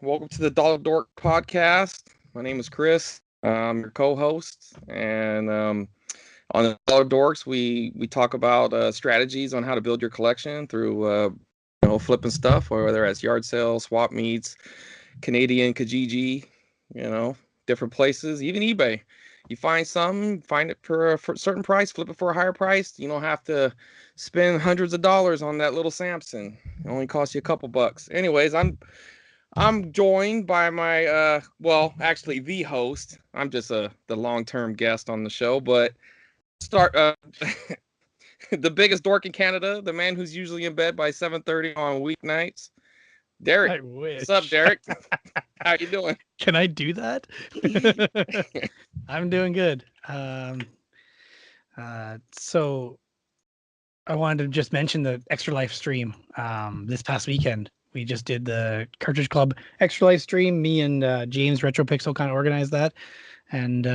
Welcome to the Dollar Dork podcast. My name is Chris. I'm your co-host, and on the Dollar Dorks, we talk about strategies on how to build your collection through flipping stuff, or whether it's yard sales, swap meets, Canadian Kijiji, different places, even eBay. You find something, find it for a certain price, flip it for a higher price. You don't have to spend hundreds of dollars on that little Samson. It only costs you a couple bucks. Anyways, I'm joined by my actually the host. I'm just the long-term guest on the show, but start the biggest dork in Canada, the man who's usually in bed by 7:30 on weeknights. Derek. I wish. What's up, Derek? How you doing? Can I do that? I'm doing good. So I wanted to just mention the Extra Life stream. This past weekend, we just did the Cartridge Club Extra Life stream. Me and James RetroPixel kind of organized that. And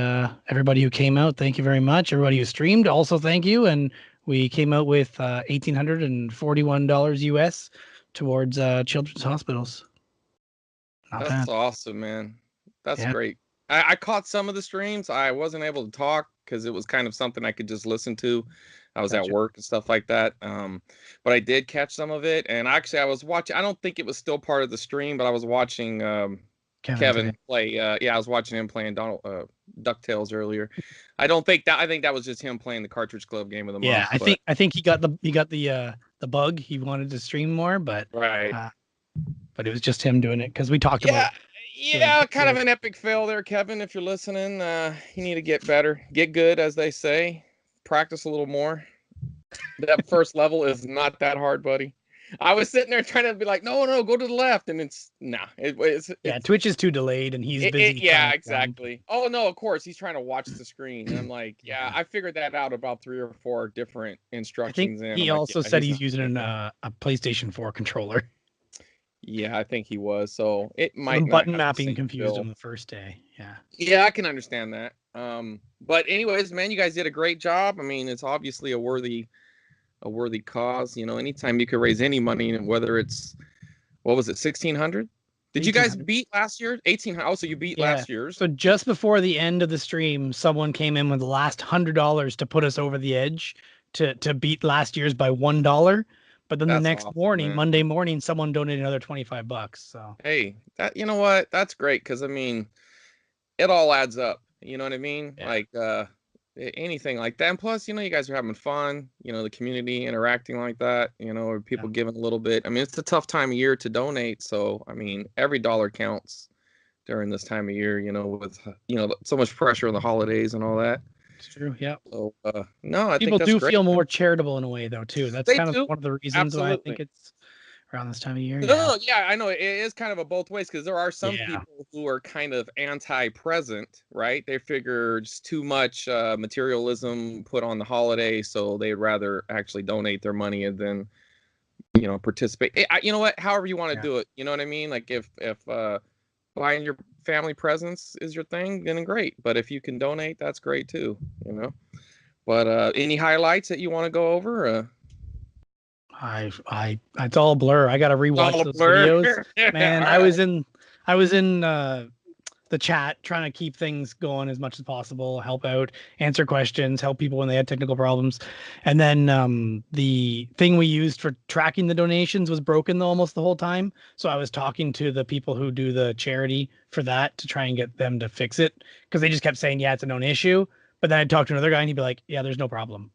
everybody who came out, thank you very much. Everybody who streamed, also thank you. And we came out with $1,841 US towards children's hospitals. That's awesome, man. That's great. I caught some of the streams. I wasn't able to talk because it was kind of something I could just listen to. I was at work and stuff like that. But I did catch some of it. And actually, I was watching. I don't think it was still part of the stream, but I was watching Kevin play. I was watching him playing DuckTales earlier. I think that was just him playing the Cartridge Club game of the month. Yeah, I think he got the bug. He wanted to stream more, but but it was just him doing it because we talked about. Yeah, kind of an epic fail there, Kevin. If you're listening, you need to get better, get good, as they say. Practice a little more. That first level is not that hard, buddy. I was sitting there trying to be like, no, go to the left, and it's Twitch is too delayed, and he's busy. Exactly. Oh no, of course he's trying to watch the screen, and I'm like, I figured that out about 3 or 4 different instructions. I think he also said he's using a PlayStation 4 controller. Yeah, I think he was. So it might not button mapping confused him the first day. Yeah, I can understand that. But anyways, man, you guys did a great job. I mean, it's obviously a worthy cause. Anytime you could raise any money, whether it's, what was it, 1,600? Did you guys beat last year? 1,800. Oh, so you beat last year's. So just before the end of the stream, someone came in with the last $100 to put us over the edge to beat last year's by $1. But then the next morning, man. Monday morning, someone donated another $25. So hey, you know what? That's great, because I mean, it all adds up. You know what I mean? Yeah. Like anything like that. And plus, you guys are having fun. The community interacting like that. Or people giving a little bit. I mean, it's a tough time of year to donate. So I mean, every dollar counts during this time of year. With so much pressure on the holidays and all that. It's true. Yeah. So no, I people think that's great. Feel more charitable in a way, though, too. That's one of the reasons why I think it's around this time of year. No, I know it is kind of a both ways, because there are some people who are kind of anti-present, right? They figure just too much materialism put on the holiday, so they'd rather actually donate their money and then participate. You know what? However you want to do it. You know what I mean? Like if buying your family presents is your thing, then great. But if you can donate, that's great too. But any highlights that you want to go over? It's all a blur. I gotta rewatch those videos. Man, I was in the chat trying to keep things going as much as possible, help out, answer questions, help people when they had technical problems. And then the thing we used for tracking the donations was broken almost the whole time. So I was talking to the people who do the charity for that to try and get them to fix it, because they just kept saying, it's a known issue. But then I'd talk to another guy and he'd be like, there's no problem.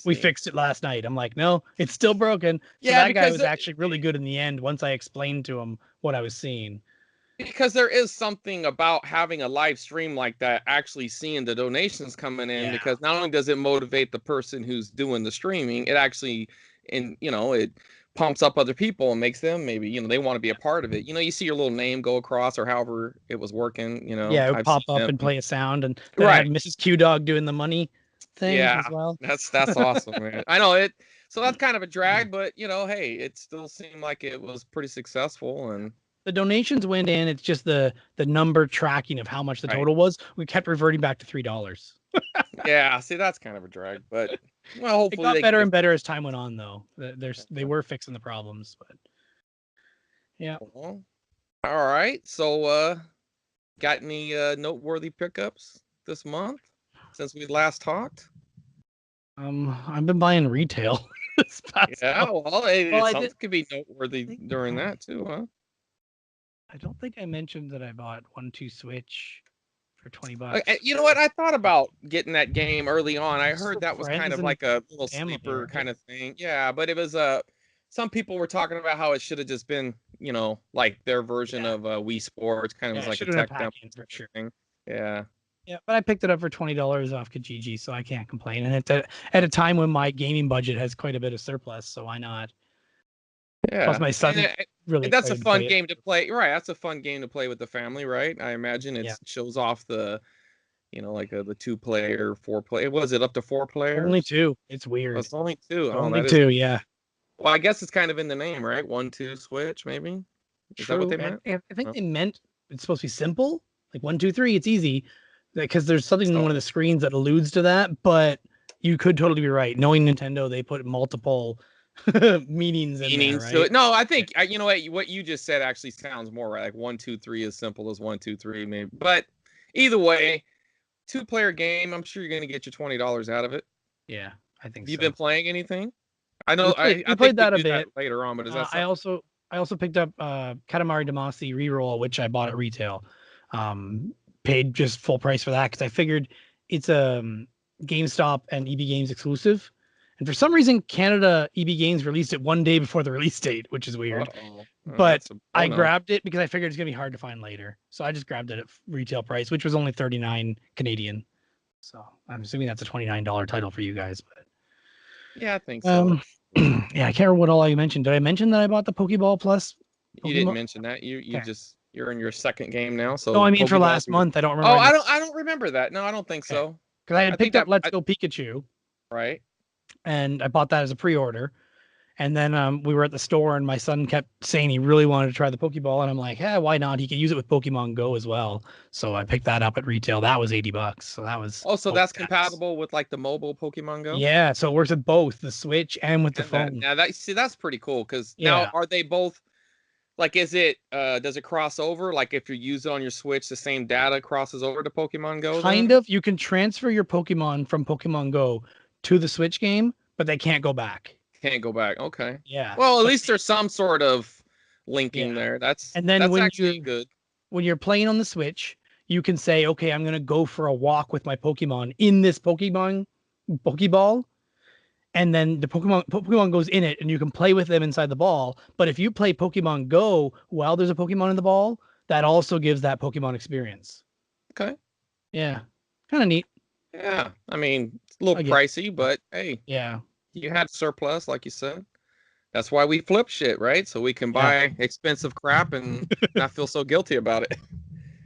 We fixed it last night. I'm like, no, it's still broken. So that guy was actually really good in the end once I explained to him what I was seeing. Because there is something about having a live stream like that, actually seeing the donations coming in, because not only does it motivate the person who's doing the streaming, it actually, it pumps up other people and makes them maybe, they want to be a part of it. You see your little name go across or however it was working, Yeah, it would pop up and play a sound, and then I had Mrs. Q Dog doing the money thing as well. That's awesome, man. I know it. So that's kind of a drag, but hey, it still seemed like it was pretty successful. And the donations went in. It's just the number tracking of how much the total was. We kept reverting back to $3. Yeah, see, that's kind of a drag, but Well, It hopefully got they better get and better as time went on, though. They were fixing the problems, but yeah. well, all right. So, got any noteworthy pickups this month since we last talked? I've been buying retail this past Yeah, month. well, Well, I something did. could be noteworthy think during that too, huh? I don't think I mentioned that I bought 1-2 Switch for $20. You know what? I thought about getting that game early on. I Just heard for that was kind friends of and like a little family, sleeper right? kind of thing. Yeah, but it was some people were talking about how it should have just been, like their version Yeah. of Wii Sports, kind of Yeah, was it like a should have been a tech demo pack-in for sort of sure. thing. Yeah. Yeah, but I picked it up for $20 off Kijiji, so I can't complain. And it's at a time when my gaming budget has quite a bit of surplus, so why not? Plus, Yeah. my And, son's really that's a excited to fun play it. game to play. Right, that's a fun game to play with the family, right? I imagine it Yeah, shows off the, like the 2-player, 4-player. Was it up to 4 only players? two. It's Oh, weird. it's only 2. Oh, Only that is. two. Yeah, Well, I guess it's kind of in the name, right? 1-2 switch, maybe. Is that what true. they And meant? I think Oh, they meant it's supposed to be simple, like 1, 2, 3. It's easy because there's something in one of the so screens that alludes to that. But you could totally be right. Knowing Nintendo, they put multiple meanings in there, meanings to right? it. No, I Yeah. think you know what you just said actually sounds more right. Like 1, 2, 3, as simple as 1, 2, 3, maybe. But either way, 2-player game. I'm sure you're gonna get your $20 out of it. Yeah, I think Have you been so. playing anything? I know. We played I we think played we that a do that bit. later on. But is that I something? also picked up Katamari Damacy reroll, which I bought at retail. Paid just full price for that because I figured it's a GameStop and EB Games exclusive. And for some reason, Canada EB Games released it one day before the release date, which is weird. Uh-oh. But That's a I no. grabbed it because I figured it's gonna be hard to find later. So I just grabbed it at retail price, which was only 39 Canadian. So I'm assuming that's a $29 title for you guys. But Yeah, I think so. yeah, I can't remember what all I mentioned. Did I mention that I bought the Pokeball Plus? You didn't Pokemon. mention that. Okay. You're in your second game now. No, So I mean for Pokeballs last are your. month. I don't remember. Oh, I don't remember that. No, I don't think Okay. so. Because I I had think picked up that Let's Go Pikachu, right. and I bought that as a pre-order. And then we were at the store, and my son kept saying he really wanted to try the Pokeball, and I'm like, yeah, why not? He could use it with Pokemon Go as well. So I picked that up at retail. That was $80. So that was Oh, so both that's packs. compatible with like the mobile Pokemon Go Yeah, so it works with both the Switch and with the and that. phone. Now that see that's pretty cool because now Yeah, are they both like is it does it cross over like if you use it on your Switch the same data crosses over to Pokemon Go kind then? of. You can transfer your Pokemon from Pokemon Go to the Switch game, but they can't go back. Can't go back. Okay. Yeah, Well, at but least there's some sort of linking yeah. there. That's And then that's actually good. when you're playing on the Switch, you can say, okay, I'm gonna go for a walk with my Pokemon in this Pokeball, and then the Pokemon goes in it, and you can play with them inside the ball. But if you play Pokemon Go while there's a Pokemon in the ball, that also gives that Pokemon experience. Okay. Yeah, kind of neat. Yeah. I mean, it's a little I get. pricey, but hey, Yeah, you had surplus, like you said. That's why we flip shit, right? So we can yeah, buy expensive crap and not feel so guilty about it.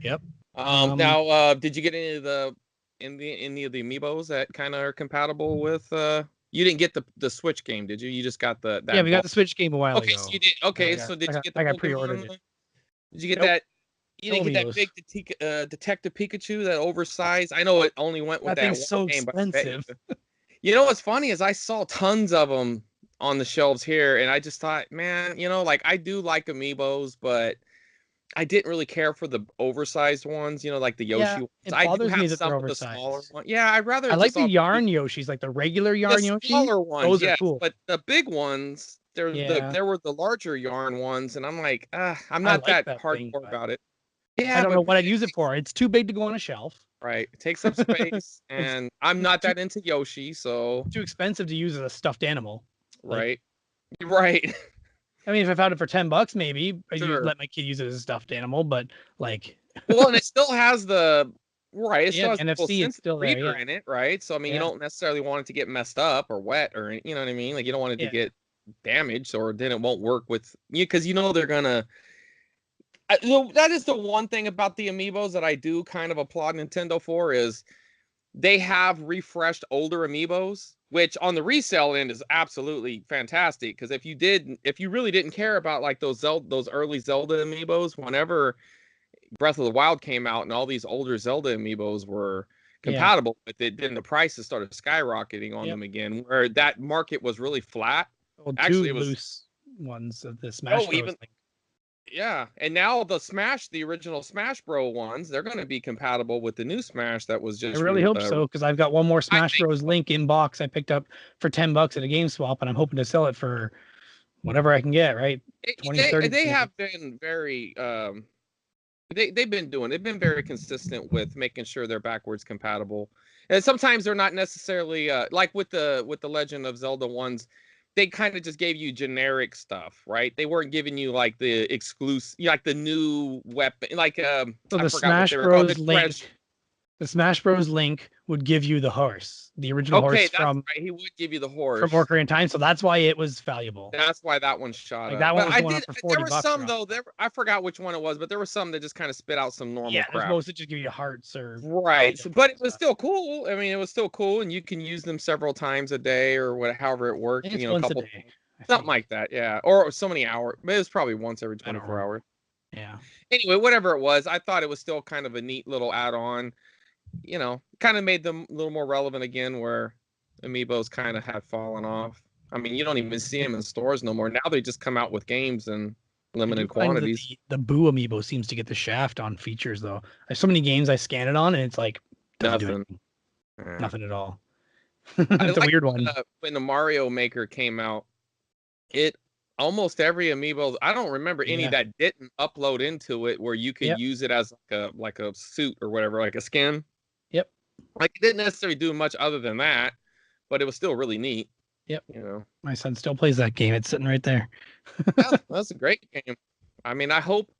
yep. Now, did you get any of the amiibos that kind of are compatible with? You didn't get the Switch game, did you? You just got Yeah, that we got ball. the Switch game a while Okay, so ago. you did. And Okay, so did you get the I got pre-ordered Pokemon? it. Did you get Nope, that? You no didn't get that Amiibos. big Detective Pikachu, that oversized. I know it only went with That that thing's one so game, but I bet expensive. you know what's funny is I saw tons of them on the shelves here, and I just thought, man, like I do like amiibos, but I didn't really care for the oversized ones, like the Yeah, Yoshi ones. it I do bothers me have that they're some of the smaller oversized. ones. Yeah, I'd rather I like just the all yarn Yoshis, like the regular the yarn Yoshi. smaller ones, Those are yes, cool. but the big ones, Yeah, there were the larger yarn ones, and I'm like, I'm I not like that that thing, hardcore but about it. I Yeah, don't know but what I'd use it for. It's too big to go on a shelf. right, it takes up space, It's and I'm it's not too that into Yoshi, so too expensive to use as a stuffed animal. Like, right, right, I mean, if I found it for $10, maybe I'd sure. let my kid use it as a stuffed animal. But like, Well, and it still has the right. It yeah, still the has the little NFC, it's sensor still there. reader Yeah, in it, right? So I mean, you yeah, don't necessarily want it to get messed up or wet or you know what I mean. Like you don't want it to yeah. get damaged or then it won't work with you because they're gonna. That is the one thing about the amiibos that I do kind of applaud Nintendo for is they have refreshed older amiibos, which on the resale end is absolutely fantastic. Because if you really didn't care about like those early Zelda amiibos, whenever Breath of the Wild came out and all these older Zelda amiibos were compatible with it, then the prices started skyrocketing on them again, where that market was really flat. Well, Actually, two it was loose ones of the Smash Bros. even yeah, and now the original Smash Bro ones, they're going to be compatible with the new Smash that was just. I really hope so, because I've got one more Smash Bros. Link in box I picked up for $10 at a GameSwap, and I'm hoping to sell it for whatever I can get. Right, 20-30. They have been very they've been very consistent with making sure they're backwards compatible, and sometimes they're not necessarily like with the Legend of Zelda ones. They kind of just gave you generic stuff, right? They weren't giving you like the exclusive, like the new weapon, like so the Smash Bros. Link. The Smash Bros. Link would give you the horse, the original horse from. Right. He would give you the horse from Ocarina of Time, so that's why it was valuable. That's why that one shot up. That one was going up for $40. There were some though. I forgot which one it was, but there were some that just kind of spit out some normal crap. Yeah, most that just give you hearts or right. But it was still cool. I mean, it was still cool, and you can use them several times a day or however it worked. You know, a couple, day, something like that. Yeah, or so many hours. But it was probably once every 24 hours. Yeah. Anyway, whatever it was, I thought it was still kind of a neat little add-on. You know, kind of made them a little more relevant again, where Amiibos kind of had fallen off. I mean, you don't even see them in stores no more. Now they just come out with games in limited quantities. The Boo Amiibo seems to get the shaft on features, though. There's so many games I scan it on, and it's like nothing. Nothing at all. It's a weird one. When the Mario Maker came out, almost every Amiibo, I don't remember any that didn't upload into it where you could use it as like a suit or whatever, like a skin. Yep. Like it didn't necessarily do much other than that, but it was still really neat. Yep. You know, my son still plays that game. It's sitting right there. That's a great game. I mean, I hope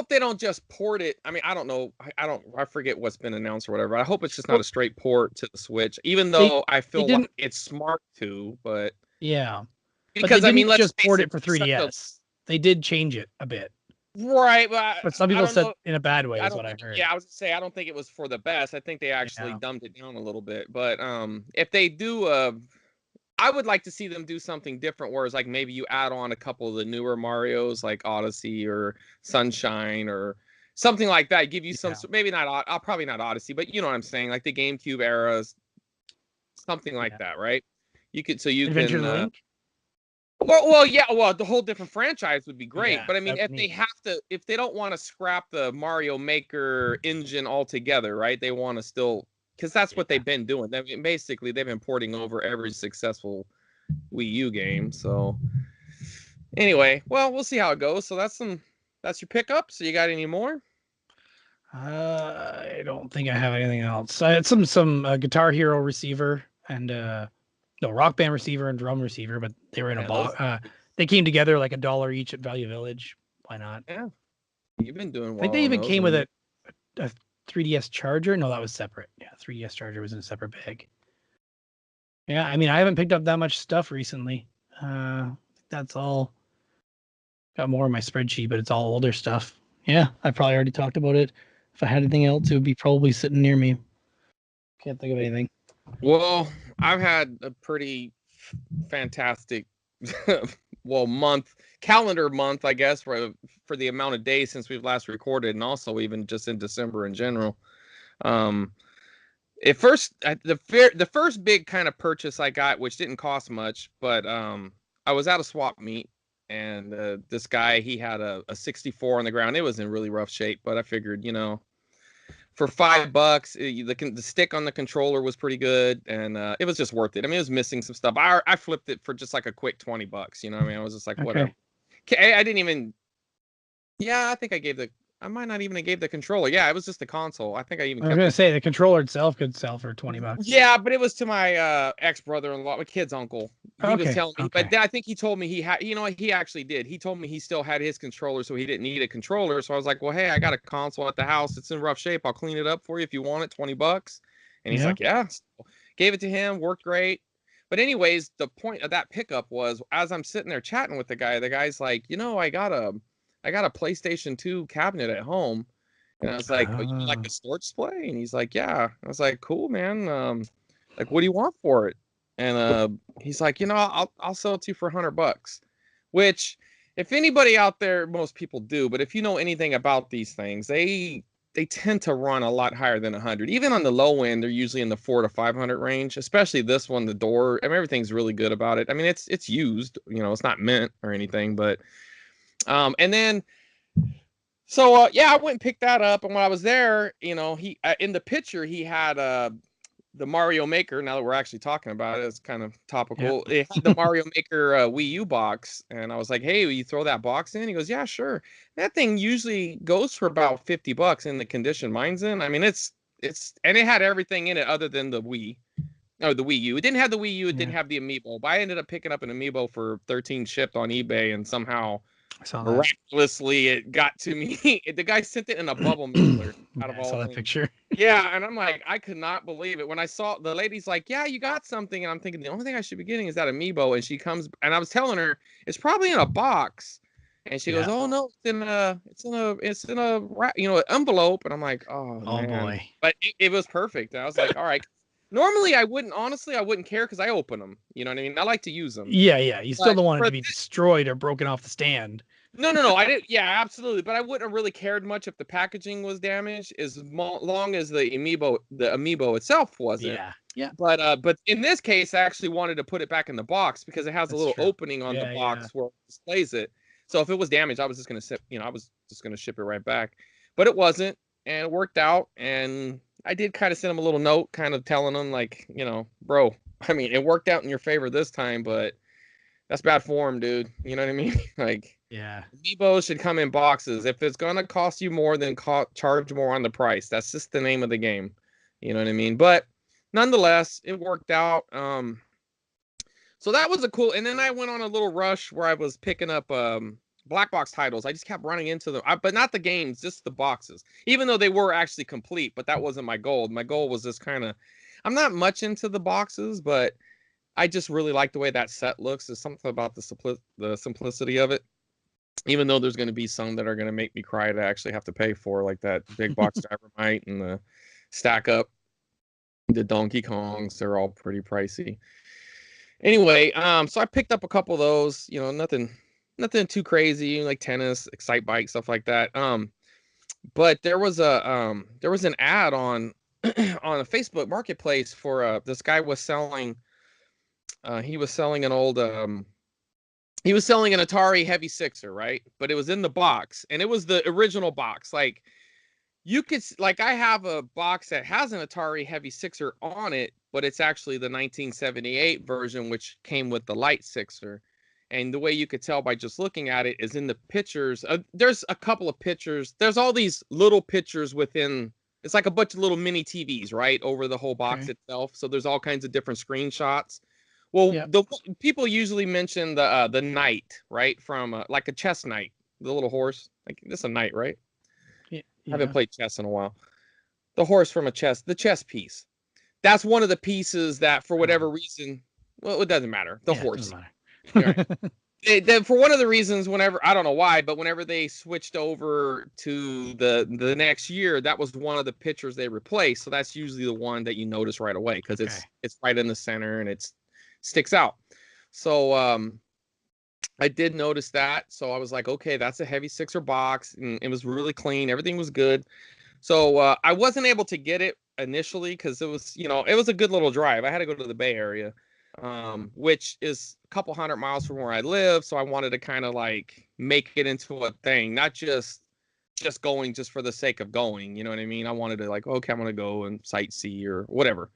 they don't just port it. I mean, I don't know. I forget what's been announced or whatever. I hope it's just not a straight port to the Switch, even though I feel like it's smart to, but yeah. Because I mean, let's just port it for 3DS. They did change it a bit. Right, but some people said in a bad way is what I heard. Yeah, I was gonna say I don't think it was for the best. I think they actually dumbed it down a little bit. But if they do I would like to see them do something different, whereas like maybe you add on a couple of the newer Marios like Odyssey or Sunshine or something like that. Give you some maybe not probably not Odyssey, but you know what I'm saying, like the GameCube eras, something like that, right? You could Adventure Link. Well, yeah. Well, the whole different franchise would be great, but I mean, if they don't want to scrap the Mario Maker engine altogether, right? They want to still, because that's what they've been doing. I mean, basically, they've been porting over every successful Wii U game. So, anyway, well, we'll see how it goes. So that's your pickup. So you got any more? I don't think I have anything else. I had some Guitar Hero receiver and Rock Band receiver and drum receiver, but they were in a box. They came together like $1 each at Value Village. Why not? Yeah, you've been doing well. I think they even came with a 3DS charger. No, that was separate. Yeah, 3DS charger was in a separate bag. Yeah, I mean, I haven't picked up that much stuff recently. That's all. Got more in my spreadsheet, but it's all older stuff. Yeah, I probably already talked about it. If I had anything else, it would be probably sitting near me. Can't think of anything. Well, I've had a pretty fantastic calendar month, I guess, for the amount of days since we've last recorded, and also even just in December in general. The first big kind of purchase I got, which didn't cost much, but I was at a swap meet, and this guy, he had a 64 on the ground. It was in really rough shape, but I figured, for $5, the stick on the controller was pretty good, and it was just worth it. I mean, it was missing some stuff. I flipped it for just like a quick $20. You know what I mean? I was just like, whatever. I didn't even. Yeah, I think I might not even have gave the controller. Yeah, it was just the console. I think I even. I was gonna say the controller itself could sell for $20. Yeah, but it was to my ex-brother-in-law, my kid's uncle. He was telling me, but I think he told me he had. You know what? He actually did. He told me he still had his controller, so he didn't need a controller. So I was like, well, hey, I got a console at the house. It's in rough shape. I'll clean it up for you if you want it. $20. And he's like, yeah. So gave it to him. Worked great. But anyways, the point of that pickup was, as I'm sitting there chatting with the guy's like, I got a PlayStation 2 cabinet at home. And I was like, oh, you like a sports display? And he's like, yeah. I was like, cool, man. Like, what do you want for it? And he's like, I'll sell it to you for $100. Which, if anybody out there, most people do, but if you know anything about these things, they they tend to run a lot higher than 100. Even on the low end, they're usually in the 400 to 500 range. Especially this one, the door. I mean, everything's really good about it. I mean, it's used. You know, it's not mint or anything. But and then so yeah, I went and picked that up. And when I was there, you know, he in the picture he had the Mario Maker. Now that we're actually talking about it, it's kind of topical. Yeah. It had the Mario Maker Wii U box, and I was like, "Hey, will you throw that box in?" He goes, "Yeah, sure." That thing usually goes for about $50 in the condition mine's in. I mean, it's and it had everything in it other than the Wii. No, the Wii U. It didn't have the Wii U. It didn't have the Amiibo. But I ended up picking up an Amiibo for 13 shipped on eBay, and somehow miraculously it got to me. The guy sent it in a bubble mailer out of all. I saw that things. picture. Yeah, and I'm like, I could not believe it when I saw the lady's like, "Yeah, you got something," and I'm thinking the only thing I should be getting is that Amiibo, and she comes and I was telling her it's probably in a box, and she goes, "Oh no, it's in a you know, envelope," and I'm like, "Oh man." Boy. But it was perfect. And I was like, "All right." Normally, I wouldn't care because I open them. You know what I mean? I like to use them. Yeah. You still don't want it to be destroyed or broken off the stand. No. I didn't. Yeah, absolutely. But I wouldn't have really cared much if the packaging was damaged, as long as the Amiibo itself wasn't. Yeah. But in this case, I actually wanted to put it back in the box because it has a little opening on the box where it displays it. So if it was damaged, I was just gonna ship it right back. But it wasn't, and it worked out. And I did kind of send him a little note, kind of telling him like, you know, bro, I mean, it worked out in your favor this time, but that's bad form, dude. You know what I mean? Like, yeah, Amiibos should come in boxes. If it's gonna cost you more, then charge more on the price. That's just the name of the game. You know what I mean? But nonetheless, it worked out. So that was a cool. And then I went on a little rush where I was picking up black box titles. I just kept running into them, but not the games, just the boxes. Even though they were actually complete, but that wasn't my goal. My goal was just kind of. I'm not much into the boxes, but I just really like the way that set looks. There's something about the simplicity of it. Even though there's going to be some that are going to make me cry to actually have to pay for, like that big box Dynamite and the stack up, the Donkey Kongs. They're all pretty pricey. Anyway, so I picked up a couple of those. You know, nothing too crazy, like tennis, Excite Bike, stuff like that. But there was an ad on on a Facebook Marketplace for this guy was selling. He was selling an old he was selling an Atari Heavy Sixer, right? But it was in the box, and it was the original box. Like you could, like I have a box that has an Atari Heavy Sixer on it, but it's actually the 1978 version, which came with the Light Sixer. And the way you could tell by just looking at it is in the pictures. There's a couple of pictures. There's all these little pictures within. It's like a bunch of little mini TVs, right, over the whole box itself. So there's all kinds of different screenshots. Well, the people usually mention the knight, right, from like a chess knight, the little horse. Like this a knight, right? Yeah. I haven't played chess in a while. The horse from the chess piece. That's one of the pieces that, for whatever reason, well, it doesn't matter. The horse. Doesn't matter. For one of the reasons, whenever I don't know why, but whenever they switched over to the next year, that was one of the pictures they replaced. So that's usually the one that you notice right away because it's right in the center and it's sticks out. So I did notice that. So I was like, okay, that's a Heavy Sixer box, and it was really clean. Everything was good. So I wasn't able to get it initially because it was, you know, it was a good little drive. I had to go to the Bay Area, which is a couple 100 miles from where I live. So I wanted to kind of like make it into a thing, not just going just for the sake of going. You know what I mean? I wanted to like, okay, I'm gonna go and sightsee or whatever.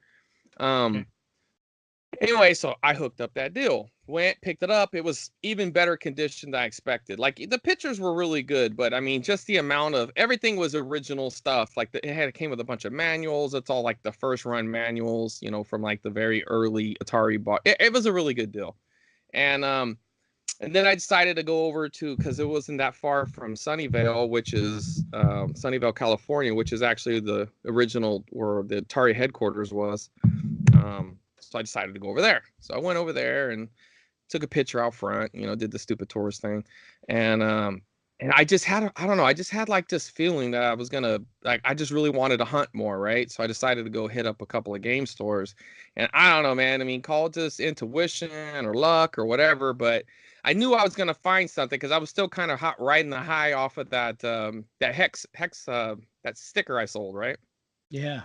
Anyway, so I hooked up that deal. Went, picked it up. It was even better condition than I expected. Like the pictures were really good, but I mean, just the amount of everything was original stuff. Like it came with a bunch of manuals. It's all like the first run manuals, you know, from like the very early Atari box. It was a really good deal. And then I decided to go over to, because it wasn't that far from Sunnyvale, which is Sunnyvale, California, which is actually the original where the Atari headquarters was. So I decided to go over there. So I went over there and took a picture out front, you know, did the stupid tourist thing. And I just had, I don't know, I just had like this feeling that I was going to, like, I just really wanted to hunt more, right? So I decided to go hit up a couple of game stores. And I don't know, man, I mean, call it just intuition or luck or whatever, but I knew I was gonna find something because I was still kind of hot riding the high off of that that Hex that sticker I sold, right? Yeah.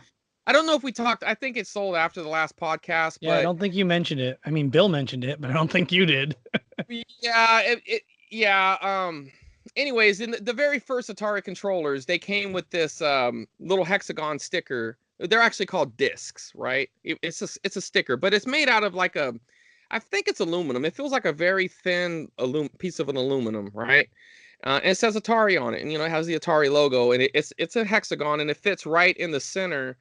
I don't know if we talked. I think it sold after the last podcast, Yeah, I but don't think you mentioned it. I mean, Bill mentioned it, but I don't think you did. yeah, yeah. Anyways, in the very first Atari controllers, they came with this little hexagon sticker. They're actually called discs, right? It's a sticker, but it's made out of like a, I think it's aluminum. It feels like a very thin piece of an aluminum, right? And it says Atari on it, and it has the Atari logo, and it's a hexagon, and it fits right in the center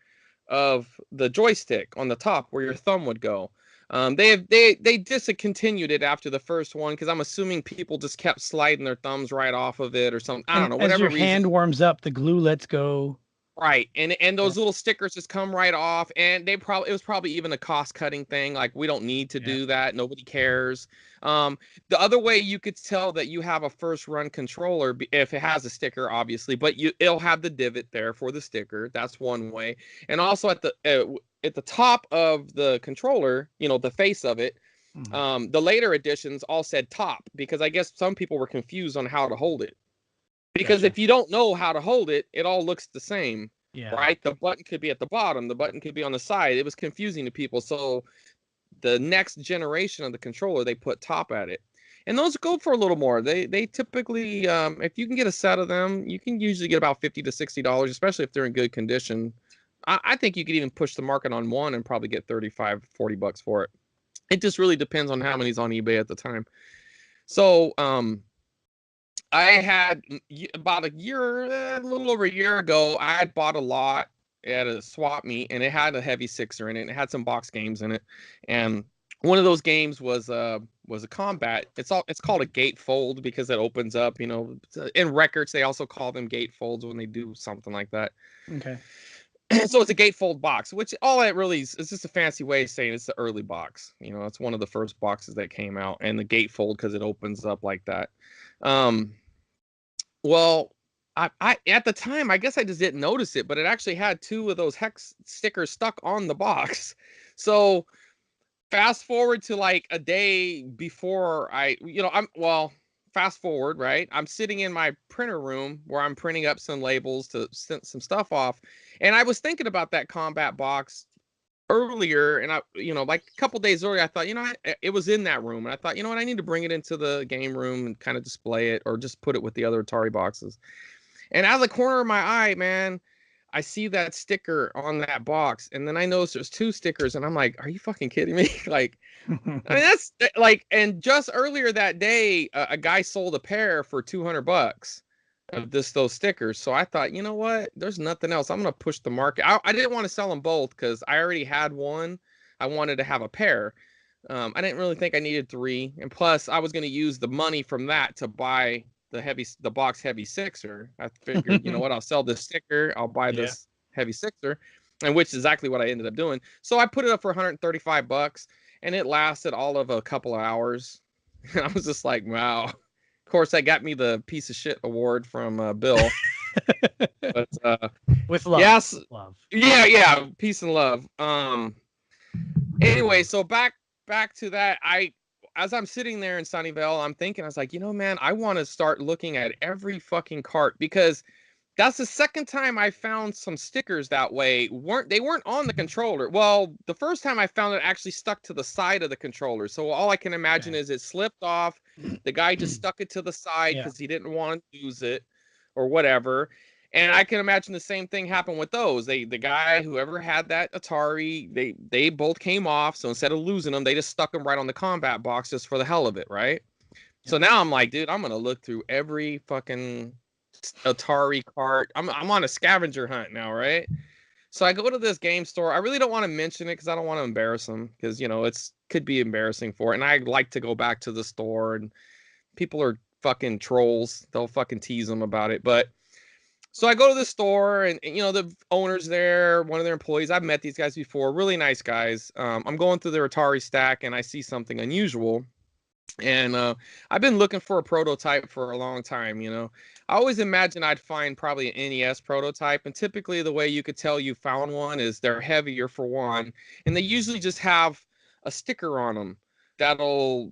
of the joystick on the top where your thumb would go. They discontinued it after the first one because I'm assuming people just kept sliding their thumbs right off of it or something. I don't know, as whatever your reason. hand warms up, the glue lets go. Right, and those little stickers just come right off, and it was probably even a cost cutting thing. Like, we don't need to do that. Nobody cares. The other way you could tell that you have a first run controller, if it has a sticker, obviously, but it'll have the divot there for the sticker. That's one way. And also at the top of the controller, the face of it, the later editions all said top, because I guess some people were confused on how to hold it. Because if you don't know how to hold it, it all looks the same, right? The button could be at the bottom, the button could be on the side. It was confusing to people. So the next generation of the controller, they put top at it. And those go for a little more. They typically, if you can get a set of them, you can usually get about $50 to $60, especially if they're in good condition. I think you could even push the market on one and probably get 35, 40 bucks for it. It just really depends on how many's on eBay at the time. So, I had about a little over a year ago, I had bought a lot at a swap meet, and it had a heavy sixer in it. And it had some box games in it, and one of those games was a combat. It's called a gatefold because it opens up. In records they also call them gatefolds when they do something like that. Okay. So it's a gatefold box, which all that really is just a fancy way of saying it's the early box. It's one of the first boxes that came out, and the gatefold because it opens up like that. Well, I at the time, I guess I just didn't notice it, but it actually had two of those hex stickers stuck on the box. So fast forward to like a day before fast forward, right? I'm sitting in my printer room where I'm printing up some labels to send some stuff off. And I was thinking about that combat box earlier, and I, like a couple days earlier, I thought, it was in that room, and I thought, what, I need to bring it into the game room and kind of display it, or just put it with the other Atari boxes. And out of the corner of my eye, man, I see that sticker on that box, and then I notice there's two stickers, and I'm like, are you fucking kidding me? Like, I mean, that's like, and just earlier that day, a guy sold a pair for $200 of those stickers. So I thought, you know what? There's nothing else. I'm gonna push the market. I didn't want to sell them both because I already had one. I wanted to have a pair. I didn't really think I needed three, and plus I was gonna use the money from that to buy the box heavy sixer. I figured, you know what? I'll sell this sticker. I'll buy this heavy sixer, and which is exactly what I ended up doing. So I put it up for $135, and it lasted all of a couple of hours. And I was just like, wow. Of course, that got me the piece of shit award from Bill. But with love. Yes. Love. Yeah. Peace and love. Anyway, so back to that. As I'm sitting there in Sunnyvale, I'm thinking, I was like, man, I want to start looking at every fucking cart, because that's the second time I found some stickers that way. They weren't on the controller. Well, the first time I found it actually stuck to the side of the controller. So all I can imagine is it slipped off. The guy just stuck it to the side because he didn't want to lose it or whatever. And I can imagine the same thing happened with those. The guy, whoever had that Atari, they both came off. So instead of losing them, they just stuck them right on the combat box just for the hell of it, right? So now I'm like, dude, I'm gonna look through every fucking Atari cart. I'm on a scavenger hunt now, right? So I go to this game store. I really don't want to mention it because I don't want to embarrass them, because it's could be embarrassing for it. And I like to go back to the store, and people are fucking trolls. They'll fucking tease them about it. But so I go to the store, and the owner's there, one of their employees. I've met these guys before, really nice guys. I'm going through their Atari stack, and I see something unusual. And I've been looking for a prototype for a long time. I always imagined I'd find probably an NES prototype, and typically the way you could tell you found one is they're heavier, for one, and they usually just have a sticker on them that'll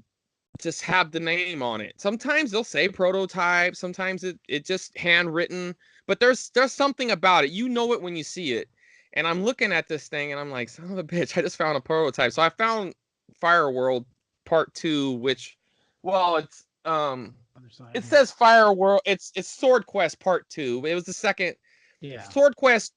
just have the name on it. Sometimes they'll say Prototype, sometimes it just handwritten, but there's something about it. You know it when you see it. And I'm looking at this thing and I'm like, son of a bitch, I just found a Prototype. So I found Fire World Part 2, which, well, it says Fire World. It's Sword Quest Part 2. It was the second. Yeah. Sword Quest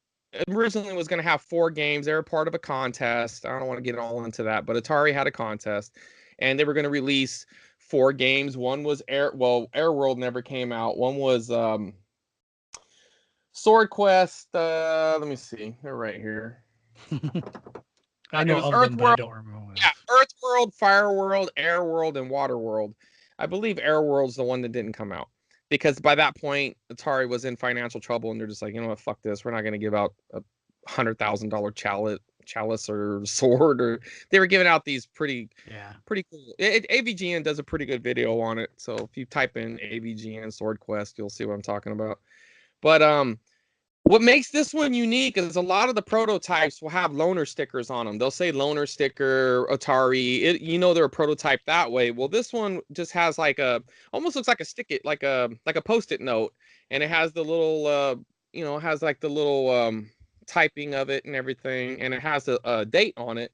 originally was going to have 4 games. They were part of a contest. I don't want to get all into that, but Atari had a contest, and they were going to release 4 games. One was Air World never came out. One was Sword Quest. Let me see. They're right here. I know of them, but I don't remember. Yeah, Earth World, Fire World, Air World, and Water World. I believe Air World's the one that didn't come out, because by that point Atari was in financial trouble, and they're just like, you know what, fuck this. We're not going to give out a $100,000 chalice or sword. Or they were giving out these pretty cool. AVGN does a pretty good video on it. So if you type in AVGN Sword Quest, you'll see what I'm talking about. But what makes this one unique is a lot of the prototypes will have loaner stickers on them. They'll say loaner sticker, Atari. You know they're a prototype that way. Well, this one just has like almost looks like a like a Post-it note, and it has the little has like the little typing of it and everything, and it has a date on it.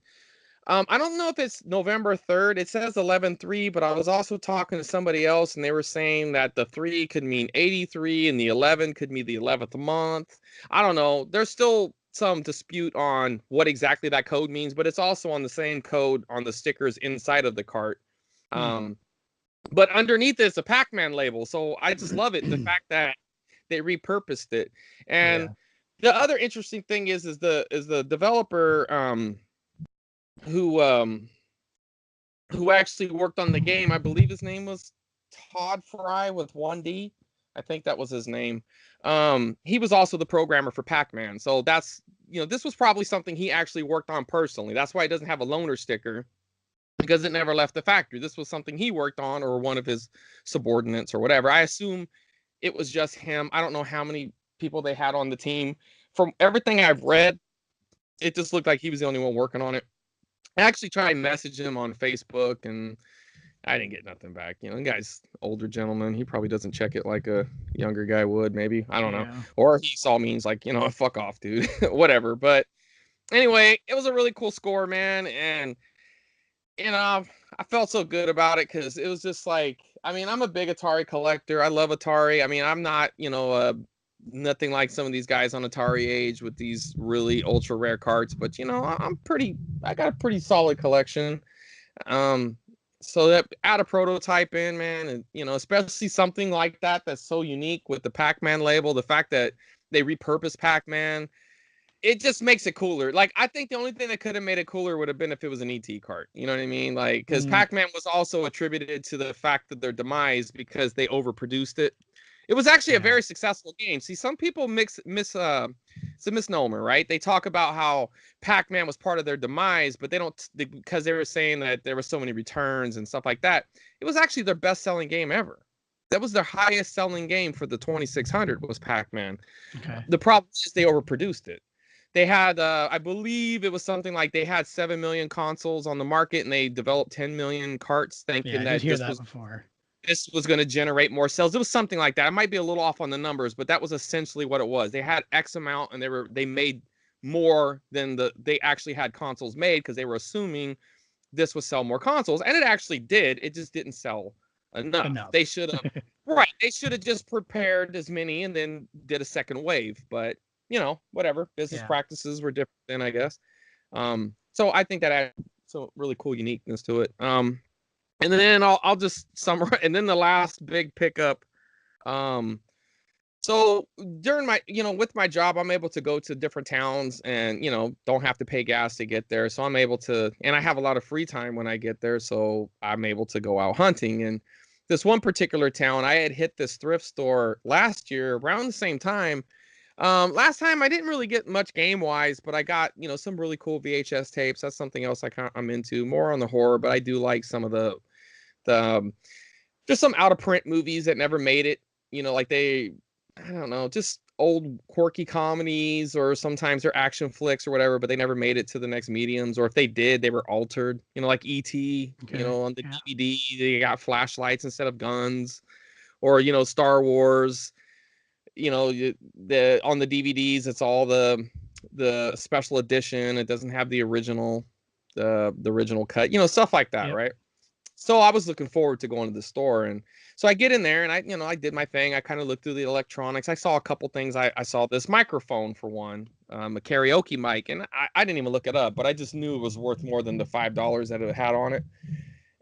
I don't know if it's November 3rd. It says 11/3, but I was also talking to somebody else, and they were saying that the 3 could mean 83, and the 11 could mean the 11th month. I don't know. There's still some dispute on what exactly that code means, but it's also on the same code on the stickers inside of the cart. But underneath it's a PacMan label, so I just love it. The fact that they repurposed it, and the other interesting thing is the developer who actually worked on the game. I believe his name was Todd Fry with 1D. I think that was his name. He was also the programmer for Pac-Man. So that's, this was probably something he actually worked on personally. That's why it doesn't have a loaner sticker, because it never left the factory. This was something he worked on, or one of his subordinates or whatever. I assume it was just him. I don't know how many people they had on the team. From everything I've read, it just looked like he was the only one working on it. I actually tried to message him on Facebook, and I didn't get nothing back. The guy's older gentleman. He probably doesn't check it like a younger guy would, maybe. I don't know. Or he saw me and he's like, fuck off, dude. Whatever. But anyway, it was a really cool score, man. And, I felt so good about it, because it was just like, I'm a big Atari collector. I love Atari. I'm not, nothing like some of these guys on Atari age with these really ultra rare carts, but I got a pretty solid collection. So that add a prototype in, man, and especially something like that's so unique with the Pac-Man label, the fact that they repurposed Pac-Man, it just makes it cooler. Like, I think the only thing that could have made it cooler would have been if it was an ET cart. You know what I mean? Like, because Pac-Man was also attributed to the fact that their demise because they overproduced it. It was actually a very successful game. See, some people it's a misnomer, right? They talk about how Pac-Man was part of their demise, but because they were saying that there were so many returns and stuff like that. It was actually their best-selling game ever. That was their highest-selling game for the 2600 was Pac-Man. Okay. The problem is they overproduced it. They had, I believe it was something like they had 7 million consoles on the market, and they developed 10 million carts, thinking that this was going to generate more sales. It was something like that. I might be a little off on the numbers, but that was essentially what it was. They had X amount, and they made more than they actually had consoles made, because they were assuming this would sell more consoles, and it actually did. It just didn't sell enough. They should have right. They should have just prepared as many and then did a second wave. But whatever. Business practices were different then, I guess. So I think that added some really cool uniqueness to it. And then I'll just summarize. And then the last big pickup. So during my, with my job, I'm able to go to different towns and, don't have to pay gas to get there. So I'm able to, and I have a lot of free time when I get there. So I'm able to go out hunting. And this one particular town, I had hit this thrift store last year around the same time. Last time I didn't really get much game wise, but I got, some really cool VHS tapes. That's something else I'm into, more on the horror, but I do like some of the just some out of print movies that never made it, like I don't know, just old quirky comedies, or sometimes they're action flicks or whatever, but they never made it to the next mediums, or if they did, they were altered. You know, like E.T. Okay. You know, on the DVD, they got flashlights instead of guns, or you know, Star Wars. You know, the on the DVDs, it's all the special edition. It doesn't have the original cut. You know, stuff like that, right? So I was looking forward to going to the store, and so I get in there and I did my thing. I kind of looked through the electronics. I saw a couple things. I saw this microphone for one, a karaoke mic, and I didn't even look it up, but I just knew it was worth more than the $5 that it had on it.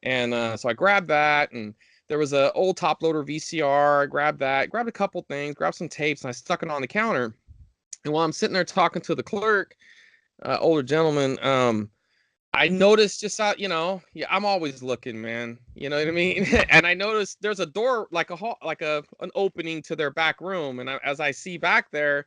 And so I grabbed that, and there was a old top loader VCR. I grabbed that, grabbed a couple things, grabbed some tapes, and I stuck it on the counter. And while I'm sitting there talking to the clerk, older gentleman, I noticed just out, yeah, I'm always looking, man. You know what I mean? And I noticed there's a door, like a hall, like an opening to their back room. And as I see back there,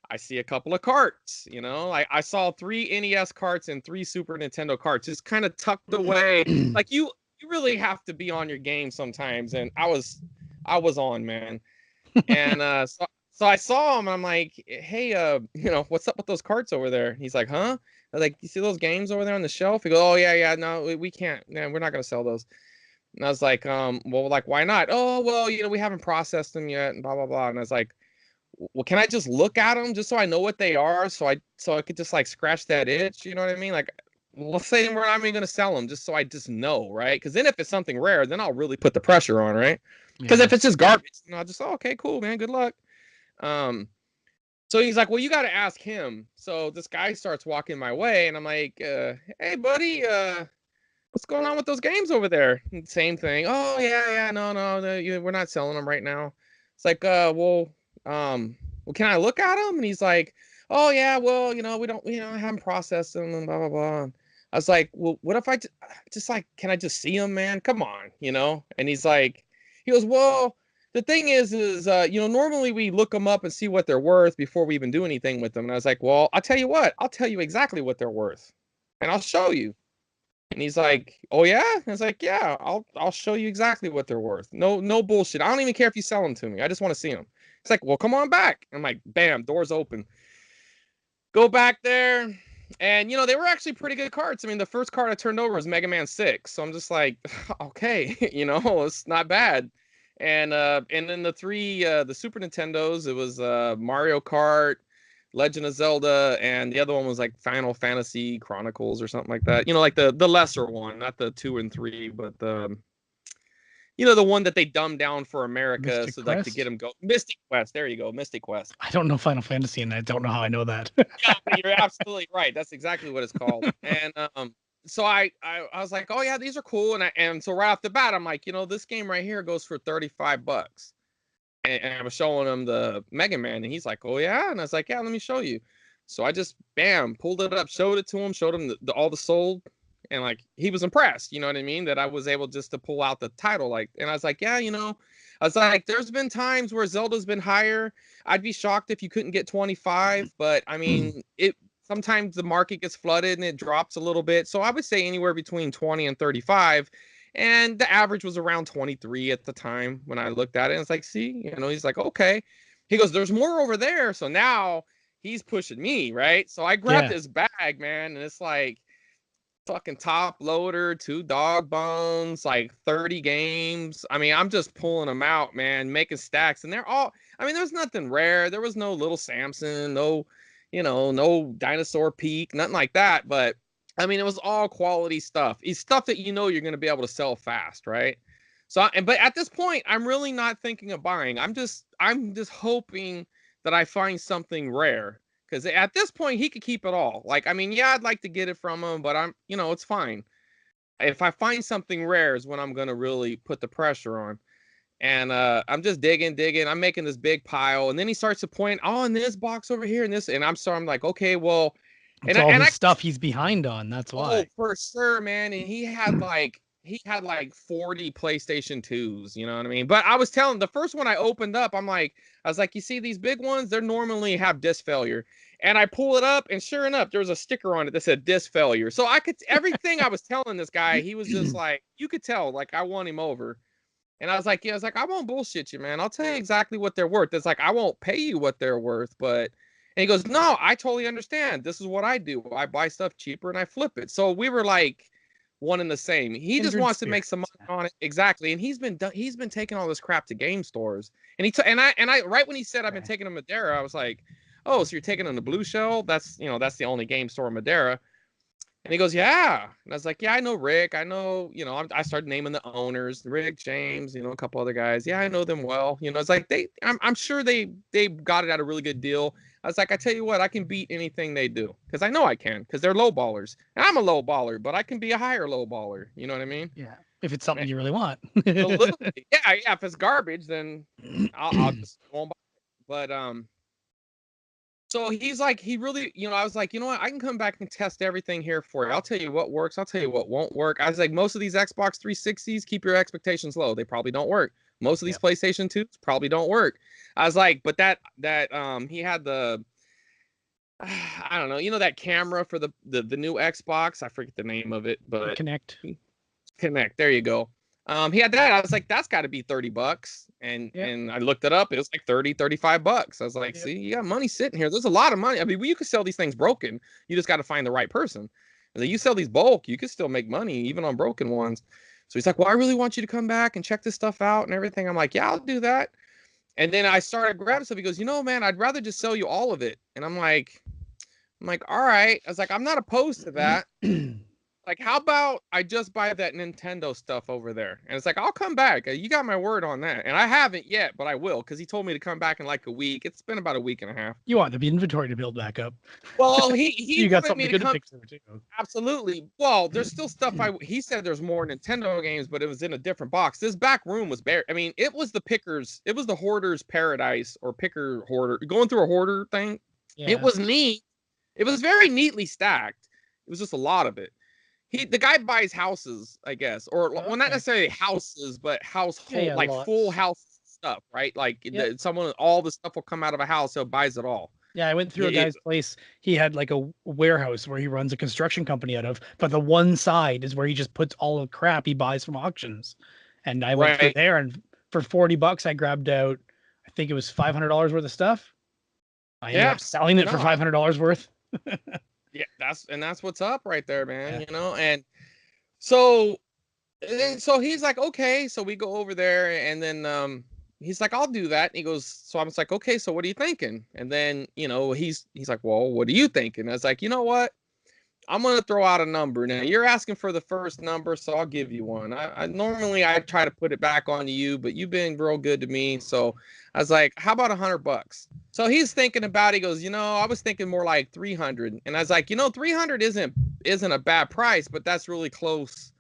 I see a couple of carts. I saw 3 NES carts and 3 Super Nintendo carts, just kind of tucked away. Like you really have to be on your game sometimes. And I was on, man. And so I saw him. And I'm like, hey, what's up with those carts over there? He's like, huh? I was like, you see those games over there on the shelf? He goes, oh yeah, no, we can't. No, we're not gonna sell those. And I was like, well, like, why not? Oh, well, we haven't processed them yet, and blah blah blah. And I was like, well, can I just look at them just so I know what they are, so I could just like scratch that itch? You know what I mean? Like, let's say we're not even gonna sell them, just so I just know, right? Because then if it's something rare, then I'll really put the pressure on, right? Because if it's just garbage, I'll just, okay, cool, man, good luck. So he's like, well, you got to ask him. So this guy starts walking my way, and I'm like, hey, buddy, what's going on with those games over there? And same thing. Oh, yeah, no, we're not selling them right now. It's like, well, can I look at them? And he's like, oh, yeah, well, we haven't processed them and blah, blah, blah. I was like, well, what if I just like, can I just see them, man? Come on, And he goes, well, the thing is, normally we look them up and see what they're worth before we even do anything with them. And I was like, well, I'll tell you what, I'll tell you exactly what they're worth, and I'll show you. And he's like, oh yeah? And I was like, yeah, I'll show you exactly what they're worth. No bullshit. I don't even care if you sell them to me. I just want to see them. It's like, well, come on back. I'm like, bam, doors open. Go back there. And, they were actually pretty good cards. I mean, the first card I turned over was Mega Man 6. So I'm just like, okay, it's not bad. And then the 3 the Super Nintendos, it was Mario Kart, Legend of Zelda, and the other one was like Final Fantasy Chronicles or something like that. Like the lesser one, not the 2 and 3, but the one that they dumbed down for America, Mystic so Quest? like to get them go. Mystic Quest, there you go, Mystic Quest. I don't know Final Fantasy, and I don't know how I know that. Yeah, you're absolutely right. That's exactly what it's called. And so I was like, oh yeah, these are cool. And so right off the bat, I'm like, this game right here goes for $35. And I was showing him the Mega Man, and he's like, oh yeah. And I was like, yeah, let me show you. So I just pulled it up, showed it to him, showed him all the sold, and like he was impressed. You know what I mean? That I was able just to pull out the title, and I was like, yeah, I was like, there's been times where Zelda's been higher. I'd be shocked if you couldn't get 25, but I mean, sometimes the market gets flooded and it drops a little bit. So I would say anywhere between 20 and 35. And the average was around 23 at the time when I looked at it. And it's like, see, he's like, okay. He goes, there's more over there. So now he's pushing me, right? So I grabbed his bag, man. And it's like fucking top loader, 2 dog bones, like 30 games. I mean, I'm just pulling them out, man, making stacks. And they're all, I mean, there's nothing rare. There was no Little Samson, no Dinosaur Peak, nothing like that. But I mean, it was all quality stuff. It's stuff that you're going to be able to sell fast, right? So, but at this point, I'm really not thinking of buying. I'm just hoping that I find something rare, because at this point, he could keep it all. Like, I mean, yeah, I'd like to get it from him, but it's fine. If I find something rare is when I'm going to really put the pressure on. And I'm just digging. I'm making this big pile, and then he starts to point, oh, in this box over here, and this, and I'm like, okay, well. It's all his stuff he's behind on. That's why. Oh, for sure, man. And he had like 40 PlayStation 2s, you know what I mean? But I was telling the first one I opened up, I was like, you see these big ones? They normally have disc failure. And I pull it up, and sure enough, there was a sticker on it that said disc failure. So everything I was telling this guy, he was just like, you could tell, like, I won him over. And I was like, yeah, I was like, I won't bullshit you, man. I'll tell you exactly what they're worth. It's like, I won't pay you what they're worth, but, and he goes, no, I totally understand. This is what I do. I buy stuff cheaper and I flip it. So we were like one and the same. He just wants to make some money on it. Exactly. And he's been taking all this crap to game stores. And and I, right when he said, I've been taking him to Madeira, I was like, oh, so you're taking him to Blue Shell? That's, that's the only game store in Madeira. And he goes, yeah. And I was like, yeah, I know Rick. I know, I started naming the owners, Rick, James, a couple other guys. Yeah, I know them well. It's like I'm sure they got it at a really good deal. I was like, I tell you what, I can beat anything they do because I know I can because they're low ballers. And I'm a low baller, but I can be a higher low baller. You know what I mean? Yeah. If it's something you really want. Absolutely. Yeah. If it's garbage, then I'll just won't buy it. But so he's like, he really, I was like, you know what? I can come back and test everything here for you. I'll tell you what works. I'll tell you what won't work. I was like, most of these Xbox 360s, keep your expectations low. They probably don't work. Most of these PlayStation 2s probably don't work. I was like, but that he had the, I don't know, that camera for the new Xbox. I forget the name of it, but Kinect. There you go. He had that. I was like, that's got to be $30. And I looked it up. It was like $35. I was like, see, you got money sitting here. There's a lot of money. I mean, you could sell these things broken. You just got to find the right person. And then you sell these bulk, you could still make money even on broken ones. So he's like, well, I really want you to come back and check this stuff out and everything. I'm like, yeah, I'll do that. And then I started grabbing stuff. He goes, man, I'd rather just sell you all of it. And I'm like, all right. I was like, I'm not opposed to that. Like, how about I just buy that Nintendo stuff over there? And it's like, I'll come back. You got my word on that. And I haven't yet, but I will, because he told me to come back in like a week. It's been about a week and a half. You want the inventory to build back up. Well, he you got something good to fix there too. Absolutely. Well, there's still stuff he said there's more Nintendo games, but it was in a different box. This back room was bare. I mean, it was the hoarder's paradise or picker hoarder. Going through a hoarder thing. Yeah. It was neat. It was very neatly stacked. It was just a lot of it. The guy buys houses, I guess, or well, not necessarily houses, but household, like lots. Full house stuff, right? Like all the stuff will come out of a house, so buys it all. Yeah, I went through a guy's place. He had like a warehouse where he runs a construction company out of, but the one side is where he just puts all the crap he buys from auctions. And I went through there, and for $40, I grabbed out, I think it was $500 worth of stuff. I ended up selling it for $500 worth. Yeah, that's what's up right there, man. And so he's like, okay, so we go over there, and then he's like, I'll do that. And he goes, so I was like, okay, so what are you thinking? And then he's like, well, what are you thinking? I was like, you know what? I'm gonna throw out a number. Now you're asking for the first number, so I'll give you one. I normally I try to put it back on you, but you've been real good to me, so I was like, how about $100? So he's thinking about it. He goes, I was thinking more like 300, and I was like, 300 isn't a bad price, but that's really close.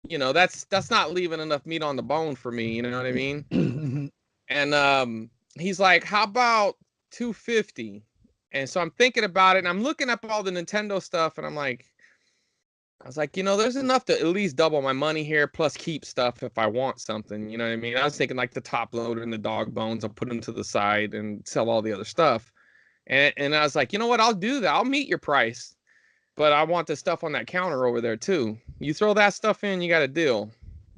That's not leaving enough meat on the bone for me. You know what I mean? And he's like, how about 250? And so I'm thinking about it, and I'm looking up all the Nintendo stuff, and I was like, there's enough to at least double my money here, plus keep stuff if I want something. You know what I mean? I was thinking like the top loader and the dog bones, I'll put them to the side and sell all the other stuff. And I was like, you know what? I'll do that. I'll meet your price, but I want the stuff on that counter over there too. You throw that stuff in, you got a deal.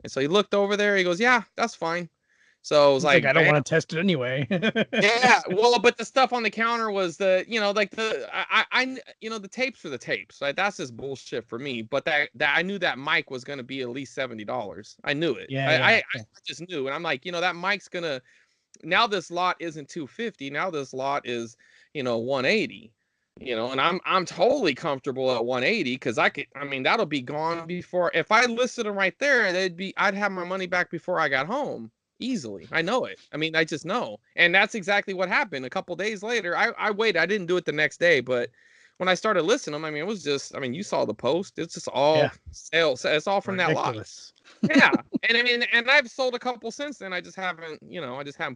And so he looked over there. He goes, yeah, that's fine. So I was like, I don't want to test it anyway. Yeah, well, but the stuff on the counter was the tapes for the tapes. Right? That's just bullshit for me. But that I knew that mic was going to be at least $70. I knew it. I just knew, and I'm like, that mic's gonna. Now this lot isn't 250. Now this lot is 180. And I'm totally comfortable at 180 because that'll be gone before. If I listed them right there, I'd have my money back before I got home. Easily. I know it. I just know. And that's exactly what happened. A couple days later, I waited. I didn't do it the next day, but when I started listing them, it was just, you saw the post. It's just all sales. It's all from ridiculous. That lot. Yeah. And I've sold a couple since then. I just haven't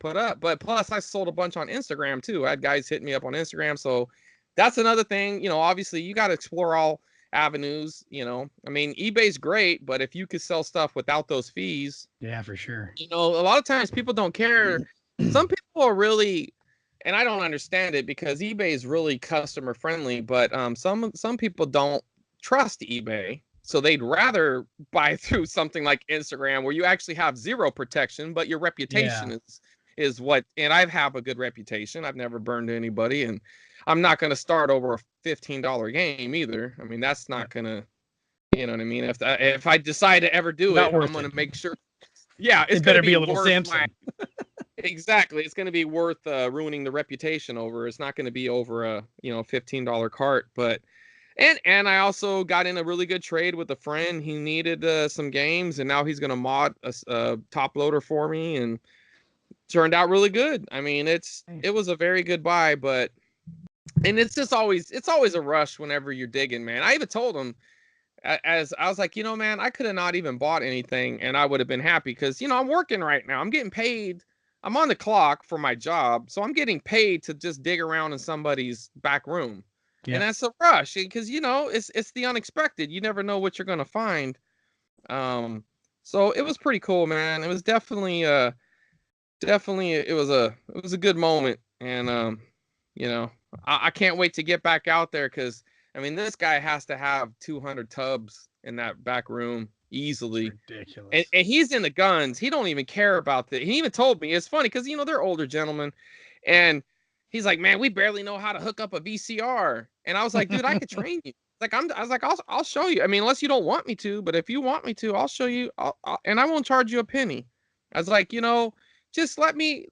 put up. But plus I sold a bunch on Instagram too. I had guys hitting me up on Instagram. So that's another thing, obviously you got to explore all avenues. eBay's great, but if you could sell stuff without those fees, for sure. A lot of times people don't care. Some people are really, and I don't understand it because eBay is really customer friendly, but some people don't trust eBay. So they'd rather buy through something like Instagram where you actually have zero protection, but your reputation is what, and I have a good reputation. I've never burned anybody, and I'm not going to start over a $15 game either. I mean, that's not going to, you know what I mean? If I decide to ever do it, I'm going to make sure. Yeah, it's going to be a little Samson. Exactly. It's going to be worth ruining the reputation over. It's not going to be over a, $15 cart, but and I also got in a really good trade with a friend. He needed some games, and now he's going to mod a top loader for me, and turned out really good. I mean, it was a very good buy, and it's always a rush whenever you're digging, man. I even told him, as I was like, man, I could have not even bought anything, and I would have been happy because I'm working right now. I'm getting paid. I'm on the clock for my job, so I'm getting paid to just dig around in somebody's back room. Yeah. And that's a rush because it's the unexpected. You never know what you're gonna find. So it was pretty cool, man. It was definitely it was a good moment, and I can't wait to get back out there because I mean this guy has to have 200 tubs in that back room easily. Ridiculous. And he's in the guns. He don't even care about that. He even told me, it's funny because they're older gentlemen, and he's like, man, we barely know how to hook up a VCR. And I was like, dude, I could train you. I was like, I'll show you. I mean, unless you don't want me to, but if you want me to, I'll show you. And I won't charge you a penny. I was like, just let me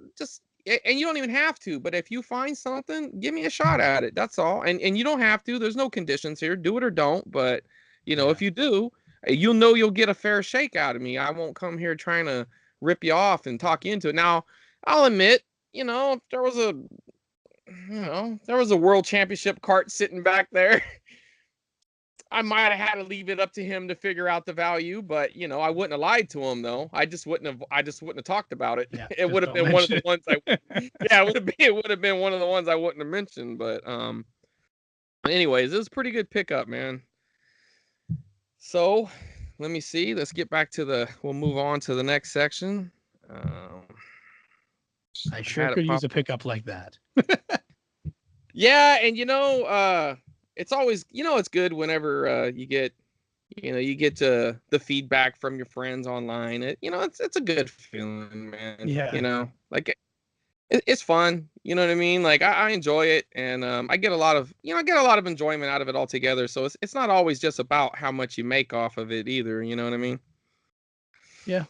and you don't even have to, but if you find something, give me a shot at it. That's all. And you don't have to. There's no conditions here. Do it or don't. But if you do, you'll get a fair shake out of me. I won't come here trying to rip you off and talk you into it. Now, I'll admit, if there was a world championship cart sitting back there, I might have had to leave it up to him to figure out the value, but I wouldn't have lied to him though. I just wouldn't have talked about it. Yeah, it would have been one of the ones it would have been one of the ones I wouldn't have mentioned, but anyways, it was a pretty good pickup, man. So, let me see. Let's get back to we'll move on to the next section. I sure could use a pickup like that. Yeah, and it's always, it's good whenever you get the feedback from your friends online. It's a good feeling, man. Yeah. Like it's fun. You know what I mean? Like I enjoy it, and I get a lot of enjoyment out of it altogether. So it's not always just about how much you make off of it either. You know what I mean? Yeah.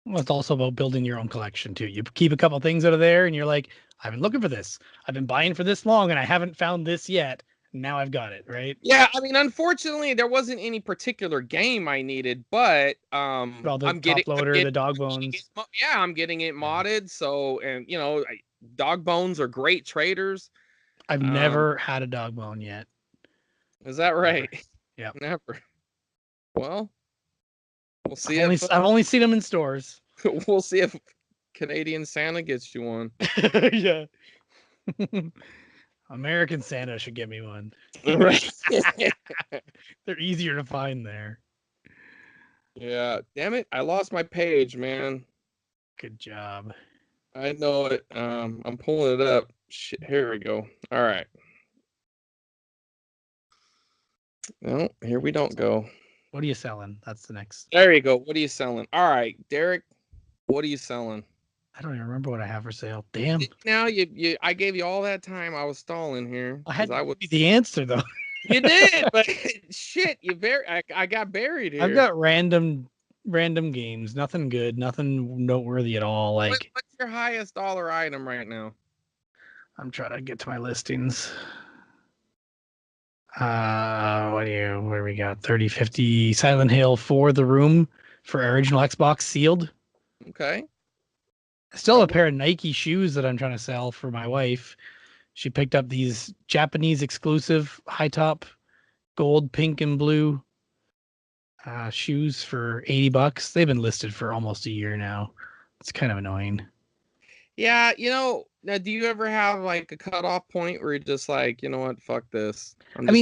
Well, it's also about building your own collection too. You keep a couple things out of there, and you're like, I've been looking for this. I've been buying for this long, and I haven't found this yet. Now I've got it, right? Yeah, I mean, unfortunately, there wasn't any particular game I needed, but the top loader, the dog bones. I'm getting it modded. So, and dog bones are great traders. I've never had a dog bone yet. Is that right? Yeah, never. Well, we'll see. I've only seen them in stores. We'll see if Canadian Santa gets you one. Yeah. American Santa should get me one. Right. They're easier to find there. Yeah. Damn it. I lost my page, man. Good job. I know it. I'm pulling it up. Shit, here we go. All right. No, here we don't go. What are you selling? That's the next. There you go. What are you selling? All right, Derek. What are you selling? I don't even remember what I have for sale. Damn. Now I gave you all that time. I was stalling here. I would be the answer though. You did, but shit, I got buried here. I've got random games. Nothing good. Nothing noteworthy at all. Like, what's your highest dollar item right now? I'm trying to get to my listings. What do we got? 3050 Silent Hill 4 The Room for original Xbox sealed. Okay. I still have a pair of Nike shoes that I'm trying to sell for my wife. She picked up these Japanese exclusive high top gold, pink, and blue shoes for $80. They've been listed for almost a year now. It's kind of annoying. Yeah, now do you ever have like a cutoff point where you're just like, you know what, fuck this?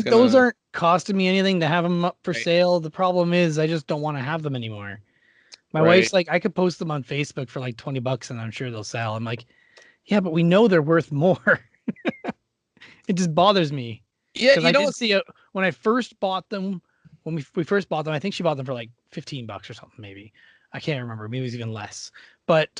Those aren't costing me anything to have them up for sale. The problem is I just don't want to have them anymore. My wife's like, I could post them on Facebook for like $20 and I'm sure they'll sell. I'm like, yeah, but we know they're worth more. It just bothers me. Yeah, because I did see when I first bought them when we first bought them, I think she bought them for like $15 or something, maybe. I can't remember. Maybe it was even less. But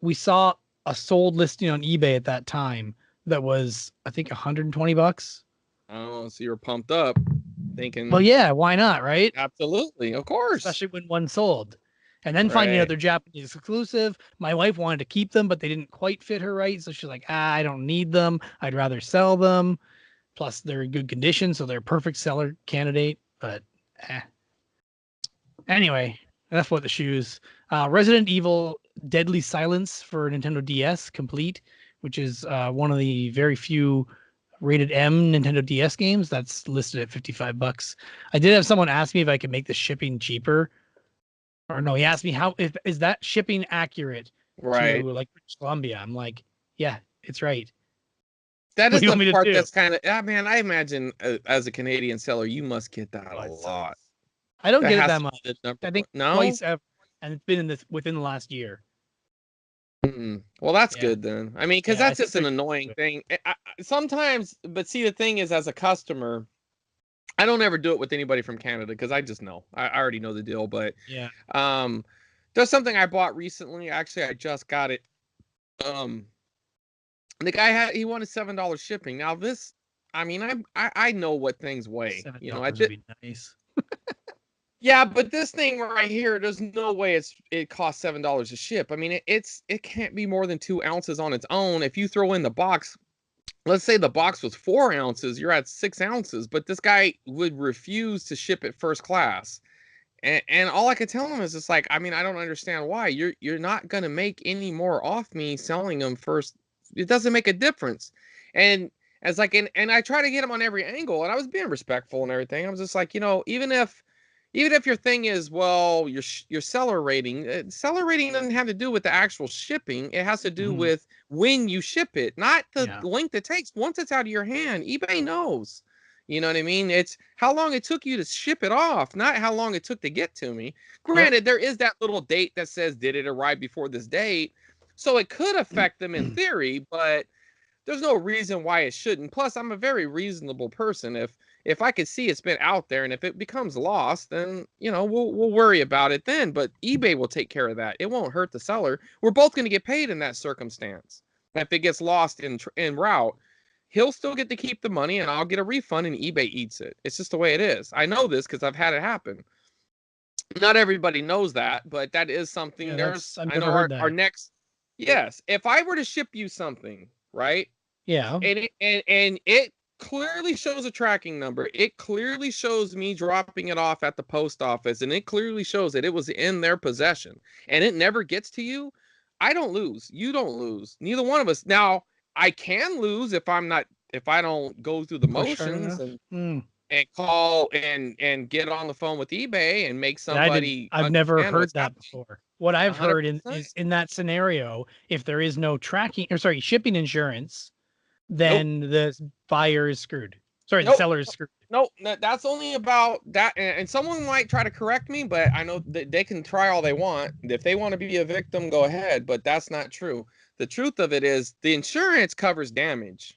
we saw a sold listing on eBay at that time that was, I think, $120. Oh, so you're pumped up, thinking. Well, yeah, why not, right? Absolutely, of course. Especially when one sold. And then finding out they're Japanese exclusive. My wife wanted to keep them, but they didn't quite fit her right. So she's like, I don't need them. I'd rather sell them. Plus, they're in good condition, so they're a perfect seller candidate. But anyway, enough about the shoes. Resident Evil Deadly Silence for Nintendo DS complete, which is one of the very few rated M Nintendo DS games that's listed at $55. I did have someone ask me if I could make the shipping cheaper. Or no, he asked me is that shipping accurate to like British Columbia? I'm like, yeah, it's right. That is the part that's kind of, man, I imagine as a Canadian seller, you must get that a lot. I don't get it that much. I think twice ever, and it's been within the last year. Well, that's good then. I mean, because that's just an annoying thing. Sometimes, but see, the thing is, as a customer, I don't ever do it with anybody from Canada because I just know. I already know the deal. But there's something I bought recently. Actually, I just got it. The guy he wanted $7 shipping. Now this, I mean, I know what things weigh. You know, would be nice. Yeah, but this thing right here, there's no way it costs $7 to ship. I mean, it can't be more than 2 ounces on its own. If you throw in the box, let's say the box was 4 ounces, you're at 6 ounces. But this guy would refuse to ship it first class, and all I could tell him is just like, I mean, I don't understand why you're not gonna make any more off me selling them first. It doesn't make a difference. And as like, and I try to get him on every angle, and I was being respectful and everything. I was just like, you know, even if your thing is, well, your seller rating doesn't have to do with the actual shipping. It has to do with when you ship it, not the length it takes. Once it's out of your hand, eBay knows. You know what I mean? It's how long it took you to ship it off, not how long it took to get to me. Granted, there is that little date that says, did it arrive before this date? So it could affect them in theory, but there's no reason why it shouldn't. Plus, I'm a very reasonable person. If I could see it's been out there and if it becomes lost, then, you know, we'll worry about it then. But eBay will take care of that. It won't hurt the seller. We're both going to get paid in that circumstance. If it gets lost in route, he'll still get to keep the money and I'll get a refund and eBay eats it. It's just the way it is. I know this because I've had it happen. Not everybody knows that, but that is something. I've never heard that. Our next, yes. If I were to ship you something, right? Yeah. And it clearly shows a tracking number. It clearly shows me dropping it off at the post office, and it clearly shows that it was in their possession, and it never gets to you. I don't lose. You don't lose. Neither one of us. Now, I can lose if I don't go through the motions and call and get on the phone with eBay and make somebody. I've never heard that before. What I've heard is in that scenario, if there is no shipping insurance, then the buyer is screwed. Sorry, the seller is screwed. No, that's only about that. And someone might try to correct me, but I know that they can try all they want. If they want to be a victim, go ahead. But that's not true. The truth of it is the insurance covers damage.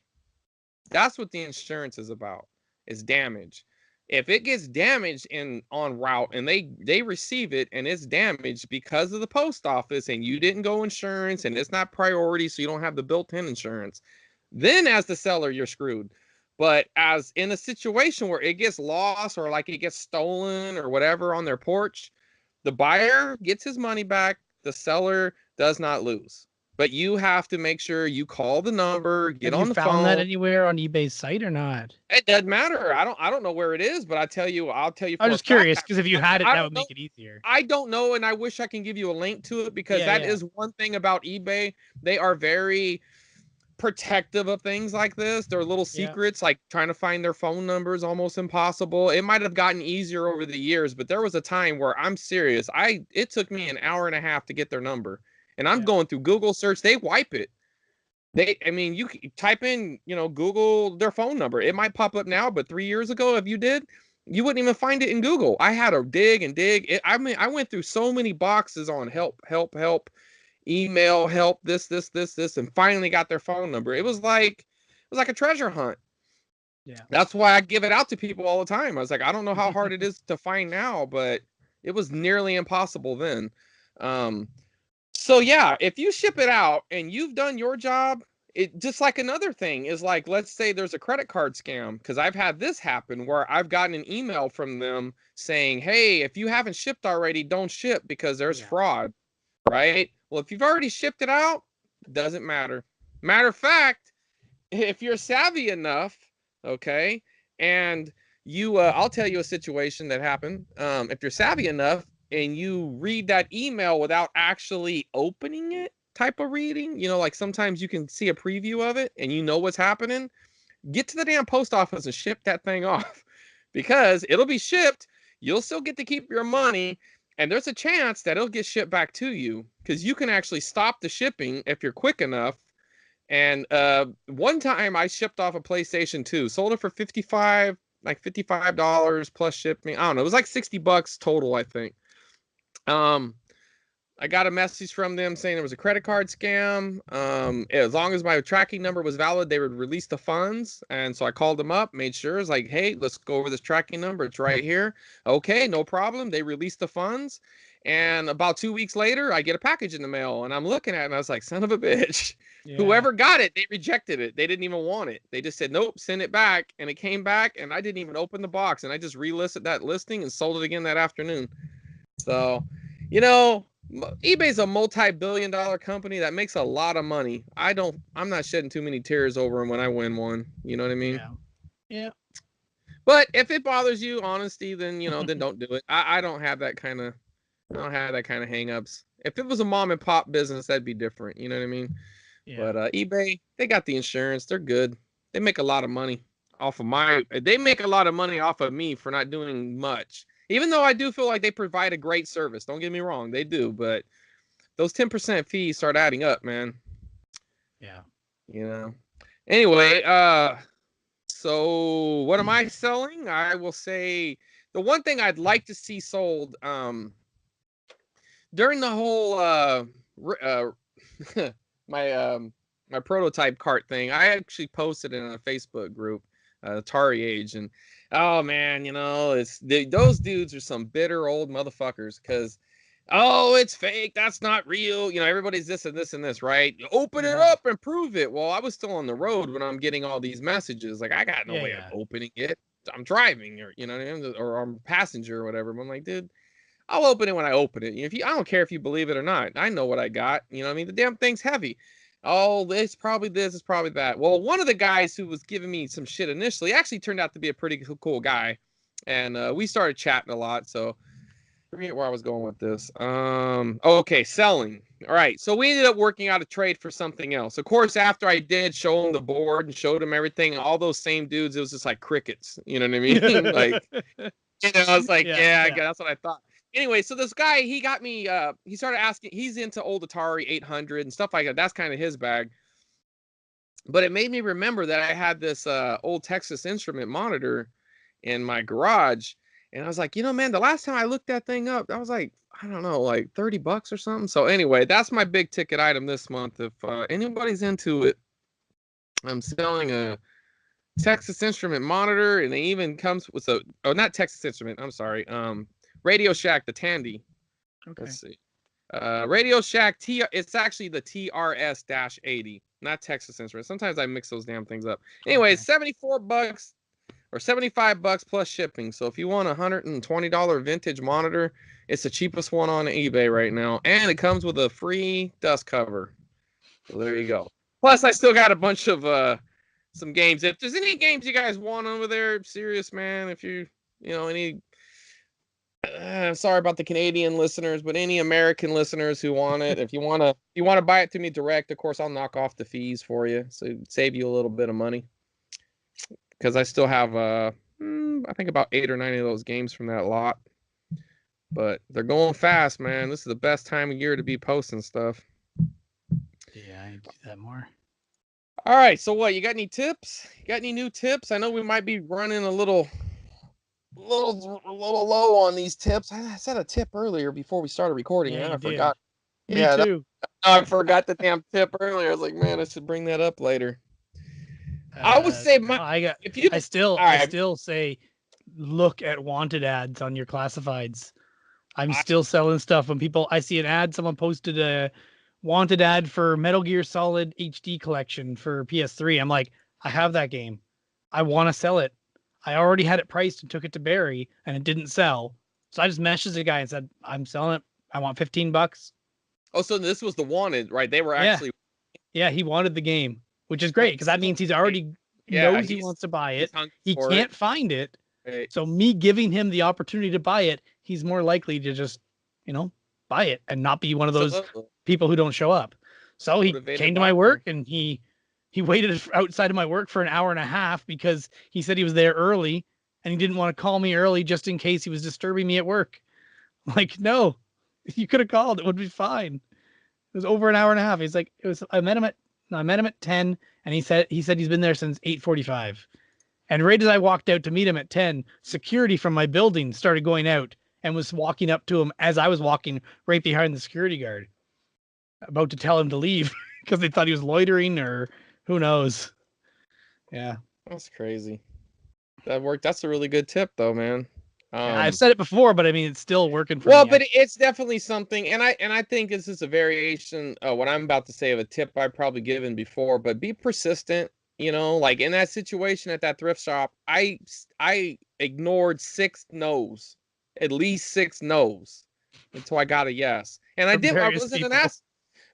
That's what the insurance is about, is damage. If it gets damaged on route and they receive it and it's damaged because of the post office and you didn't go insurance and it's not priority, so you don't have the built-in insurance, then as the seller, you're screwed. But as in a situation where it gets lost or like it gets stolen or whatever on their porch, the buyer gets his money back. The seller does not lose. But you have to make sure you call the number, get on the phone. Have you found that anywhere on eBay's site or not? It doesn't matter. I don't know where it is, but I'll tell you. I'm just curious because if you had it, that would make it easier. I don't know, and I wish I can give you a link to it because that is one thing about eBay. They are very protective of things like this. Their little secrets, like trying to find their phone number, is almost impossible. It might have gotten easier over the years, but there was a time where I'm serious. It took me an hour and a half to get their number. And I'm going through Google search. They wipe it. You type in, Google their phone number. It might pop up now, but 3 years ago, if you did, you wouldn't even find it in Google. I had to dig and dig. I went through so many boxes on help, email, help, this, and finally got their phone number. It was like a treasure hunt. Yeah. That's why I give it out to people all the time. I was like, I don't know how hard it is to find now, but it was nearly impossible then. So yeah, if you ship it out and you've done your job, it just like another thing is like, let's say there's a credit card scam, because I've had this happen where I've gotten an email from them saying, hey, if you haven't shipped already, don't ship because there's fraud, right? Well, if you've already shipped it out, doesn't matter. Matter of fact, if you're savvy enough, okay, and you, I'll tell you a situation that happened. If you're savvy enough and you read that email without actually opening it, type of reading, you know, like sometimes you can see a preview of it and you know what's happening, get to the damn post office and ship that thing off, because it'll be shipped. You'll still get to keep your money, and there's a chance that it'll get shipped back to you, because you can actually stop the shipping if you're quick enough. And one time I shipped off a PlayStation 2, sold it for $55 plus shipping. I don't know. It was like $60 total, I think. I got a message from them saying there was a credit card scam. As long as my tracking number was valid, they would release the funds. And so I called them up, made sure. It's like, hey, let's go over this tracking number. It's right here. Okay, no problem. They released the funds. And about 2 weeks later, I get a package in the mail. And I'm looking at it, and I was like, son of a bitch. Yeah. Whoever got it, they rejected it. They didn't even want it. They just said, nope, send it back. And it came back, and I didn't even open the box. And I just relisted that listing and sold it again that afternoon. So, you know, eBay's a multi-billion-dollar company that makes a lot of money. I'm not shedding too many tears over them when I win one. You know what I mean? Yeah. But if it bothers you, honesty, then, you know, then don't do it. I don't have that kind of hang-ups. If it was a mom and pop business, that'd be different. You know what I mean? Yeah. But eBay, they got the insurance. They're good. They make a lot of money off of they make a lot of money off of me for not doing much. Even though I do feel like they provide a great service. Don't get me wrong, they do, but those 10% fees start adding up, man. Yeah. You know. Anyway, so what am I selling? I will say the one thing I'd like to see sold during the whole my prototype cart thing, I actually posted it in a Facebook group, Atari Age, and oh man, you know, those dudes are some bitter old motherfuckers, because it's fake, that's not real, you know, everybody's this and this and this, right? Open it up and prove it. Well, I was still on the road when I'm getting all these messages, like I got no way of opening it. I'm driving, or you know what I mean, or I'm a passenger or whatever. But I'm like, dude, I'll open it when I open it. I don't care if you believe it or not. I know what I got. You know what I mean? The damn thing's heavy. Oh, it's probably this, it's probably that. Well, one of the guys who was giving me some shit initially actually turned out to be a pretty cool guy. And we started chatting a lot. So I forget where I was going with this. Okay, selling. All right. So we ended up working out a trade for something else. Of course, after I did show him the board and showed him everything, all those same dudes, it was just like crickets. You know what I mean? Like, you know, I was like, yeah, that's what I thought. Anyway, so this guy, he got me, he started asking, he's into old Atari 800 and stuff like that. That's kind of his bag. But it made me remember that I had this old Texas Instrument monitor in my garage. And I was like, you know, man, the last time I looked that thing up, that was like, I don't know, like $30 or something. So anyway, that's my big ticket item this month. If anybody's into it, I'm selling a Texas Instrument monitor, and it even comes with not Texas Instrument, I'm sorry, Radio Shack, the Tandy. Okay. Let's see. Radio Shack it's actually the TRS-80, not Texas Instruments. Sometimes I mix those damn things up. Anyway, $74 or $75 plus shipping. So if you want a $120 vintage monitor, it's the cheapest one on eBay right now, and it comes with a free dust cover. So there you go. Plus, I still got a bunch of some games. If there's any games you guys want over there, serious man, if you know any, sorry about the Canadian listeners, but any American listeners who want it, if you want to buy it through me direct, of course I'll knock off the fees for you, so save you a little bit of money, because I still have I think about 8 or 9 of those games from that lot, but they're going fast, man. This is the best time of year to be posting stuff. Yeah, I need to do that more. All right, so what, you got any tips? You got any new tips? I know we might be running a little low on these tips. I said a tip earlier before we started recording, and I forgot. Me too. I forgot the damn tip earlier. I was like, man, I should bring that up later. I would say No, if you I still all right, say look at wanted ads on your classifieds. I'm I, still selling stuff when I see an ad, someone posted a wanted ad for Metal Gear Solid HD collection for PS3. I'm like, I have that game. I want to sell it. I already had it priced and took it to Barry and it didn't sell. So I just messaged the guy and said, I'm selling it. I want $15. oh, so this was the wanted, right? They were Yeah. actually Yeah, he wanted the game, which is great because that means he's already yeah, knows he wants to buy he's it. hungry He for it. can't find it. Right. So me giving him the opportunity to buy it, he's more likely to just, buy it and not be one of those Absolutely. people who don't show up. So he Motivated came to my buyer. work and he waited outside of my work for an hour and a half because he said he was there early and he didn't want to call me early just in case he was disturbing me at work. I'm like, no, you could have called. It would be fine. It was over an hour and a half. He's like, I met him at 10 and he said he's been there since 8:45. And right as I walked out to meet him at 10, security from my building started going out and was walking up to him as I was walking right behind the security guard, about to tell him to leave because they thought he was loitering or who knows. Yeah. That's crazy. That worked. That's a really good tip though, man. I've said it before, but I mean, it's still working for well, me. but it's definitely something, and I think this is a variation of what I'm about to say of a tip I've probably given before. But be persistent. Like in that situation at that thrift shop, I ignored 6 no's, at least 6 no's, until I got a yes. And I did. I wasn't an ass,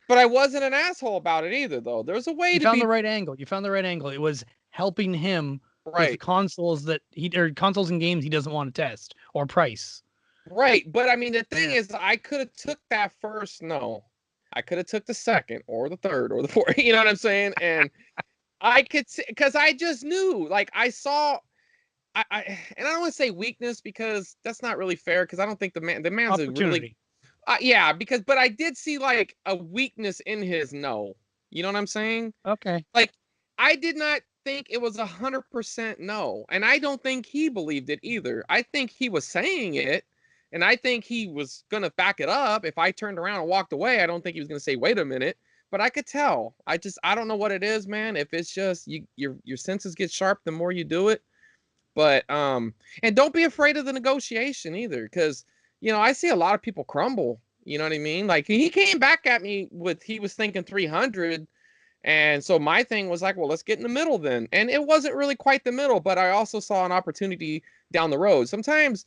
but I wasn't an asshole about it either, though. There's a way You to found be the right angle. You found the right angle. It was helping him with right. consoles consoles and games he doesn't want to test or price. Right, but I mean the thing is, I could have took that first no, I could have took the second or the third or the fourth. You know what I'm saying? And I could, because I just knew, like I saw, and I don't want to say weakness because that's not really fair. Because I don't think the man's a really, yeah. But I did see like a weakness in his no. You know what I'm saying? Okay. Like I did not think it was 100% no, and I don't think he believed it either. I think he was saying it. And I think he was going to back it up. If I turned around and walked away, I don't think he was going to say, wait a minute. But I could tell. I don't know what it is, man. If it's just your senses get sharp the more you do it. But and don't be afraid of the negotiation either, because I see a lot of people crumble. You know what I mean? Like he came back at me he was thinking 300, and so my thing was like, well, let's get in the middle then. And it wasn't really quite the middle, but I also saw an opportunity down the road. Sometimes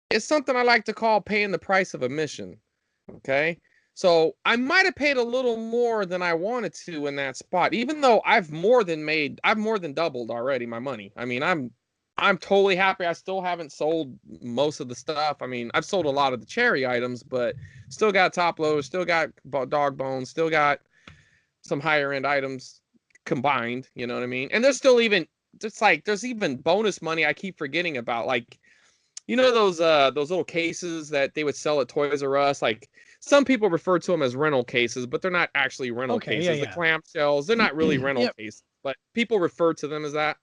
it's something I like to call paying the price of admission. Okay. So I might have paid a little more than I wanted to in that spot, even though I've more than doubled already my money. I mean, I'm totally happy. I still haven't sold most of the stuff. I mean, I've sold a lot of the cherry items, but still got top loaders, still got dog bones, still got some higher end items combined. You know what I mean? And there's still even, just like, there's even bonus money I keep forgetting about. Like, those little cases that they would sell at Toys R Us? Like some people refer to them as rental cases, but they're not actually rental cases. The clamshells, they're not really rental cases, but people refer to them as that.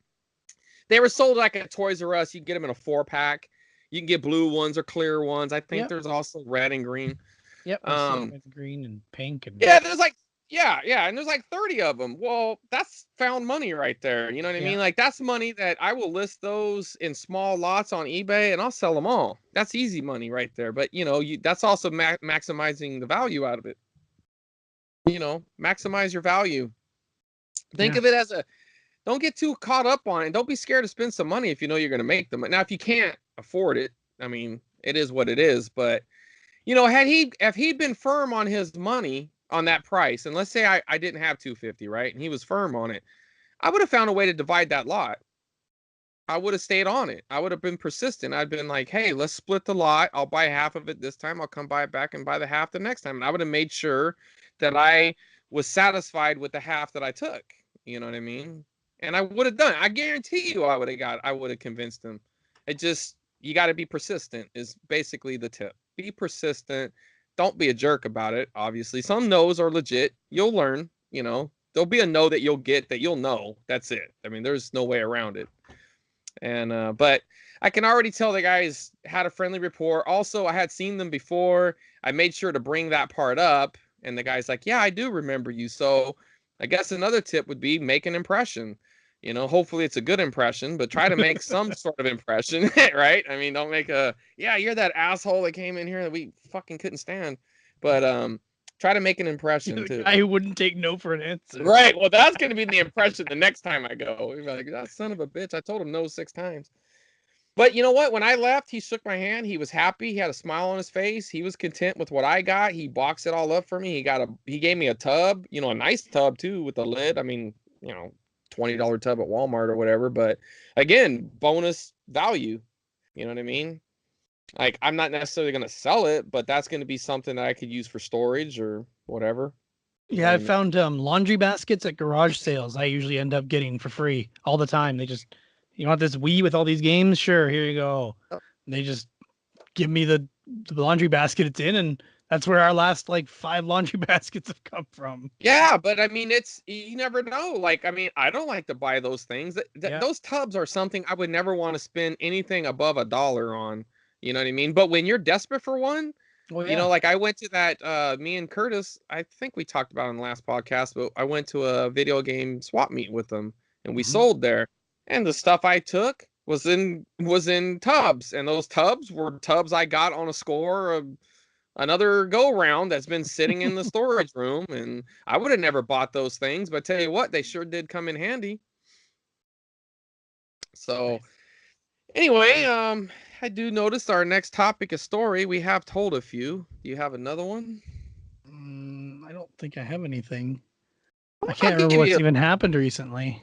They were sold like at Toys R Us. You can get them in a 4-pack. You can get blue ones or clear ones. I think there's also red and green. Yep. Green and pink and there's like and there's like 30 of them. Well, that's found money right there. You know what I mean? Like that's money that I will list those in small lots on eBay and I'll sell them all. That's easy money right there. But that's also maximizing the value out of it. Maximize your value. Think of it as don't get too caught up on it. Don't be scared to spend some money if you know you're going to make them. Now, if you can't afford it, I mean, it is what it is. But if he'd been firm on his money on that price, and let's say I didn't have 250, right? And he was firm on it, I would have found a way to divide that lot. I would have stayed on it. I would have been persistent. I'd been like, hey, let's split the lot. I'll buy half of it this time. I'll come buy it back and buy the half the next time. And I would have made sure that I was satisfied with the half that I took. You know what I mean? And I would have done it. I guarantee you I would have convinced him. You got to be persistent is basically the tip. Be persistent. Don't be a jerk about it. Obviously, some no's are legit. You'll learn. There'll be a no that you'll get that you'll know. That's it. I mean, there's no way around it. And but I can already tell the guys had a friendly rapport. Also, I had seen them before. I made sure to bring that part up, and the guy's like, "Yeah, I do remember you." So I guess another tip would be make an impression. You know, hopefully it's a good impression, but try to make some sort of impression, right? I mean, don't make yeah, you're that asshole that came in here that we fucking couldn't stand. But try to make an impression The too. guy who wouldn't take no for an answer. Right. Well, that's gonna be the impression the next time I go. He's like, that son of a bitch. I told him no 6 times. But you know what? When I left, he shook my hand. He was happy. He had a smile on his face. He was content with what I got. He boxed it all up for me. He gave me a tub, you know, a nice tub too with a lid. I mean, you know, $20 tub at Walmart or whatever. But again, bonus value. You know what I mean? Like, I'm not necessarily going to sell it, but that's going to be something that I could use for storage or whatever. Yeah, I found laundry baskets at garage sales. I usually end up getting for free all the time. They just, you want this Wii with all these games? Sure, here you go. And they just give me the laundry basket it's in, and that's where our last like 5 laundry baskets have come from. Yeah, but I mean, you never know. Like, I mean, I don't like to buy those things. Those tubs are something I would never want to spend anything above $1 on. You know what I mean? But when you're desperate for one, Well, you know, like I went to that, me and Curtis, I think we talked about it in the last podcast, but I went to a video game swap meet with them and we sold there. And the stuff I took was in tubs. And those tubs were tubs I got on a score of another go round that's been sitting in the storage room. And I would have never bought those things, but tell you what, they sure did come in handy. So anyway, I do notice our next topic is story. We have told a few. Do you have another one? I don't think I have anything. I can't remember what's even happened recently.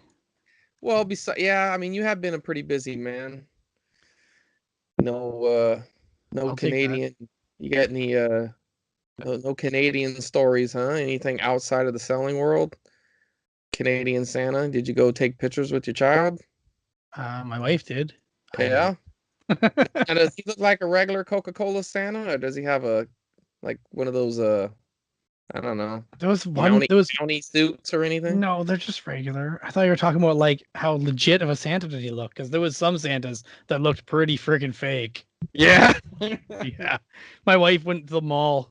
Well, yeah, I mean, you have been a pretty busy man. No Canadian. You got any no Canadian stories, huh? Anything outside of the selling world? Canadian Santa? Did you go take pictures with your child? My wife did. Yeah. And does he look like a regular Coca-Cola Santa, or does he have like one of those I don't know, those bounty suits or anything? No, they're just regular. I thought you were talking about like how legit of a Santa did he look, because there was some Santas that looked pretty freaking fake. Yeah. Yeah. My wife went to the mall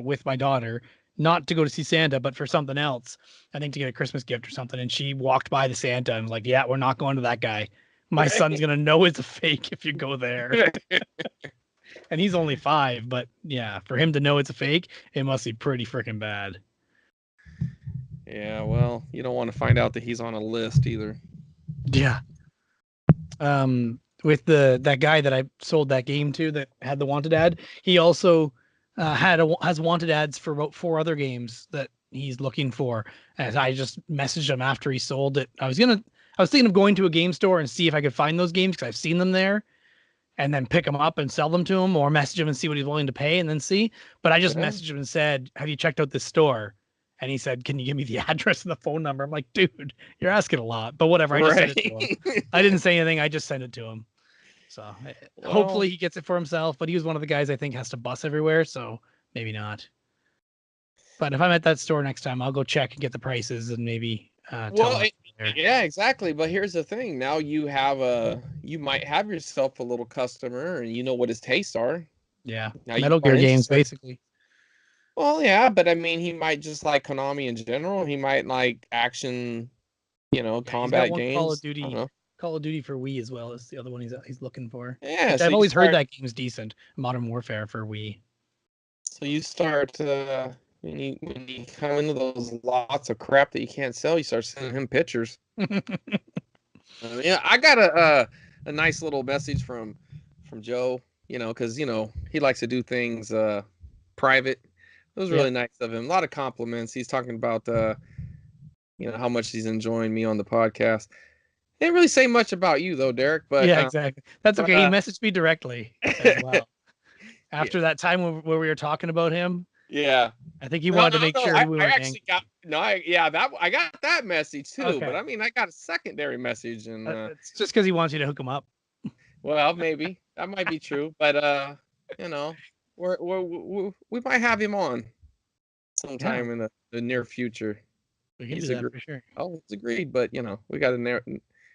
with my daughter, not to go to see Santa, but for something else. I think to get a Christmas gift or something. And she walked by the Santa and was like, yeah, we're not going to that guy. My son's going to know it's a fake if you go there. And he's only 5, but yeah, for him to know it's a fake, it must be pretty freaking bad. Yeah, well, you don't want to find out that he's on a list either. Yeah. With that guy that I sold that game to that had the wanted ad, he also has wanted ads for about 4 other games that he's looking for. As I just messaged him after he sold it. I was thinking of going to a game store and see if I could find those games because I've seen them there, and then pick them up and sell them to him, or message him and see what he's willing to pay and then see. But I just messaged him and said, have you checked out this store? And he said, can you give me the address and the phone number? I'm like, dude, you're asking a lot, but whatever. I just sent it to him. I didn't say anything. I just sent it to him. So hopefully he gets it for himself, but he was one of the guys I think has to bus everywhere. So maybe not. But if I'm at that store next time, I'll go check and get the prices and maybe yeah, exactly. But here's the thing. Now you might have yourself a little customer and you know what his tastes are. Yeah. Now Metal Gear games, basically. Well, yeah, but I mean, he might just like Konami in general. He might like action, combat games. Call of Duty for Wii as well is the other one he's looking for. Yeah. I've always heard that game's decent. Modern Warfare for Wii. So you start when you come into those lots of crap that you can't sell, you start sending him pictures. I got a nice little message from Joe, because he likes to do things private. It was really nice of him. A lot of compliments. He's talking about how much he's enjoying me on the podcast. Didn't really say much about you though, Derek. But yeah, exactly. That's okay. He messaged me directly as well. After that time where we were talking about him. Yeah. I think he wanted to make sure we weren't. I got that message too. Okay. But I mean, I got a secondary message, and it's just because he wants you to hook him up. Well, maybe that might be true, but we might have him on sometime in the near future. We can do that for sure. Oh, it's agreed, but we got to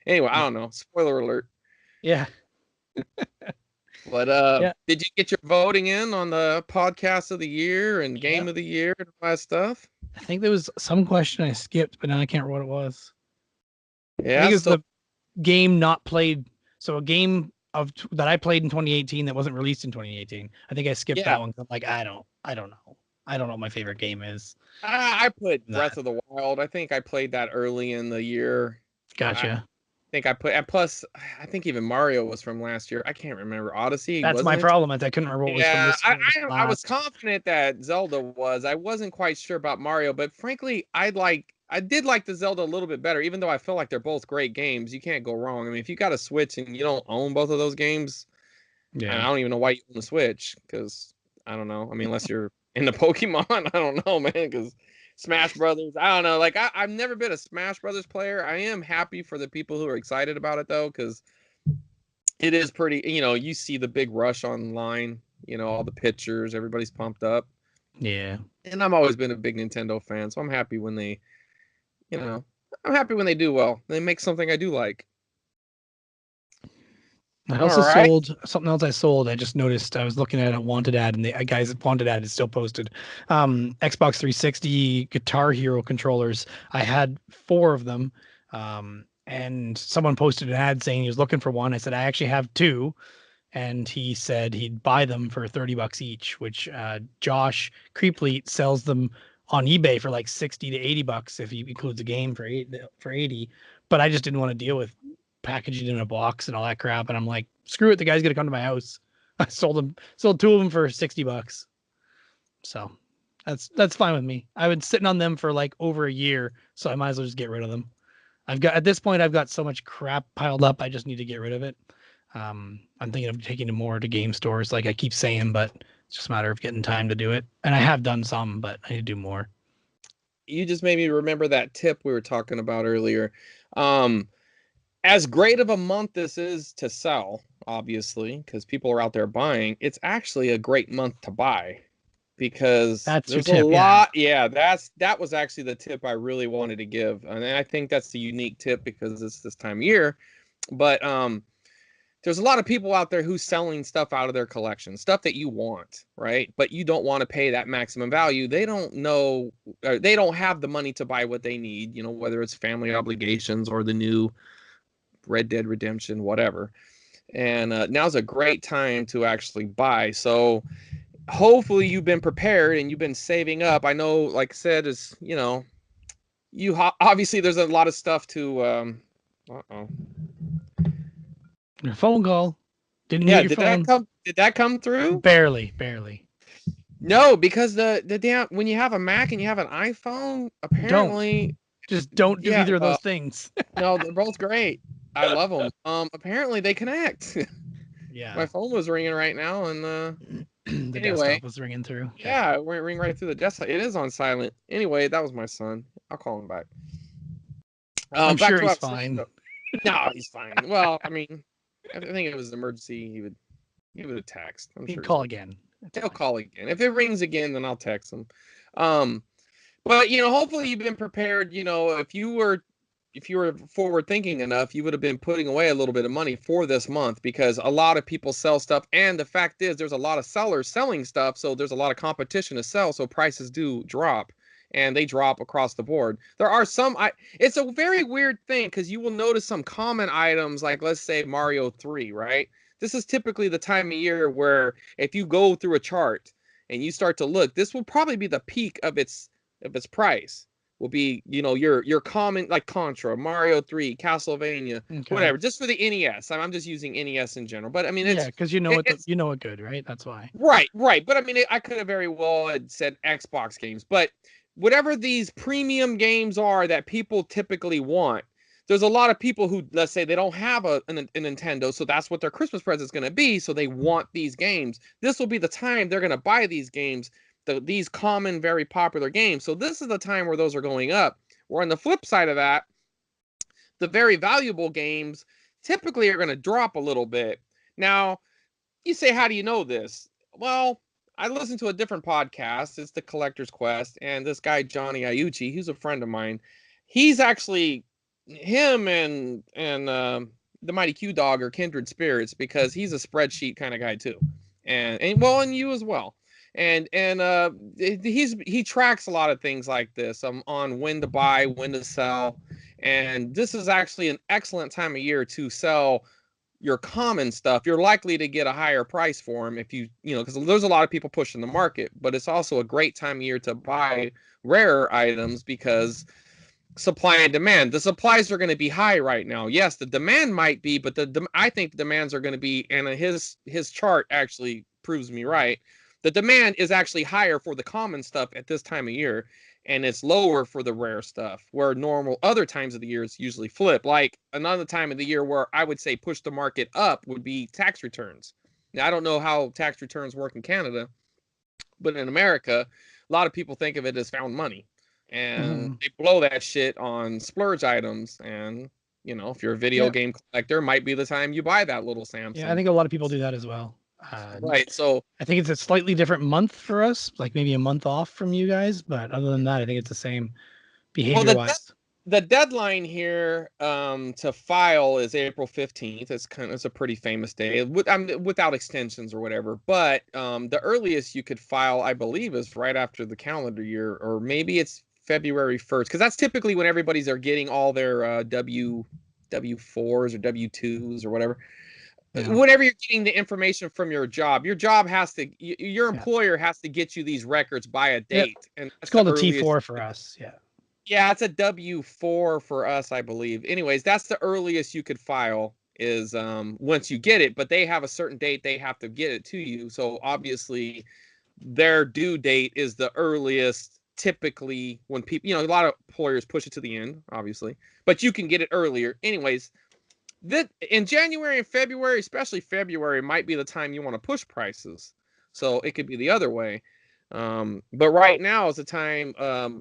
anyway. I don't know. Spoiler alert. Yeah. But did you get your voting in on the podcast of the year and game of the year and all that stuff? I think there was some question I skipped, but now I can't remember what it was. I think it's the game not played. So a game that I played in 2018 that wasn't released in 2018. I think I skipped that one. I'm like, I don't know. I don't know what my favorite game is. I put Breath of the Wild. I think I played that early in the year. Gotcha. And plus, I think even Mario was from last year. I can't remember. Odyssey. That's my problem. I couldn't remember what was from this. I was confident that Zelda was. I wasn't quite sure about Mario, but frankly, I did like the Zelda a little bit better, even though I feel like they're both great games. You can't go wrong. I mean, if you got a Switch and you don't own both of those games, I don't even know why you own the Switch, because I don't know. I mean, unless you're into Pokemon, I don't know, man, because Smash Brothers, I don't know. Like, I've never been a Smash Brothers player. I am happy for the people who are excited about it, though, because it is pretty, you see the big rush online, all the pictures, everybody's pumped up. Yeah. And I've always been a big Nintendo fan, so I'm happy when they, I'm happy when they do well. They make something I do like. I also sold something else. I sold. I just noticed I was looking at a wanted ad, and the guy's wanted ad is still posted. Xbox 360 Guitar Hero controllers. I had 4 of them, and someone posted an ad saying he was looking for one. I said I actually have 2, and he said he'd buy them for $30 each. Which Josh Creepleet sells them on eBay for like $60 to $80 if he includes a game for 80. But I just didn't want to deal with packaging in a box and all that crap, and I'm like, screw it, the guy's gonna come to my house. I sold 2 of them for $60, so that's fine with me. I've been sitting on them for like over a year, so I might as well just get rid of them. At this point I've got so much crap piled up, I just need to get rid of it. I'm thinking of taking them more to game stores, like I keep saying, but it's just a matter of getting time to do it, and I have done some, but I need to do more. You just made me remember that tip we were talking about earlier. As great of a month this is to sell, obviously, because people are out there buying, it's actually a great month to buy, because there's a lot. Yeah, that was actually the tip I really wanted to give, and I think that's the unique tip because it's this time of year. But there's a lot of people out there who's selling stuff out of their collection, stuff that you want, right? But you don't want to pay that maximum value. They don't know, they don't have the money to buy what they need, whether it's family obligations or the new Red Dead Redemption, whatever. And now's a great time to actually buy. So hopefully you've been prepared and you've been saving up. I know, like I said, is you obviously there's a lot of stuff to Your phone call. Didn't hear your phone. Did that come through? Barely. No, because the damn, when you have a Mac and you have an iPhone, apparently don't do either of those things. No, they're both great. I love them. Apparently they connect. Yeah. My phone was ringing right now, and the desktop was ringing through. Yeah, it went ring right through the desktop. It is on silent. Anyway, that was my son. I'll call him back. I'm sure he's fine. No, he's fine. Well, I mean, I think it was an emergency. He would have text. He'd call again. He'll call again. If it rings again, then I'll text him. But hopefully you've been prepared. If you were forward thinking enough, you would have been putting away a little bit of money for this month, because a lot of people sell stuff. And the fact is, there's a lot of sellers selling stuff. So there's a lot of competition to sell. So prices do drop, and they drop across the board. There are some, it's a very weird thing, because you will notice some common items, like let's say Mario 3, right? This is typically the time of year where if you go through a chart and you start to look, this will probably be the peak of its price. Will be, your common, like Contra, Mario 3, Castlevania, whatever, just for the NES. I'm just using NES in general, but I mean, it's because you know it good, right? That's why. Right. But I mean, I could have very well had said Xbox games, but whatever these premium games are that people typically want, there's a lot of people who, let's say, they don't have a Nintendo, so that's what their Christmas present is going to be. So they want these games. This will be the time they're going to buy these games. These common, very popular games. So this is the time where those are going up. Where on the flip side of that, the very valuable games typically are going to drop a little bit. Now, you say, how do you know this? Well, I listened to a different podcast. It's the Collector's Quest. And this guy, Johnny Iucci, he's a friend of mine. He's actually, him and the Mighty Q Dog are kindred spirits, because he's a spreadsheet kind of guy too. And you as well. And he tracks a lot of things like this on when to buy, when to sell. And this is actually an excellent time of year to sell your common stuff. You're likely to get a higher price for them if you know, because there's a lot of people pushing the market, but it's also a great time of year to buy rare items because supply and demand. The supplies are going to be high right now. Yes, the demand might be, but I think the demands are going to be, and his chart actually proves me right. The demand is actually higher for the common stuff at this time of year, and it's lower for the rare stuff, where normal other times of the year it's usually flip. Like another time of the year where I would say push the market up would be tax returns. Now, I don't know how tax returns work in Canada, but in America, a lot of people think of it as found money, and they blow that shit on splurge items. And you know, if you're a video game collector, might be the time you buy that little Samsung. Yeah, I think a lot of people do that as well. Right. So I think it's a slightly different month for us, like maybe a month off from you guys, but other than that, I think it's the same behavior-wise. The deadline here to file is April 15th. It's a pretty famous day without extensions or whatever. But the earliest you could file, I believe, is right after the calendar year, or maybe it's February 1st, because that's typically when everybody's are getting all their W4s or W2s or whatever. Yeah. Whenever you're getting the information from your job has to, your employer has to get you these records by a date. And it's called a T4 for us. Yeah. Yeah, it's a W4 for us, I believe. Anyways, that's the earliest you could file is once you get it, but they have a certain date they have to get it to you. So obviously their due date is the earliest typically when people, you know, a lot of employers push it to the end, obviously, but you can get it earlier. Anyways, that in January and February, especially February, might be the time you want to push prices. So it could be the other way. But right now is the time,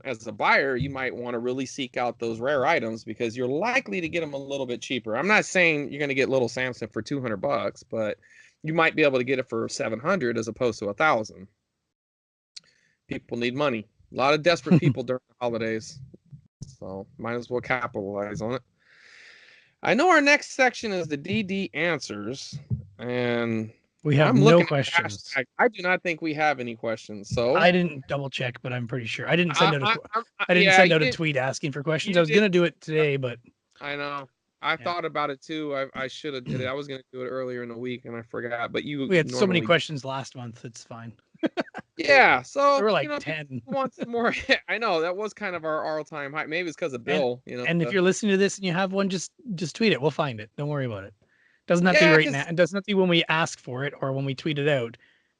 as a buyer, you might want to really seek out those rare items because you're likely to get them a little bit cheaper. I'm not saying you're going to get little Samson for $200, but you might be able to get it for 700 as opposed to 1,000. People need money. A lot of desperate people during the holidays. So might as well capitalize on it. I know our next section is the DD answers, and we have no questions. I do not think we have any questions. So I didn't double check, but I'm pretty sure I didn't send out a tweet asking for questions. I was gonna do it today, but I know I thought about it too. I should have did it. I was gonna do it earlier in the week, and I forgot. But we had so many questions last month. It's fine. Yeah, so there were like 10. Want some more? I know that was kind of our all-time high. Maybe it's because of Bill, you know. And if you're listening to this and you have one, just tweet it. We'll find it. Don't worry about it. Doesn't have to be right now. It doesn't have to be when we ask for it or when we tweet it out.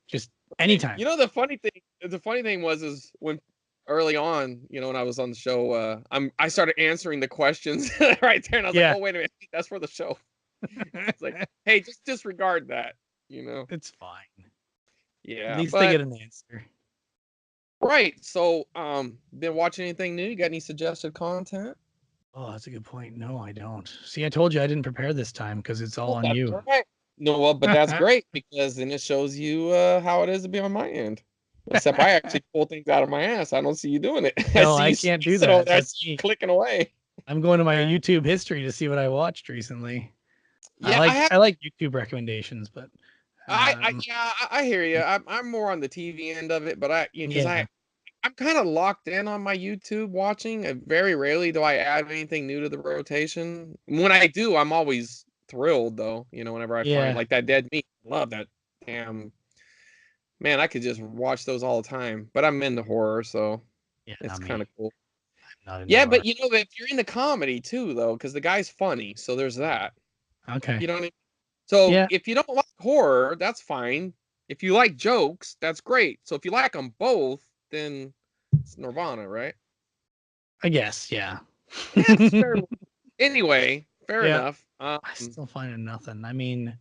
Just anytime. You know, the funny thing was when early on, you know, when I was on the show, I started answering the questions right there, and I was like, oh wait a minute, that's for the show. It's like, hey, just disregard that. You know, it's fine. Yeah, at least they get an answer. Right. So, been watching anything new? You got any suggested content? Oh, that's a good point. No, I don't. See, I told you I didn't prepare this time because it's all on you. Right. No, well, but that's great because then it shows you how it is to be on my end. Except I actually pull things out of my ass. I don't see you doing it. No, I can't do that. That's clicking away. I'm going to my YouTube history to see what I watched recently. Yeah, I like YouTube recommendations, but. I hear you. I'm more on the TV end of it, but I'm kind of locked in on my YouTube watching. Very rarely do I add anything new to the rotation. When I do, I'm always thrilled though. You know, whenever I find like that dead meat, love that. Damn, man, I could just watch those all the time. But I'm into horror, so it's kind of cool. Yeah, but you know, if you're into comedy too, though, because the guy's funny, so there's that. Okay. You know what I mean? So if you don't like horror, that's fine. If you like jokes, that's great. So if you like them both, then it's Nirvana, right? I guess, yeah. Anyway, fair enough. I still finding nothing. I mean,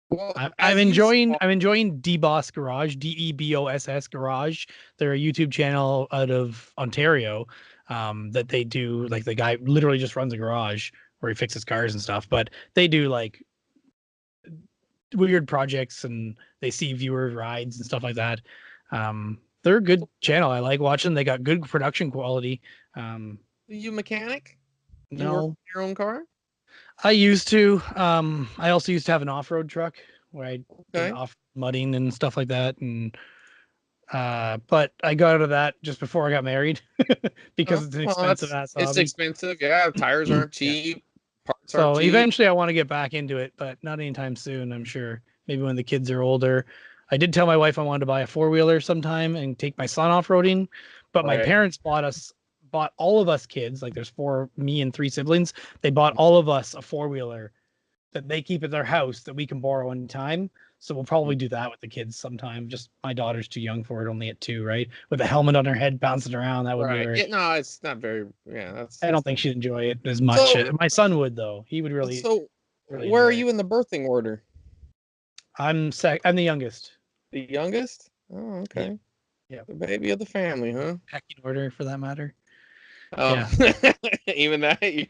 well, I'm enjoying DBoss Garage, DEBOSS Garage. They're a YouTube channel out of Ontario that they do, like the guy literally just runs a garage where he fixes cars and stuff, but they do like weird projects and they see viewer rides and stuff like that. They're a good channel. I like watching. They got good production quality. You mechanic? No. You work your own car? I used to. I also used to have an off-road truck where I did off mudding and stuff like that. And But I got out of that just before I got married because it's an expensive ass hobby. It's expensive. Yeah, tires aren't Yeah. cheap. Parts aren't So cheap. eventually I want to get back into it, but not anytime soon, I'm sure. Maybe when the kids are older. I did tell my wife I wanted to buy a four-wheeler sometime and take my son off-roading, but my Right. parents bought all of us kids, like there's four, me and three siblings. They bought all of us a four-wheeler that they keep at their house that we can borrow anytime. So we'll probably do that with the kids sometime. Just my daughter's too young for it, only at 2, right? With a helmet on her head bouncing around, that would be Right. very. Yeah, no, it's not very. Yeah, I don't think she'd enjoy it as much. So, My son would though. He would really, so really where are enjoy it. you in the birthing order? I'm the youngest. The youngest? Oh, okay. Yeah. The baby of the family, huh? Pecking order for that matter. Oh, Yeah. even that you're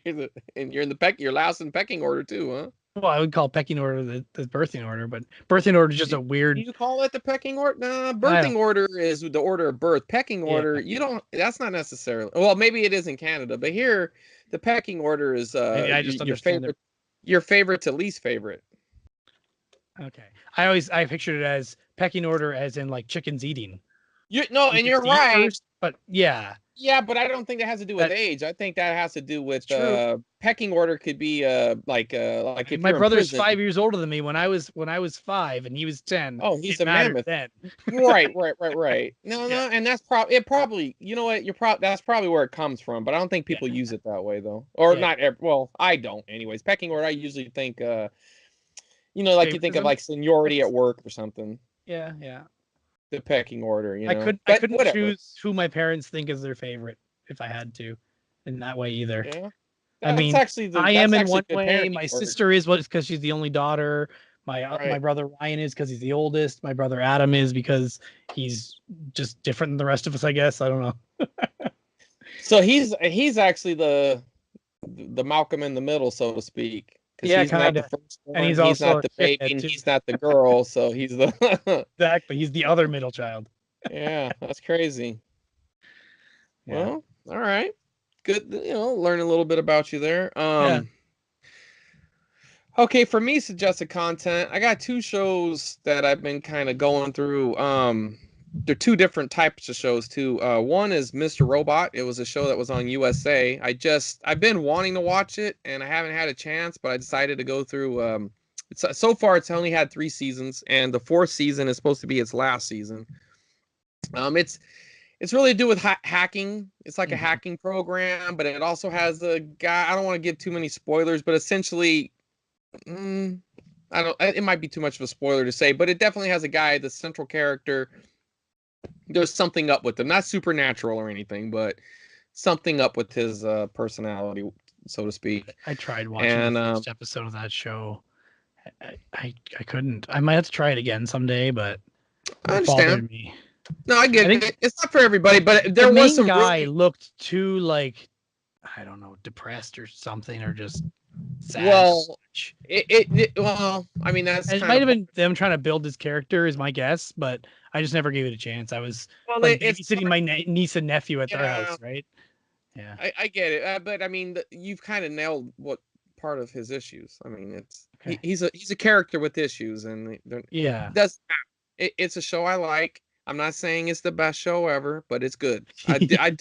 in the you're last in pecking order too, huh? Well, I would call pecking order the birthing order, but birthing order is just a weird. Do you call it the pecking order? Nah, I birthing don't. order is the order of birth. Pecking Yeah. order, you don't. That's not necessarily. Well, maybe it is in Canada, but here, the pecking order is Maybe I just your understand favorite, your favorite to least favorite. Okay. I pictured it as pecking order as in like chickens eating. No, and you're right. First, but yeah. Yeah, but I don't think that has to do with age. I think that has to do with pecking order could be like if my you're brother's in prison. 5 years older than me when I was 5 and he was 10. Oh, he's a mammoth. Then. Right. No, and that's probably you know what that's probably where it comes from, but I don't think people use it that way though, or not. Well, I don't. Anyways, pecking order, I usually think like you think of like seniority at work or something. Yeah. The pecking order, I couldn't choose who my parents think is their favorite if I had to, in that way either. Yeah. I mean, I am in one way. My sister is because she's the only daughter. My brother Ryan is because he's the oldest. My brother Adam is because he's just different than the rest of us, I guess. I don't know. So he's actually the Malcolm in the middle, so to speak. Yeah, he's not the first one, and he's also not the baby, and he's not the girl, so he's the exactly. He's the other middle child. Yeah, that's crazy. Yeah. Well, all right, good. Learn a little bit about you there. Okay, for me, suggested content. I got 2 shows that I've been kind of going through. They're 2 different types of shows too. One is Mr. Robot. It was a show that was on USA. I've been wanting to watch it and I haven't had a chance, but I decided to go through. So far it's only had 3 seasons, and the 4th season is supposed to be its last season. It's really to do with hacking. It's like a hacking program, but it also has a guy. I don't want to give too many spoilers, but essentially, it might be too much of a spoiler to say, but it definitely has a guy, the central character. There's something up with him, not supernatural or anything, but something up with his personality, so to speak. I tried watching the first episode of that show. I couldn't. I might have to try it again someday, but I understand. Bothered me. No, I get it. It's not for everybody, but there was some guy looked too like, I don't know, depressed or something, or just sad. Well, I mean, it might have been them trying to build his character, is my guess, but I just never gave it a chance. I was babysitting my niece and nephew at their house, right? Yeah, I get it, but I mean, you've kind of nailed what part of his issues. I mean, he's a character with issues, and it's a show I like. I'm not saying it's the best show ever, but it's good. I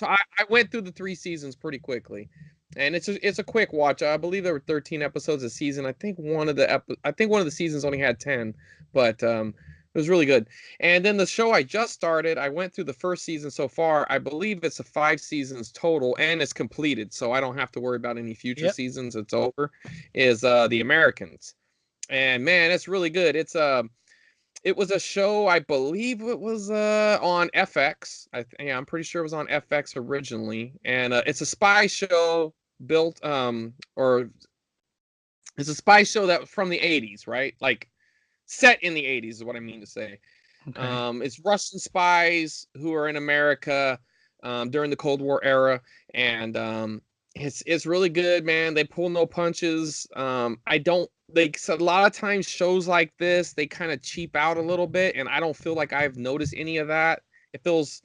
went through the 3 seasons pretty quickly, and it's a quick watch. I believe there were 13 episodes a season. I think one of the seasons only had 10, but it was really good. And then the show I just started, I went through the first season so far. I believe it's 5 seasons total, and it's completed, so I don't have to worry about any future seasons. It's over. Is The Americans, and man, it's really good. It was a show, I believe it was on FX. I'm pretty sure it was on FX originally. And it's a spy show or it's a spy show that from the 80s, right? Like set in the 80s is what I mean to say. Okay. It's Russian spies who are in America during the Cold War era. And it's really good, man. They pull no punches. A lot of times shows like this, they kind of cheap out a little bit, and I don't feel like I've noticed any of that. It feels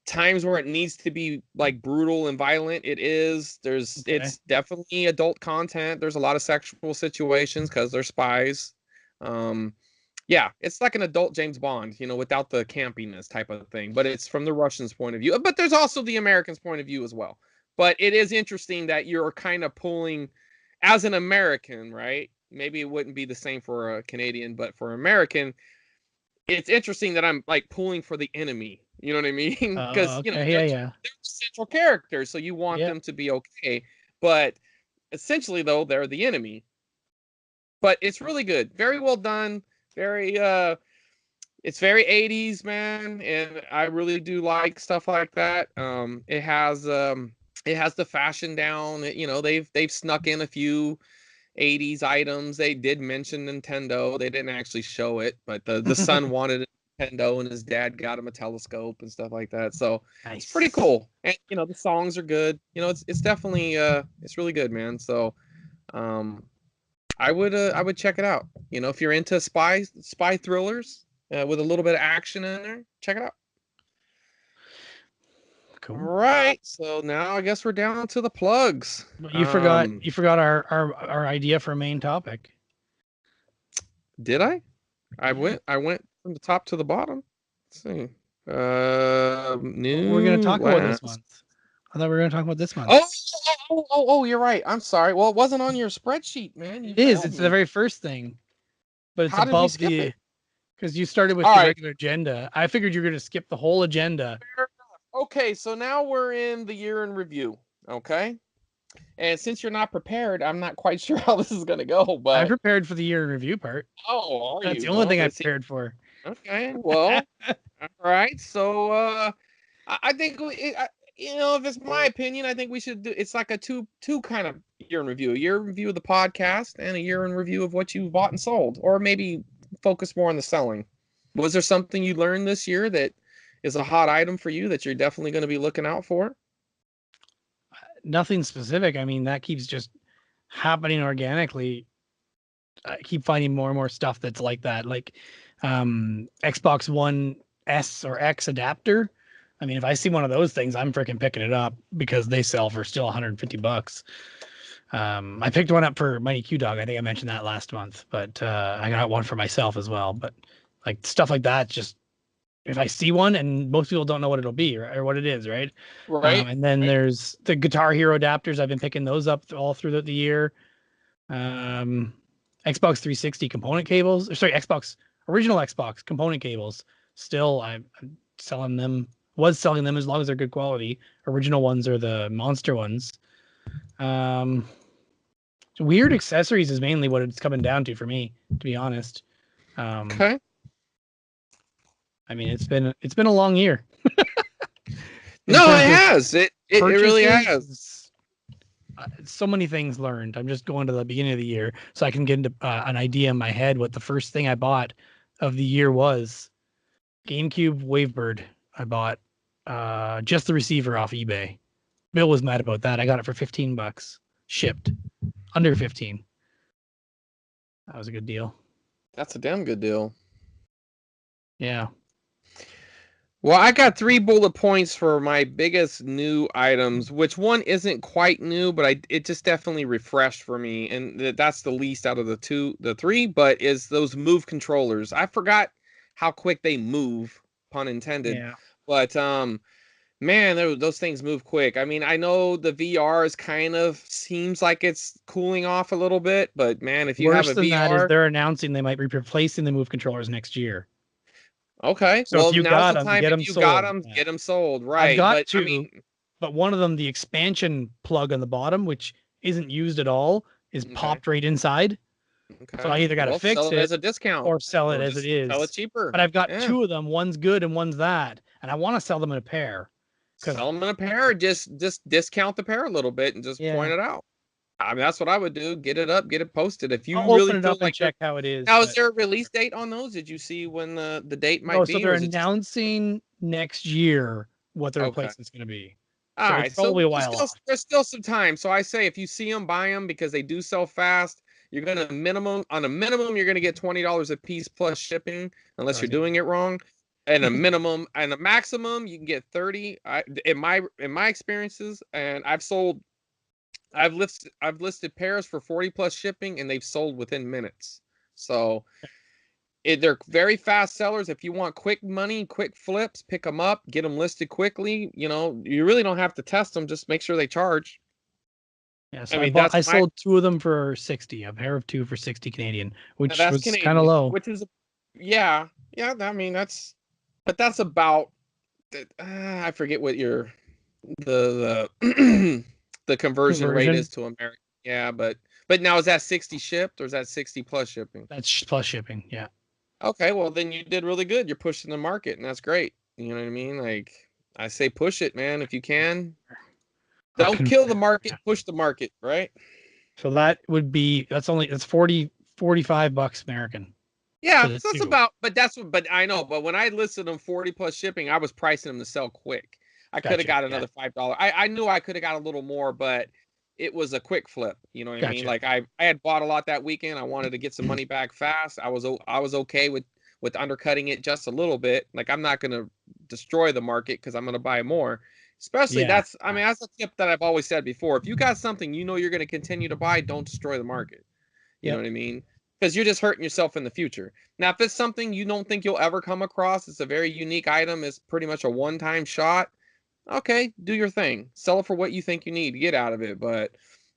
times where it needs to be like brutal and violent. It is. It's definitely adult content. There's a lot of sexual situations because they're spies. Yeah, it's like an adult James Bond, without the campiness type of thing. But it's from the Russians' point of view. But there's also the Americans' point of view as well. But it is interesting that you're kind of pulling, as an American, right? Maybe it wouldn't be the same for a Canadian, but for American, it's interesting that I'm like pulling for the enemy. You know what I mean? Because Okay, they're the central characters, so you want them to be okay. But essentially, though, they're the enemy. But it's really good, very well done, very it's very 80s, man, and I really do like stuff like that. It has the fashion down. They've snuck in a few 80s items. They did mention Nintendo. They didn't actually show it, but the son wanted a Nintendo and his dad got him a telescope and stuff like that. So nice. It's pretty cool. And the songs are good. It's definitely it's really good, man. So I would check it out. If you're into spy thrillers with a little bit of action in there, check it out. Cool. All right, so now I guess we're down to the plugs. But you forgot our idea for a main topic. Did I? I went from the top to the bottom. Let's see. New. We're gonna talk about this month. I thought we were gonna talk about this month. Oh, you're right. I'm sorry. Well, it wasn't on your spreadsheet, man. It is. It's the very first thing, but it's above the. Because you started with the regular agenda. I figured you were gonna skip the whole agenda. Okay, so now we're in the year in review. Okay, and since you're not prepared, I'm not quite sure how this is gonna go. But I'm prepared for the year in review part. Oh, are you? That's the only thing I'm prepared for. Okay, well, all right. So I think if it's my opinion, I think we should do. It's like a two kind of year in review: a year in review of the podcast and a year in review of what you've bought and sold, or maybe focus more on the selling. Was there something you learned this year that is a hot item for you that you're definitely going to be looking out for? Nothing specific. I mean, that keeps just happening organically. I keep finding more and more stuff that's like that, like Xbox One S or X adapter. I mean, if I see one of those things, I'm freaking picking it up because they sell for still $150. I picked one up for Mighty Q Dog. I think I mentioned that last month, but I got one for myself as well. But like stuff like that, just if I see one, and most people don't know what it'll be or what it is, right? Right. And then there's the Guitar Hero adapters. I've been picking those up all through the year. Xbox 360 component cables. Original Xbox component cables. Still, I'm selling them. Was selling them as long as they're good quality. Original ones are the monster ones. Weird accessories is mainly what it's coming down to for me, to be honest. Okay. I mean, it's been a long year. No, it has. It really has. So many things learned. I'm just going to the beginning of the year so I can get into an idea in my head what the first thing I bought of the year was. GameCube Wavebird. I bought just the receiver off eBay. Bill was mad about that. I got it for $15 shipped, under 15. That was a good deal. That's a damn good deal. Yeah. Well, I got 3 bullet points for my biggest new items, which one isn't quite new, but it just definitely refreshed for me, and that's the least out of the 3. But is those Move controllers? I forgot how quick they move, pun intended. Yeah. But man, those things move quick. I mean, I know the VR is kind of seems like it's cooling off a little bit, but man, if you have a VR, that is they're announcing they might be replacing the Move controllers next year. Okay. So if you got them, get them sold. Get them sold. Right. I've got two, but one of them, the expansion plug on the bottom, which isn't used at all, is popped right inside. Okay. So I either got to fix it as a discount or sell it as it is. Sell it cheaper. But I've got 2 of them. One's good and one's that, and I want to sell them in a pair. Sell them in a pair. Just discount the pair a little bit and just point it out. I mean, that's what I would do. Get it up, get it posted. If you I'll really open it up and check how it is. Now, is there a release date on those? Did you see when the date might be? So they're announcing next year what the replacement's going to be. All right, it's probably a while off. There's still some time. So I say if you see them, buy them because they do sell fast. You're going to you're going to get $20 a piece plus shipping unless you're doing it wrong. And a minimum and a maximum, you can get 30. In my experiences, and I've listed pairs for 40 plus shipping, and they've sold within minutes. So they're very fast sellers. If you want quick money, quick flips, pick them up, get them listed quickly. You know, you really don't have to test them. Just make sure they charge. Yeah, so I mean, I sold 2 of them for 60, a pair of 2 for 60 Canadian, which was kind of low. Which is, yeah. I mean, but that's about, I forget what the the conversion rate is to American. Yeah, but now is that 60 shipped or is that 60 plus shipping? That's plus shipping. Yeah. Okay, well then you did really good. You're pushing the market, and that's great. You know what I mean? Like I say, push it, man, if you can. Don't kill the market, push the market, right? So that would be that's 45 bucks American. Yeah, so that's about, but I know, but when I listed them 40 plus shipping, I was pricing them to sell quick. I could have got another $5. I knew I could have got a little more, but it was a quick flip. You know what I mean? Like I had bought a lot that weekend. I wanted to get some money back fast. I was okay with undercutting it just a little bit. Like I'm not going to destroy the market because I'm going to buy more. Especially that's a tip that I've always said before. If you got something you know you're going to continue to buy, don't destroy the market. You know what I mean? Because you're just hurting yourself in the future. Now, if it's something you don't think you'll ever come across, it's a very unique item, it's pretty much a one-time shot, okay, do your thing. Sell it for what you think you need to get out of it. But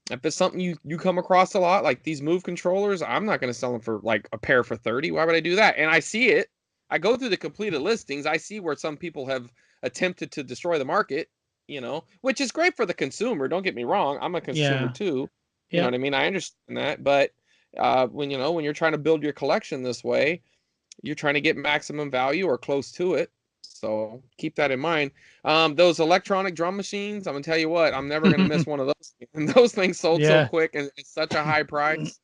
if it's something you come across a lot, like these Move controllers, I'm not going to sell them for like a pair for 30. Why would I do that? And I see it. I go through the completed listings. I see where some people have attempted to destroy the market, you know, which is great for the consumer. Don't get me wrong. I'm a consumer too. You know what I mean? I understand that. But when you're trying to build your collection this way, you're trying to get maximum value or close to it. So keep that in mind. Those electronic drum machines, I'm gonna tell you what, I'm never gonna miss one of those. And those things sold so quick and it's such a high price.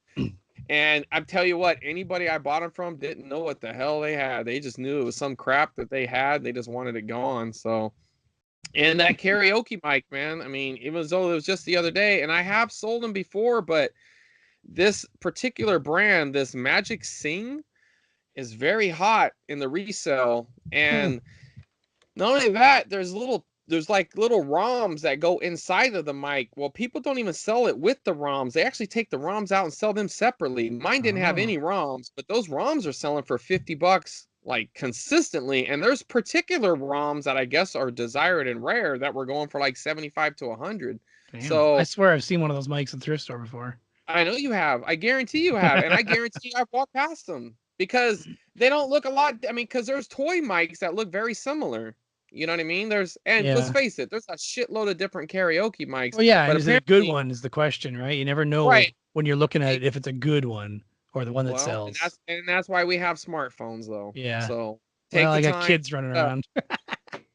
And I tell you what, anybody I bought them from didn't know what the hell they had. They just knew it was some crap that they had. They just wanted it gone. So, and that karaoke mic, man. I mean, it was just the other day, and I have sold them before, but this particular brand, this Magic Sing, is very hot in the resale. And not only that, there's like little ROMs that go inside of the mic. Well, people don't even sell it with the ROMs. They actually take the ROMs out and sell them separately. Mine didn't have any ROMs, but those ROMs are selling for 50 bucks like consistently. And there's particular ROMs that I guess are desired and rare that were going for like 75 to 100. Damn. So I swear I've seen one of those mics at the thrift store before. I know you have. I guarantee you have. And I guarantee I've walked past them because they don't look a lot. I mean, because there's toy mics that look very similar. You know what I mean? Let's face it, there's a shitload of different karaoke mics. Well, yeah, but is it a good one is the question, right? You never know when you're looking at it if it's a good one or the one that sells. And that's why we have smartphones, though. Yeah. So I got kids running around.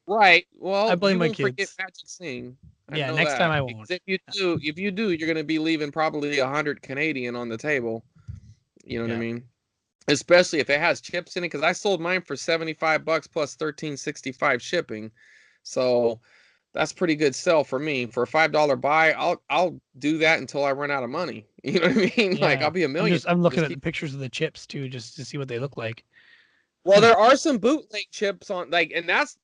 Right. Well, I blame my kids. Forget Magic Sing. Next time I won't. If you do, you're gonna be leaving probably 100 Canadian on the table. You know what I mean? Especially if it has chips in it, because I sold mine for 75 bucks plus $13.65 shipping. So that's pretty good sell for me. For a $5 buy, I'll do that until I run out of money. You know what I mean? Like I'll be a million. I'm looking at the pictures of the chips too, just to see what they look like. Well, there are some bootleg chips on, like, and that's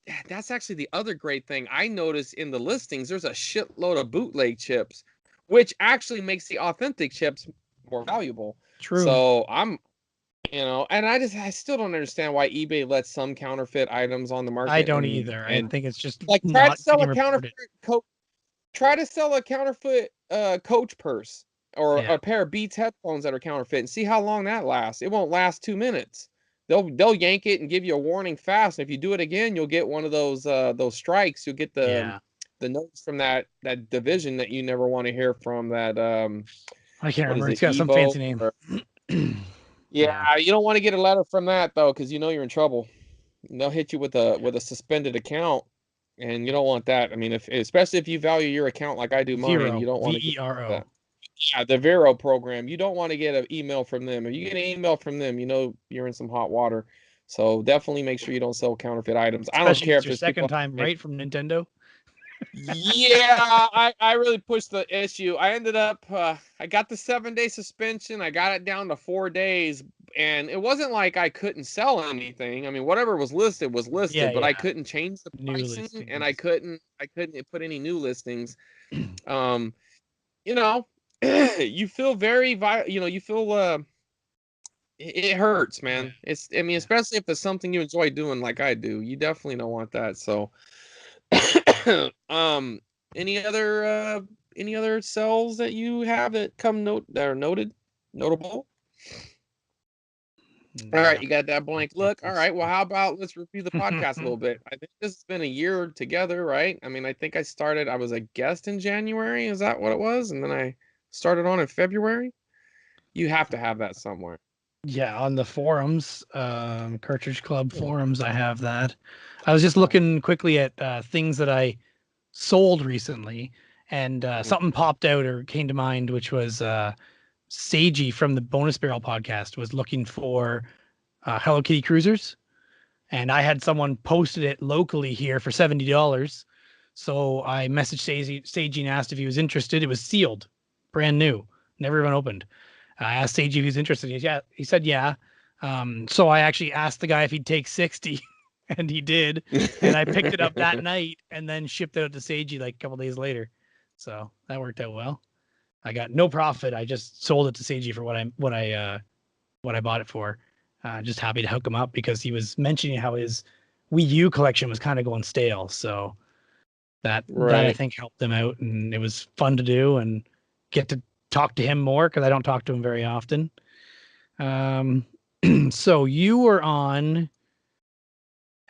actually the other great thing I noticed in the listings. There's a shitload of bootleg chips, which actually makes the authentic chips more valuable. True. So I'm, and I still don't understand why eBay lets some counterfeit items on the market. I don't either. I think it's just like try to sell a counterfeit Coach purse or a pair of Beats headphones that are counterfeit and see how long that lasts. It won't last 2 minutes. They'll yank it and give you a warning fast. And if you do it again, you'll get one of those strikes. You'll get the notes from that division that you never want to hear from. That I can't remember. It's got some fancy name. Yeah, you don't want to get a letter from that though, because you're in trouble. And they'll hit you with a suspended account, and you don't want that. I mean, especially if you value your account like I do mine, you don't want to get that. Yeah, the Vero program. You don't want to get an email from them. If you get an email from them, you're in some hot water. So definitely make sure you don't sell counterfeit items. I don't care if it's your second time right from Nintendo. Yeah, I really pushed the issue. I ended up I got the 7-day suspension. I got it down to 4 days, and it wasn't like I couldn't sell anything. I mean, whatever was listed, but I couldn't change the pricing, and I couldn't put any new listings. You feel very you feel it hurts, man. Yeah. I mean, especially if it's something you enjoy doing like I do, you definitely don't want that. So, um, any other cells that you have that that are notable? All right, you got that blank look. All right, well, how about let's review the podcast a little bit. I think this has been a year together, right? I mean, I think I was a guest in January. Is that what it was? And then I started on in February. You have to have that somewhere. Yeah, on the forums, Cartridge Club forums, I have that. I was just looking quickly at things that I sold recently, and something popped out or came to mind, which was Seiji from the Bonus Barrel podcast was looking for Hello Kitty cruisers, and I had someone posted it locally here for $70. So I messaged Seiji and asked if he was interested. It was sealed, brand new, never even opened. I asked Seiji if he was interested. He said yeah. So I actually asked the guy if he'd take 60, and he did. And I picked it up that night and then shipped it out to Seiji like a couple days later. So that worked out well. I got no profit. I just sold it to Seiji for what I bought it for. Just happy to hook him up because he was mentioning how his Wii U collection was kind of going stale. So that I think helped him out, and it was fun to do and get to talk to him more because I don't talk to him very often. So you were on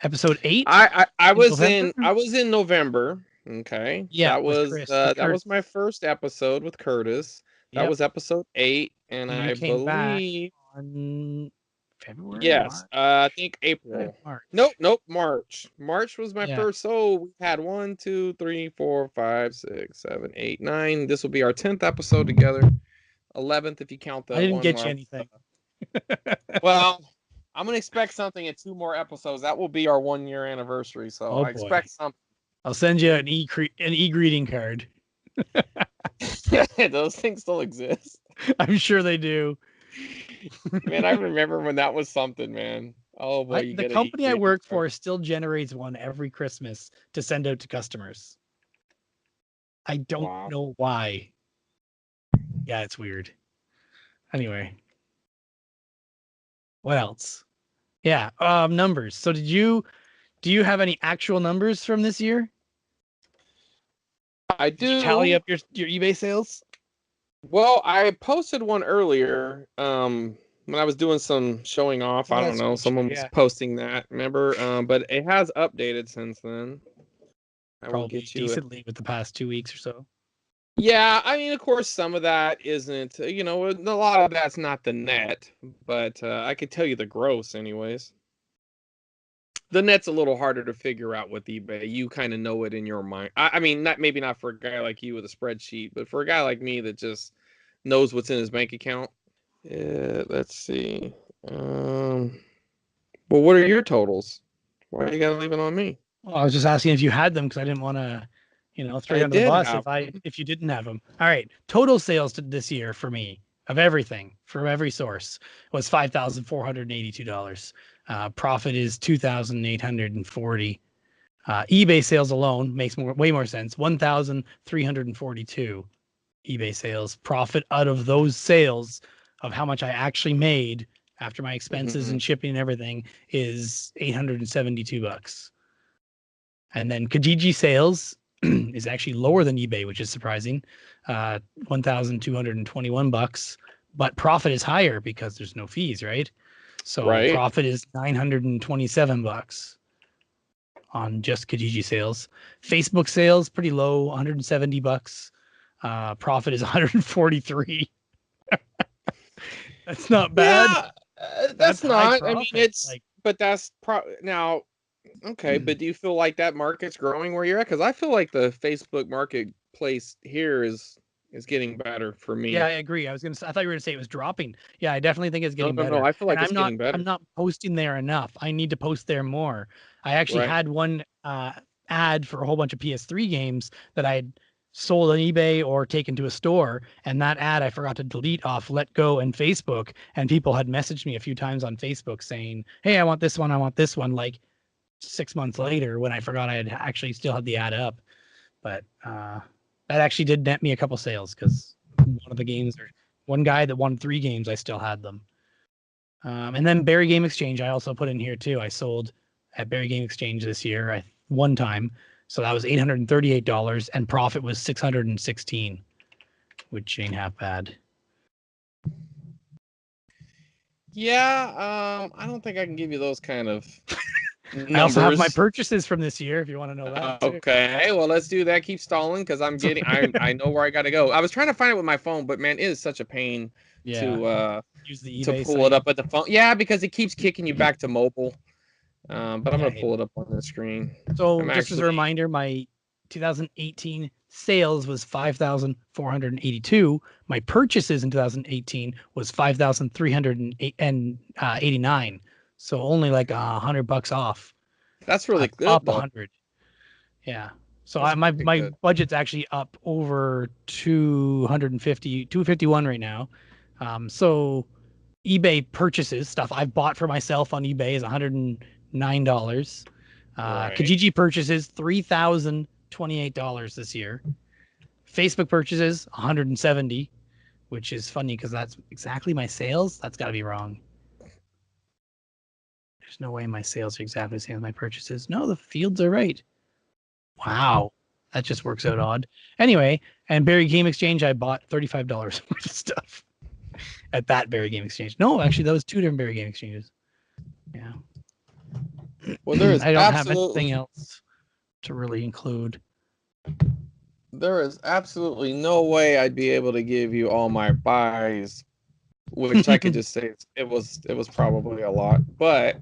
episode 8. I was in November. Okay. Yeah, that was my first episode with Curtis. That was episode 8, and you I came believe back on February. Yes, I think April. March. Nope, March. March was my first. So we had 1, 2, 3, 4, 5, 6, 7, 8, 9. This will be our 10th episode together. 11th if you count the. I didn't get you anything. Well, I'm gonna expect something at 2 more episodes. That will be our 1-year anniversary. So I expect something. I'll send you an e-greeting card. Those things still exist. I'm sure they do. Man, I remember when that was something, man. Oh boy, the company I work for still generates one every Christmas to send out to customers. I don't know why. Yeah, it's weird. Anyway, what else? Yeah, numbers. So do you have any actual numbers from this year? I do. Did you tally up your eBay sales? Well, I posted one earlier when I was doing some showing off. I don't know. Someone was posting that, remember? But it has updated since then. Probably decently with the past 2 weeks or so. Yeah, I mean, of course, some of that isn't, a lot of that's not the net, but I could tell you the gross anyways. The net's a little harder to figure out with eBay. You kind of know it in your mind. I mean, maybe not for a guy like you with a spreadsheet, but for a guy like me that just knows what's in his bank account. Let's see. Well, what are your totals? Why you gotta leave it on me? Well, I was just asking if you had them because I didn't want to, throw you under the bus if you didn't have them. All right, total sales this year for me of everything from every source was $5,482. Profit is $2,840. eBay sales alone makes way more sense. 1,342 eBay sales. Profit out of those sales of how much I actually made after my expenses and shipping and everything is $872. And then Kijiji sales is actually lower than eBay, which is surprising. $1,221, but profit is higher because there's no fees, right? So profit is $927 on just Kijiji sales. Facebook sales pretty low, $170. Profit is $143. That's not bad. Yeah, that's not. I mean, it's but that's now. Okay, but do you feel like that market's growing where you're at? Because I feel like the Facebook marketplace here is getting better for me. Yeah, I agree. I thought you were gonna say it was dropping. Yeah, I definitely think it's getting better. No, I feel like it's getting better. I'm not posting there enough. I need to post there more. I actually had one ad for a whole bunch of PS3 games that I had sold on eBay or taken to a store, and that ad I forgot to delete off Let Go and Facebook, and people had messaged me a few times on Facebook saying, "Hey, I want this one. I want this one." Like 6 months later, when I forgot I had actually still had the ad up, but that actually did net me a couple sales because one guy that won 3 games, I still had them. And then Barry Game Exchange, I also put in here too. I sold at Barry Game Exchange this year one time. So that was $838 and profit was $616, which ain't half bad. Yeah, I don't think I can give you those kind of numbers. I also have my purchases from this year if you want to know that. Okay, well, let's do that. Keep stalling because I know where I got to go. I was trying to find it with my phone, but man, it is such a pain to use the to eBay pull site. it up with the phone. Yeah, because it keeps kicking you back to mobile. But I'm gonna pull it up on the screen. So just as a reminder, my 2018 sales was 5,482. My purchases in 2018 was 5,389. So only like $100 off. That's really good. Up 100. Yeah. So my budget's actually up over 251 right now. So eBay purchases, stuff I've bought for myself on eBay, is $109. Right. Kijiji purchases $3,028 this year. Facebook purchases $170, which is funny because that's exactly my sales. That's got to be wrong. There's no way my sales are exactly the same as my purchases. No, the fields are right. Wow. That just works out odd. Anyway, and Barry Game Exchange, I bought $35 worth of stuff at that Barry Game Exchange. No, actually, that was two different Barry Game Exchanges. Yeah. Well, there is I don't have anything else to really include. There is absolutely no way I'd be able to give you all my buys, which I could just say it was probably a lot. But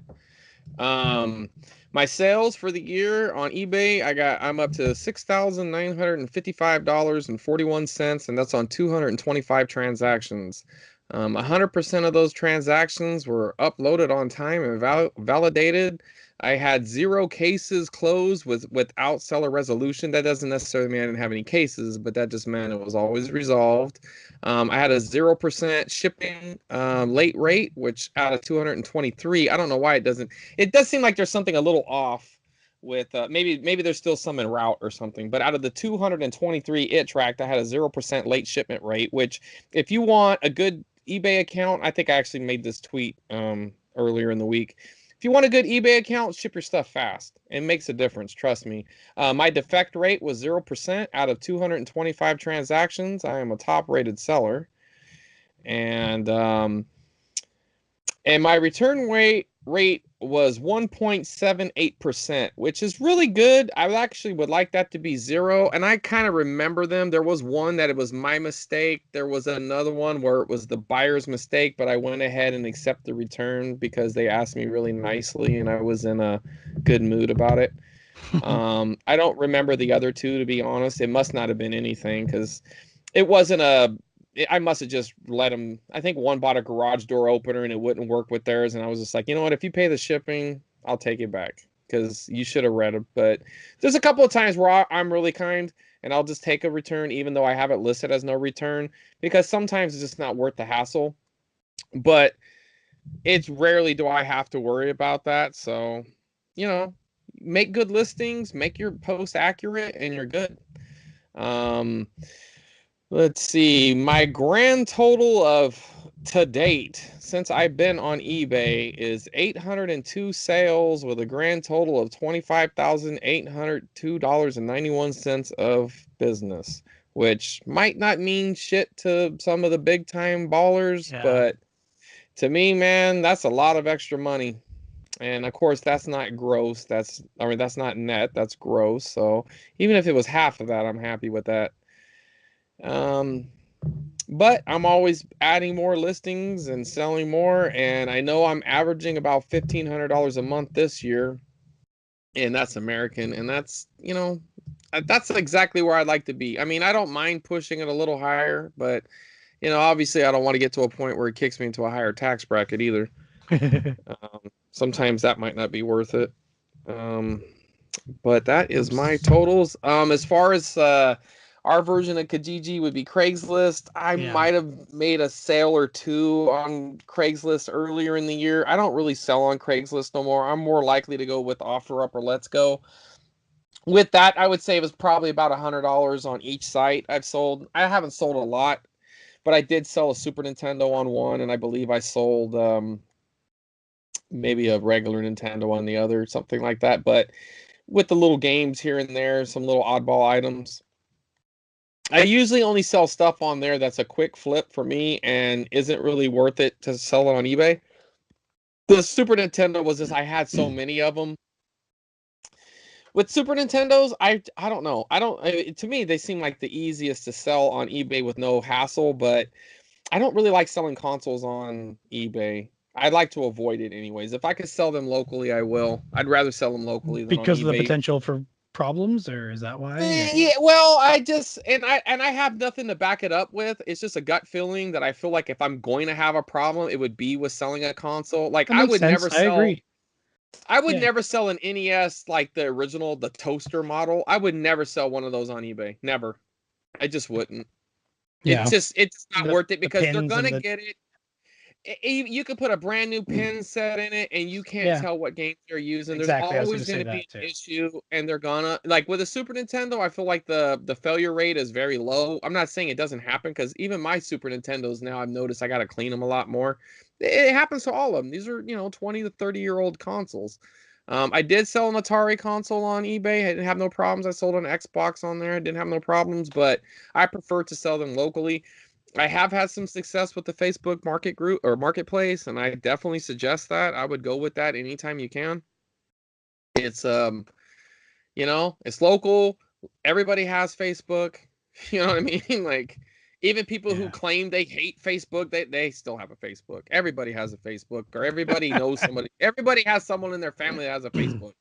my sales for the year on eBay, I'm up to $6,955.41, and that's on 225 transactions. 100% of those transactions were uploaded on time and validated. I had 0 cases closed without seller resolution. That doesn't necessarily mean I didn't have any cases, but that just meant it was always resolved. I had a 0% shipping late rate, which out of 223, I don't know why it doesn't. It does seem like there's something a little off with maybe there's still some en route or something. But out of the 223 it tracked, I had a 0% late shipment rate, which if you want a good eBay account, I think I actually made this tweet earlier in the week. If you want a good eBay account, ship your stuff fast. It makes a difference, trust me. My defect rate was 0% out of 225 transactions. I am a top-rated seller. And my return rate was 1.78%, which is really good. I actually would like that to be 0. And I kind of remember them. There was one that it was my mistake. There was another one where it was the buyer's mistake, but I went ahead and accepted the return because they asked me really nicely and I was in a good mood about it. I don't remember the other two, to be honest. It must not have been anything because it wasn't I must have just let them. I think one bought a garage door opener and it wouldn't work with theirs. And I was just like, you know what? If you pay the shipping, I'll take it back because you should have read it. But there's a couple of times where I'm really kind and I'll just take a return, even though I have it listed as no return, because sometimes it's just not worth the hassle. But it's rarely do I have to worry about that. So, make good listings, make your post accurate, and you're good. Let's see. My grand total of to date since I've been on eBay is 802 sales with a grand total of $25,802.91 of business, which might not mean shit to some of the big time ballers, but to me, man, that's a lot of extra money. And of course, that's not gross. That's not net. That's gross. So even if it was half of that, I'm happy with that. But I'm always adding more listings and selling more, and I know I'm averaging about $1,500 a month this year, and that's American, and that's that's exactly where I'd like to be. I mean, I don't mind pushing it a little higher, but obviously I don't want to get to a point where it kicks me into a higher tax bracket either. Sometimes that might not be worth it. But that is my totals. As far as our version of Kijiji would be Craigslist. I might have made a sale or two on Craigslist earlier in the year. I don't really sell on Craigslist no more. I'm more likely to go with OfferUp or Let's Go. With that, I would say it was probably about $100 on each site I've sold. I haven't sold a lot, but I did sell a Super Nintendo on one, and I believe I sold maybe a regular Nintendo on the other, something like that. But with the little games here and there, some little oddball items. I usually only sell stuff on there that's a quick flip for me and isn't really worth it to sell it on eBay. The Super Nintendo was just, I had so many of them. With Super Nintendos, I don't know. To me, they seem like the easiest to sell on eBay with no hassle, but I don't really like selling consoles on eBay. I'd like to avoid it anyways. If I could sell them locally, I will. I'd rather sell them locally than on Because of the eBay. potential for problems, or is that why? Yeah, well, I have nothing to back it up with. It's just a gut feeling that I feel like if I'm going to have a problem, it would be with selling a console. Like That makes sense. I agree. I would never sell an NES like the original, the toaster model. I would never sell one of those on eBay. Never. I just wouldn't. Yeah. It's not worth it because they're gonna get it. You could put a brand new pin set in it, and you can't tell what games they're using. Exactly. There's always going to be an issue, and they're gonna, like with a Super Nintendo. I feel like the failure rate is very low. I'm not saying it doesn't happen, because even my Super Nintendos now, I've noticed I got to clean them a lot more. It happens to all of them. These are 20 to 30-year-old consoles. I did sell an Atari console on eBay. I didn't have no problems. I sold an Xbox on there. I didn't have no problems, but I prefer to sell them locally. I have had some success with the Facebook market group or marketplace, and I definitely suggest that. I would go with that anytime you can. It's it's local. Everybody has Facebook. You know what I mean? Like, even people who claim they hate Facebook, they still have a Facebook. Everybody has a Facebook, or everybody knows somebody. Everybody has someone in their family that has a Facebook.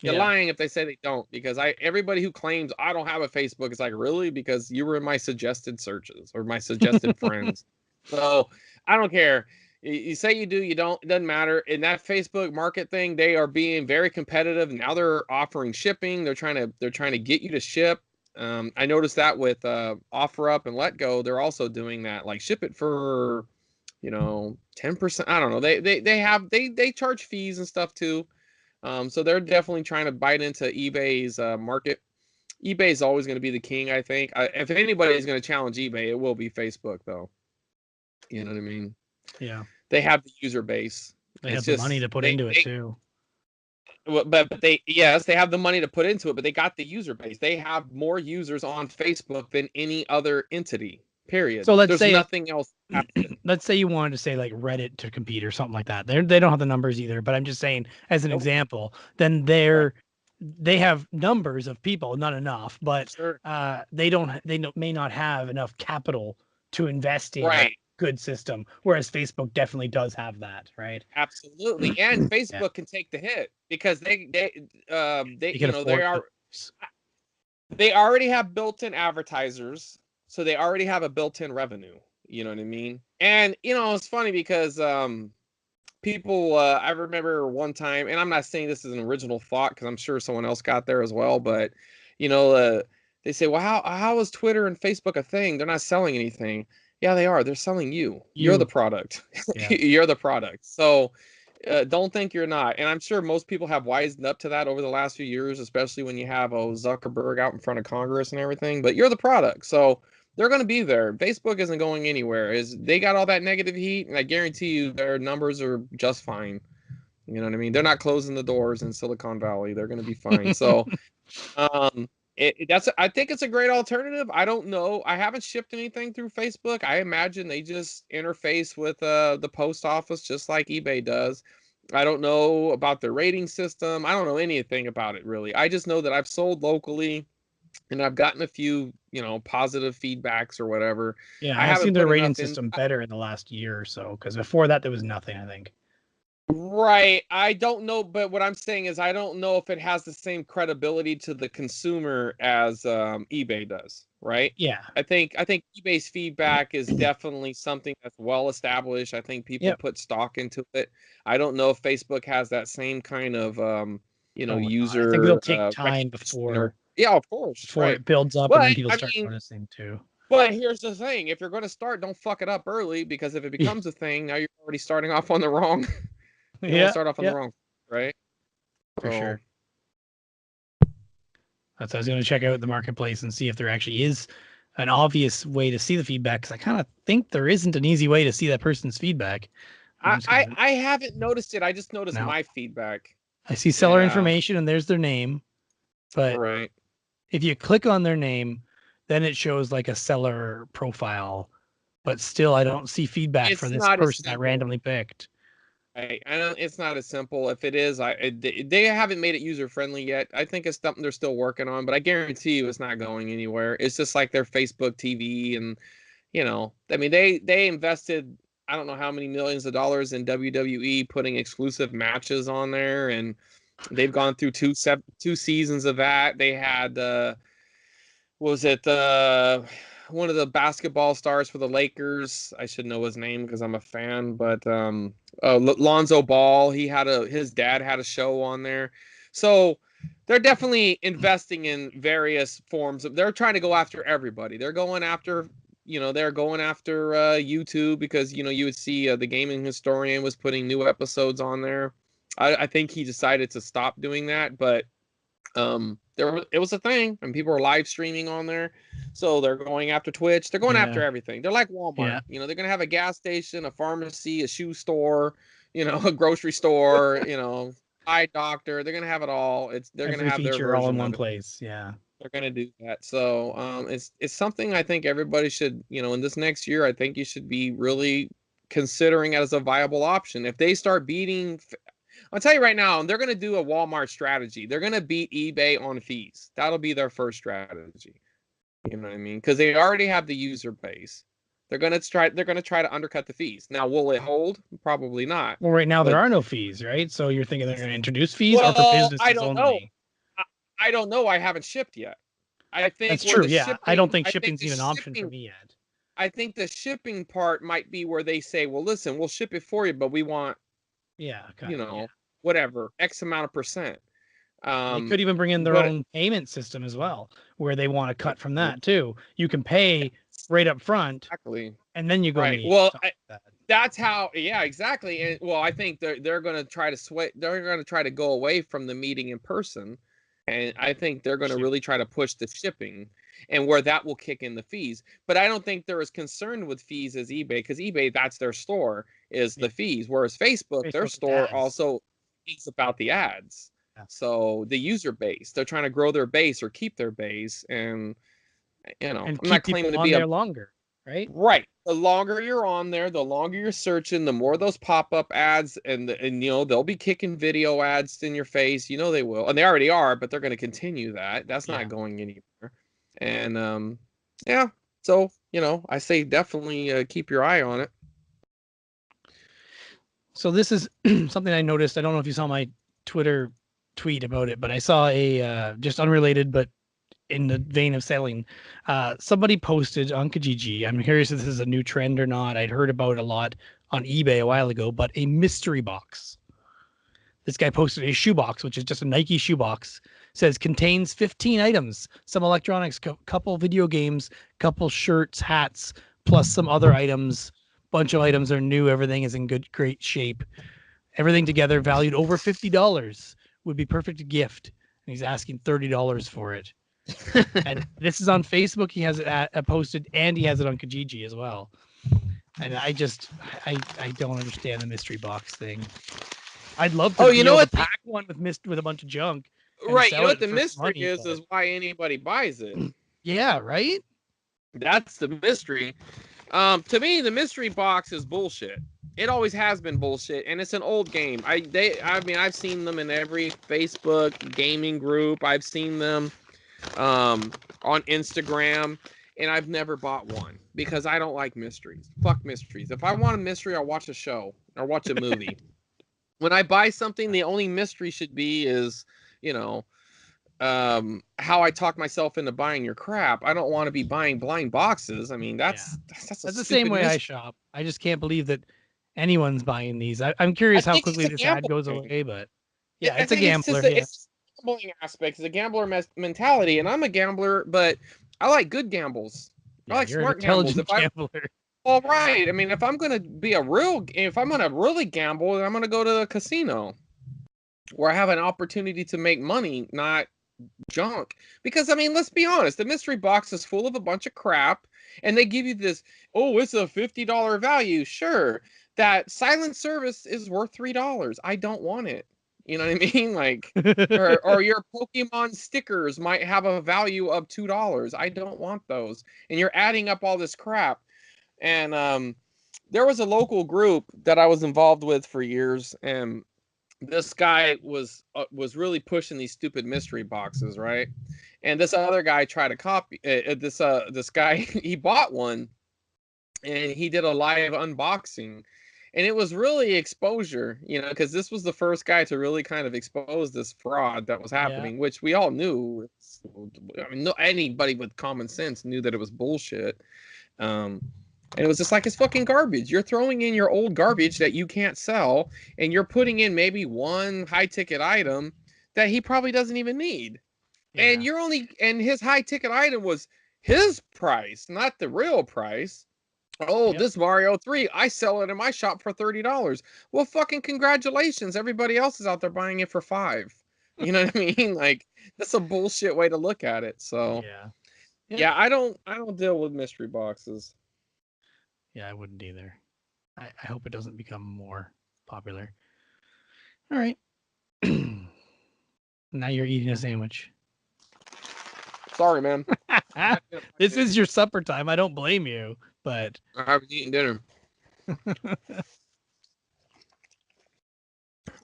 They're lying if they say they don't, because everybody who claims I don't have a Facebook is like, really? Because you were in my suggested searches or my suggested friends. So I don't care. You say you do, you don't. It doesn't matter. In that Facebook market thing, they are being very competitive. Now they're offering shipping. They're trying to get you to ship. I noticed that with OfferUp and Letgo. They're also doing that. Like, ship it for 10%. I don't know. They charge fees and stuff too. So they're definitely trying to bite into eBay's market. eBay is always going to be the king, I think. If anybody is going to challenge eBay, it will be Facebook, though. You know what I mean? Yeah. They have the user base. They have the money to put into it too. But they have the money to put into it, but they got the user base. They have more users on Facebook than any other entity. Period. So there's nothing else. Let's say you wanted to say like Reddit to compete or something like that. They don't have the numbers either, but I'm just saying as an example, then they have numbers of people, not enough, but they may not have enough capital to invest in a good system, whereas Facebook definitely does have that, right? Absolutely. And Facebook can take the hit because they already have built-in advertisers. So they already have a built-in revenue. You know what I mean? And, it's funny because people, I remember one time, and I'm not saying this is an original thought because I'm sure someone else got there as well, but, they say, well, how is Twitter and Facebook a thing? They're not selling anything. Yeah, they are. They're selling you. You're the product. Yeah. You're the product. So don't think you're not. And I'm sure most people have wisened up to that over the last few years, especially when you have Zuckerberg out in front of Congress and everything. But you're the product. So they're going to be there. Facebook isn't going anywhere. They got all that negative heat, and I guarantee you their numbers are just fine. You know what I mean? They're not closing the doors in Silicon Valley. They're going to be fine. So I think it's a great alternative. I don't know. I haven't shipped anything through Facebook. I imagine they just interface with the post office just like eBay does. I don't know about their rating system. I don't know anything about it, really. I just know that I've sold locally, and I've gotten a few, positive feedbacks or whatever. Yeah, I've seen their rating system better in the last year or so, because before that there was nothing, I think. Right. I don't know, but what I'm saying is I don't know if it has the same credibility to the consumer as eBay does, right? Yeah. I think eBay's feedback is definitely something that's well established. I think people put stock into it. I don't know if Facebook has that same kind of user. I think it'll take time before. Yeah, of course. Before it builds up, and then people start noticing too. But here's the thing: if you're going to start, don't fuck it up early, because if it becomes a thing, now you're already starting off on the wrong. Start off on the wrong, right? For sure. That's why I was going to check out the marketplace and see if there actually is an obvious way to see the feedback, because I kind of think there isn't an easy way to see that person's feedback. I haven't noticed it. I just noticed No. my feedback. I see seller information and there's their name, but right. if you click on their name, then it shows like a seller profile, but still I don't see feedback for this person I randomly picked. I don't. It's not as simple. If it is, they haven't made it user friendly yet. I think it's something they're still working on, but I guarantee you it's not going anywhere. It's just like their Facebook TV, and I mean they invested I don't know how many millions of dollars in WWE putting exclusive matches on there, and they've gone through two seasons of that. They had was it one of the basketball stars for the Lakers? I should know his name because I'm a fan, but Lonzo Ball, his dad had a show on there. So they're definitely investing in various forms they're trying to go after everybody. They're going after YouTube because you would see the gaming historian was putting new episodes on there. I think he decided to stop doing that, but it was a thing and people were live streaming on there, so they're going after Twitch. They're going after everything. They're like Walmart. They're gonna have a gas station, a pharmacy, a shoe store, a grocery store, eye doctor. They're gonna have it all. They're Every gonna have their feature all in one of it. place. Yeah, they're gonna do that. So it's something I think everybody should, in this next year, I think you should be really considering as a viable option. If they start beating, I'll tell you right now, they're going to do a Walmart strategy. They're going to beat eBay on fees. That'll be their first strategy. You know what I mean? Because they already have the user base. They're going to try to undercut the fees. Now, will it hold? Probably not. Well, right now there are no fees, right? So you're thinking they're going to introduce fees or for businesses I don't only? know. I don't know. I haven't shipped yet. I think that's true. Yeah, I don't think shipping's even an option for me yet. I think the shipping part might be where they say, "Well, listen, we'll ship it for you, but we want, whatever X amount of percent." They could even bring in their own payment system as well, where they want to cut from that too. You can pay right up front, and then you go. Right. Well, that's how. Yeah, exactly. And well, I think they're going to try to sway. They're going to try to go away from the meeting in person, and I think they're going to really try to push the shipping, and where that will kick in the fees. But I don't think they're as concerned with fees as eBay, because eBay, that's their store, is the fees, whereas Facebook their store also is about the ads. So the user base, they're trying to grow their base or keep their base, and I'm not claiming to be there longer, right? Right. The longer you're on there, the longer you're searching, the more those pop-up ads, and they'll be kicking video ads in your face. They will, and they already are, but they're going to continue that. That's not going anywhere. And so I say definitely keep your eye on it. So this is something I noticed. I don't know if you saw my Twitter tweet about it, but I saw a just unrelated but in the vein of selling, somebody posted on Kijiji. I'm curious if this is a new trend or not. I'd heard about it a lot on eBay a while ago, but a mystery box. This guy posted a shoebox, which is just a Nike shoebox, says contains 15 items, some electronics, couple video games, couple shirts, hats, plus some other items. Bunch of items are new. Everything is in great shape. Everything together valued over $50. Would be perfect gift. And he's asking $30 for it. And this is on Facebook. He has it posted, and he has it on Kijiji as well. And I don't understand the mystery box thing. I'd love to be able to pack one with a bunch of junk. Right. You know what the mystery is why anybody buys it. Yeah, right? That's the mystery. To me, the mystery box is bullshit. It always has been bullshit, and it's an old game. I've seen them in every Facebook gaming group. I've seen them on Instagram, and I've never bought one because I don't like mysteries. Fuck mysteries. If I want a mystery, I'll watch a show or watch a movie. When I buy something, the only mystery should be is, how I talk myself into buying your crap. I don't want to be buying blind boxes. I mean, that's the same way I shop. I just can't believe that anyone's buying these. I'm curious how quickly this ad goes away, but it's a gambler. It's a gambling aspect. It's a gambler mentality, and I'm a gambler, but I like good gambles. I like smart intelligent gambler. All right. I mean, if I'm gonna really gamble, then I'm gonna go to a casino where I have an opportunity to make money, not junk. Because I mean, let's be honest, the mystery box is full of a bunch of crap, and they give you this, it's a $50 value. Sure. that silent service is worth $3. I don't want it. You know what I mean? Like, or your Pokemon stickers might have a value of $2. I don't want those. And you're adding up all this crap. And there was a local group that I was involved with for years, and this guy was really pushing these stupid mystery boxes, right? And this other guy tried to copy this guy. He bought one, and he did a live unboxing, and it was really exposure, you know, because this was the first guy to really kind of expose this fraud that was happening, which we all knew. I mean, anybody with common sense knew that it was bullshit. And it was just like, it's fucking garbage. You're throwing in your old garbage that you can't sell, and you're putting in maybe one high ticket item that he probably doesn't even need. Yeah. And his high ticket item was his price, not the real price. Oh, This Mario 3, I sell it in my shop for $30. Well, fucking congratulations. Everybody else is out there buying it for $5. You know what I mean? Like, that's a bullshit way to look at it. So yeah, I don't deal with mystery boxes. Yeah, I wouldn't either. I hope it doesn't become more popular. All right. Now you're eating a sandwich. Sorry, man. This is your supper time. I don't blame you, but I haven't eaten dinner.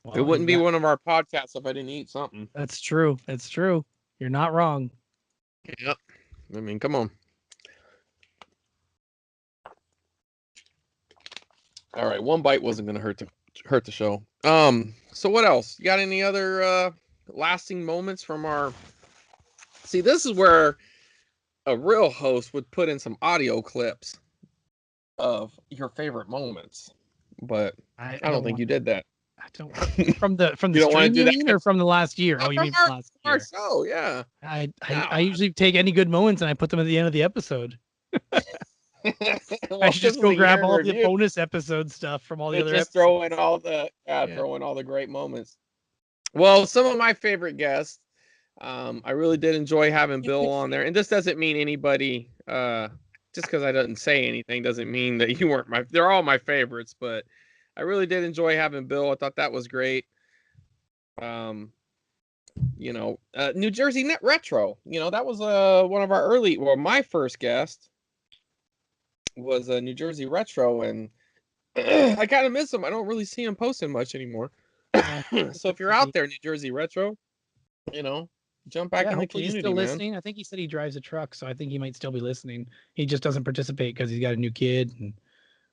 Well, it wouldn't be one of our podcasts if I didn't eat something. That's true. It's true. You're not wrong. Yep. I mean, come on. All right, one bite wasn't going to hurt the show. So what else? You got any other lasting moments from our? See, this is where a real host would put in some audio clips of your favorite moments, but I don't think you did that. I don't from the stream, you mean, or from the last year? Oh, you mean from last year? Our show, yeah. I usually take any good moments and I put them at the end of the episode. Well, I should just go grab all the bonus episode stuff from all the other episodes. Throw in all the great moments. Well, some of my favorite guests, I really did enjoy having Bill on there, and this doesn't mean anybody. Just because I didn't say anything doesn't mean that you weren't they're all my favorites, but I really did enjoy having Bill. I thought that was great. New Jersey Net Retro. You know, that was one of our my first guest was a New Jersey Retro, and I kind of miss him. I don't really see him posting much anymore. So if you're out there, New Jersey Retro, you know, jump back in the community, he's still man. Listening. I think he said he drives a truck, so I think he might still be listening. He just doesn't participate because he's got a new kid, and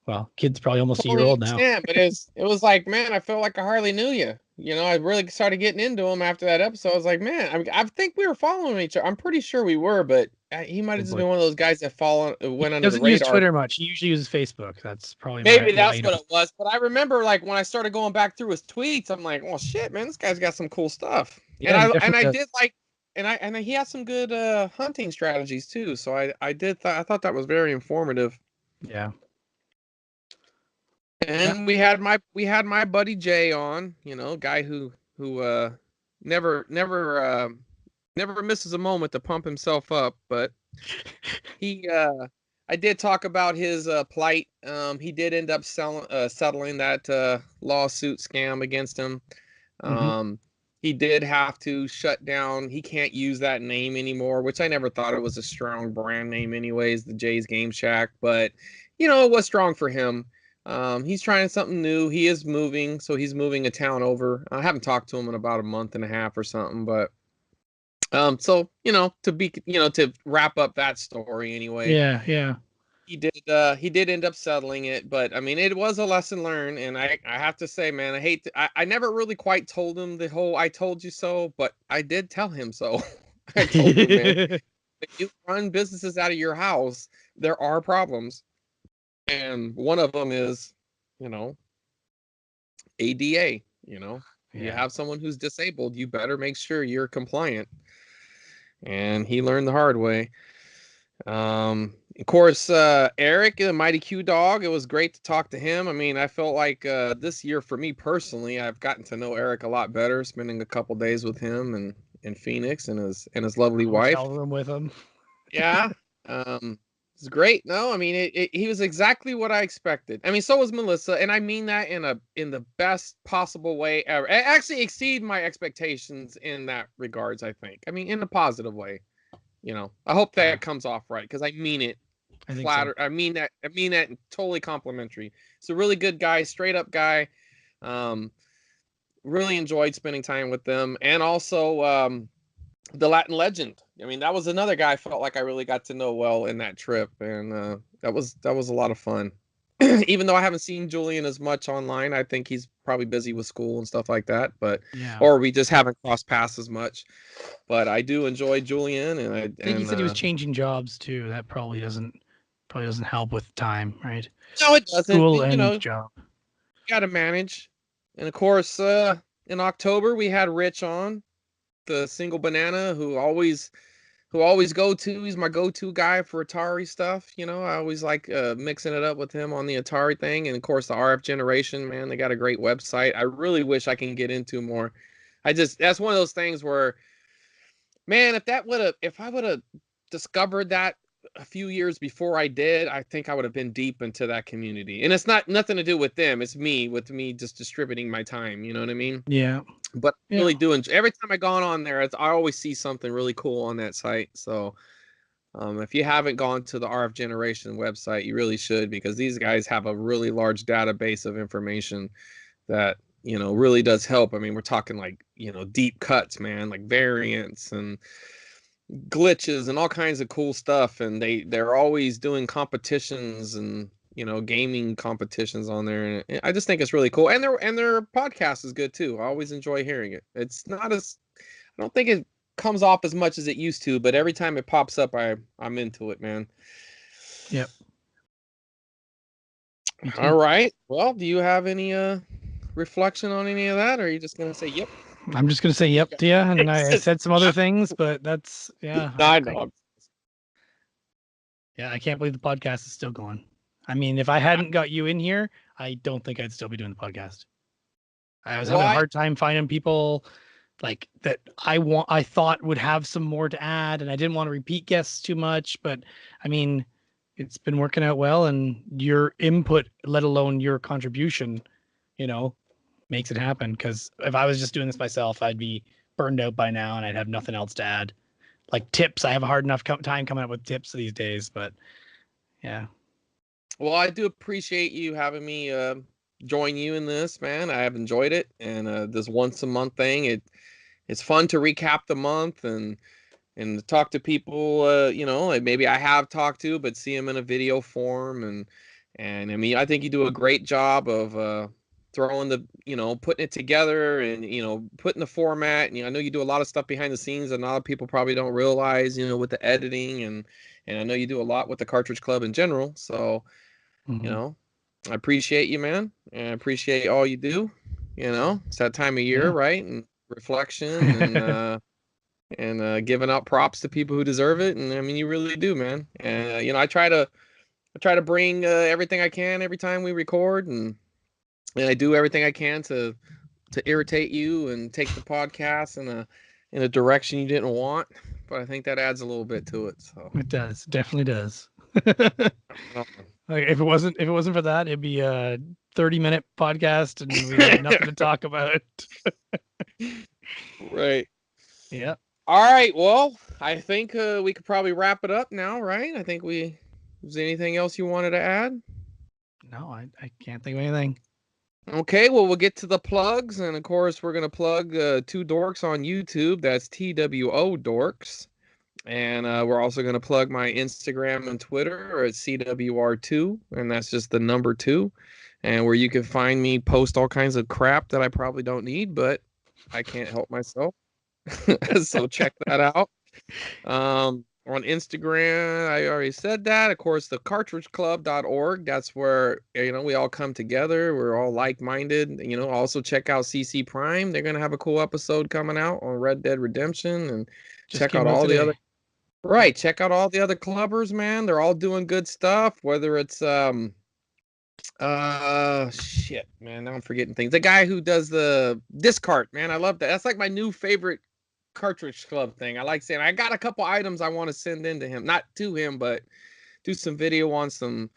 well, kid's probably almost a year old now. Yeah, but it was like, man, I feel like I hardly knew you. You know, I really started getting into him after that episode. I was like, man, I think we were following each other. I'm pretty sure we were, but he might have just been one of those guys that went under the radar. He doesn't use Twitter much. He usually uses Facebook. That's probably maybe that's what it was. But I remember, like, when I started going back through his tweets, I'm like, well, shit, man, this guy's got some cool stuff. Yeah, and he has some good hunting strategies too. So I thought that was very informative. Yeah. And we had my buddy Jay on, you know, guy who never misses a moment to pump himself up, but I did talk about his plight. He did end up settling that lawsuit scam against him. He did have to shut down. He can't use that name anymore, which I never thought it was a strong brand name anyways, the Jay's Game Shack, but you know, it was strong for him. He's trying something new. He is moving, so he's moving a town over. I haven't talked to him in about a month and a half or something, but so to wrap up that story anyway. Yeah. He did end up settling it, but I mean, it was a lesson learned, and I have to say, man, I never really quite told him the whole "I told you so," but I did tell him so. I told him, man, if you run businesses out of your house, there are problems. And one of them is, you know, ADA, you know, you have someone who's disabled, you better make sure you're compliant. And he learned the hard way. Of course, Eric, the Mighty Q Dog, it was great to talk to him. I mean, I felt like this year for me personally, I've gotten to know Eric a lot better, spending a couple days with him and in Phoenix and his lovely wife. Hotel room with him. Yeah. It's great. No, I mean, he was exactly what I expected. I mean, so was Melissa, and I mean that in the best possible way ever. It actually exceeded my expectations in that regards, I think. I mean, in a positive way. I hope that comes off right, because I mean it. I think so. I mean that. I mean that totally complimentary. It's a really good guy, straight up guy. Really enjoyed spending time with them, and also the Latin legend. I mean, that was another guy I felt like I really got to know well in that trip, and that was a lot of fun. Even though I haven't seen Julian as much online, I think he's probably busy with school and stuff like that. But or we just haven't crossed paths as much. But I do enjoy Julian, and I think he said he was changing jobs too. That probably doesn't help with time, right? No, it doesn't. School and job. You got to manage. And of course, in October we had Rich on, the single banana who always go to. He's my go-to guy for Atari stuff. I always like mixing it up with him on the Atari thing. And of course, the RF Generation, man, they got a great website. I really wish I can get into more. That's one of those things where, man, if I would have discovered that a few years before I did, I think I would have been deep into that community. And it's nothing to do with them. It's me just distributing my time. You know what I mean? Yeah. But I really do enjoy. Every time I gone on there, I always see something really cool on that site. So if you haven't gone to the RF Generation website, you really should, because these guys have a really large database of information that really does help. I mean, we're talking like deep cuts, man, like variants and glitches and all kinds of cool stuff. And they're always doing competitions and gaming competitions on there, and I just think it's really cool. And their podcast is good too. I always enjoy hearing it. It's not as, I don't think it comes off as much as it used to, but every time it pops up, I'm into it, man. Yep. All right. Well, do you have any reflection on any of that, or are you just gonna say yep? I'm just gonna say yep to you, and I said some other things, but that's I know. I can't believe the podcast is still going. I mean, if I hadn't got you in here, I don't think I'd still be doing the podcast. I was having a hard time finding people like that I thought would have some more to add, and I didn't want to repeat guests too much, but I mean, it's been working out well, and your input, let alone your contribution, makes it happen. Because if I was just doing this myself, I'd be burned out by now, and I'd have nothing else to add. Like tips, I have a hard enough time coming up with tips these days, but yeah. Well, I do appreciate you having me join you in this, man. I have enjoyed it, and this once a month thing, it's fun to recap the month and talk to people, like maybe I have talked to, but see them in a video form, and I mean, I think you do a great job of throwing putting it together and putting the format. And I know you do a lot of stuff behind the scenes that a lot of people probably don't realize, with the editing, and I know you do a lot with the Cartridge Club in general. So, I appreciate you, man, and I appreciate all you do. It's that time of year, right? And reflection and giving out props to people who deserve it. And I mean, you really do, man. And I try to bring everything I can every time we record, and I do everything I can to irritate you and take the podcast in a direction you didn't want. But I think that adds a little bit to it. So it does, definitely does. Like if it wasn't for that, it'd be a 30-minute podcast, and we have nothing to talk about. Right. Yeah. All right. Well, I think we could probably wrap it up now, right? I think is there anything else you wanted to add? No, I can't think of anything. Okay, well, we'll get to the plugs, and of course, we're gonna plug Two Dorks on YouTube. That's TWO Dorks, and we're also gonna plug my Instagram and Twitter at CWR2, and that's just the number 2, and where you can find me post all kinds of crap that I probably don't need, but I can't help myself. So check that out. On Instagram, I already said that. Of course, the cartridgeclub.org. That's where we all come together. We're all like-minded. Also check out CC Prime. They're gonna have a cool episode coming out on Red Dead Redemption, and check out all the other. Right, check out all the other clubbers, man. They're all doing good stuff. Whether it's shit, man. Now I'm forgetting things. The guy who does the discard, man. I love that. That's like my new favorite Cartridge Club thing. I like saying I got a couple items I want to send in to him, not to him, but do some video on some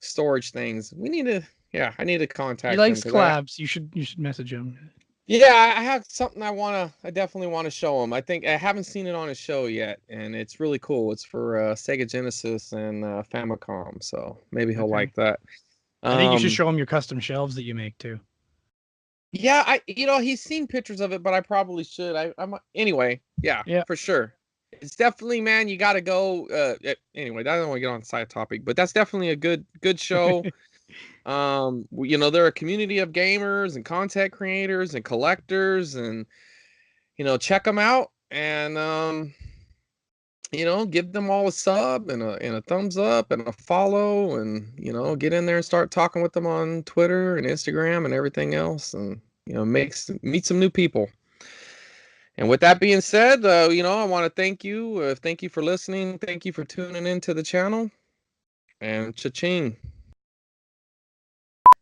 storage things. We need to, yeah, I need to contact He him. likes collabs. You should message him. Yeah, I have something I definitely want to show him. I think I haven't seen it on his show yet, and it's really cool. It's for Sega Genesis and Famicom, so maybe he'll like that. I think you should show him your custom shelves that you make too. Yeah, he's seen pictures of it, but I probably should. I'm anyway. Yeah, for sure. It's definitely, man. You got to go. Anyway, I don't want to get on side topic, but that's definitely a good show. They're a community of gamers and content creators and collectors, and check them out and give them all a sub and a thumbs up and a follow, and get in there and start talking with them on Twitter and Instagram and everything else, and meet some new people. And with that being said, I want to thank you. Thank you for listening. Thank you for tuning into the channel. And cha-ching.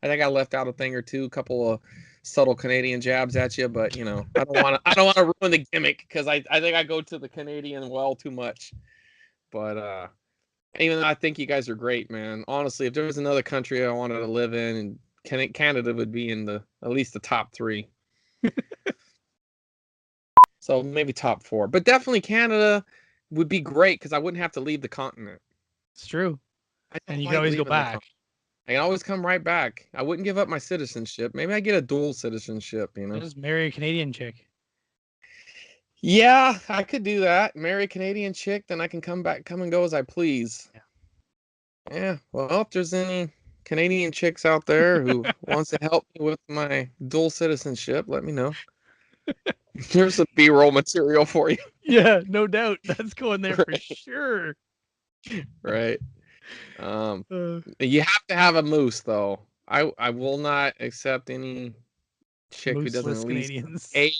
I think I left out a thing or two, a couple of subtle Canadian jabs at you, but I don't want to ruin the gimmick, because I think I go to the Canadian well too much. But even though I think you guys are great, man. Honestly, if there was another country I wanted to live in, and Canada would be in at least the top 3. So maybe top 4, but definitely Canada would be great, because I wouldn't have to leave the continent. It's true. And you can always go back. I can always come right back. I wouldn't give up my citizenship. Maybe I get a dual citizenship, Just marry a Canadian chick. Yeah, I could do that. Marry a Canadian chick, then I can come and go as I please. Yeah. Well, if there's any Canadian chicks out there who wants to help me with my dual citizenship, let me know. There's some B-roll material for you. Yeah, no doubt. That's going there for sure. Right. You have to have a moose, though. I will not accept any chick who doesn't at least Canadians. A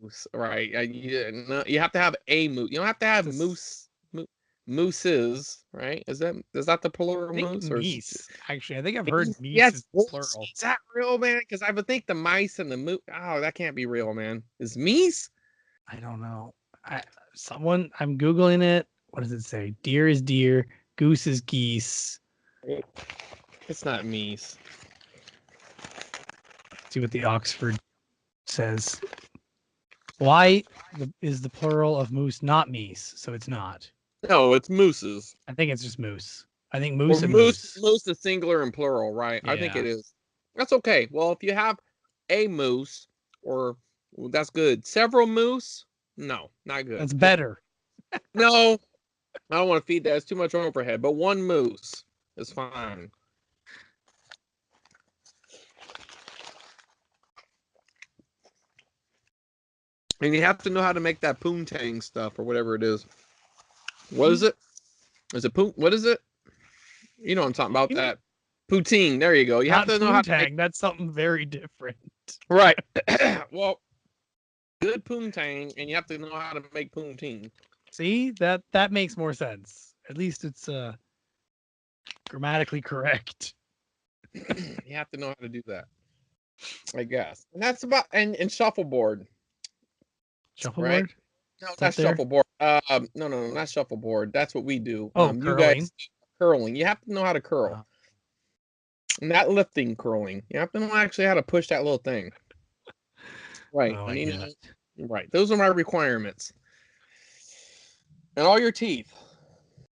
moose. Right. You have to have a moose. You don't have to have mooses, right? Is that the plural moose? Meese. Actually, I think I've heard meese is plural. Is that real, man? Because I would think the mice and the moose. Oh, that can't be real, man. Is meese? I don't know. I'm Googling it. What does it say? Deer is deer. Goose is geese. It's not meese. Let's see what the Oxford says. Why is the plural of moose not meese? So it's not. No, it's mooses. I think it's just moose. I think moose and moose is singular and plural, right? Yeah. I think it is. That's okay. Well, if you have a moose, that's good. Several moose? No, not good. That's better. No, I don't want to feed that. It's too much overhead. But one moose is fine. And you have to know how to make that poontang stuff or whatever it is. What is it? Is it poon? What is it? You know what I'm talking about. That poutine. There you go. You have to know how to make... That's something very different. Right. Well, good poontang, and you have to know how to make poutine. See, that makes more sense. At least it's grammatically correct. You have to know how to do that, I guess. And that's about and shuffleboard. Shuffleboard? Right? No, not shuffleboard. No, not shuffleboard. That's what we do. Curling. You guys curling. You have to know how to curl. Not lifting curling. You have to know actually how to push that little thing. Right. Right. Those are my requirements. And all your teeth.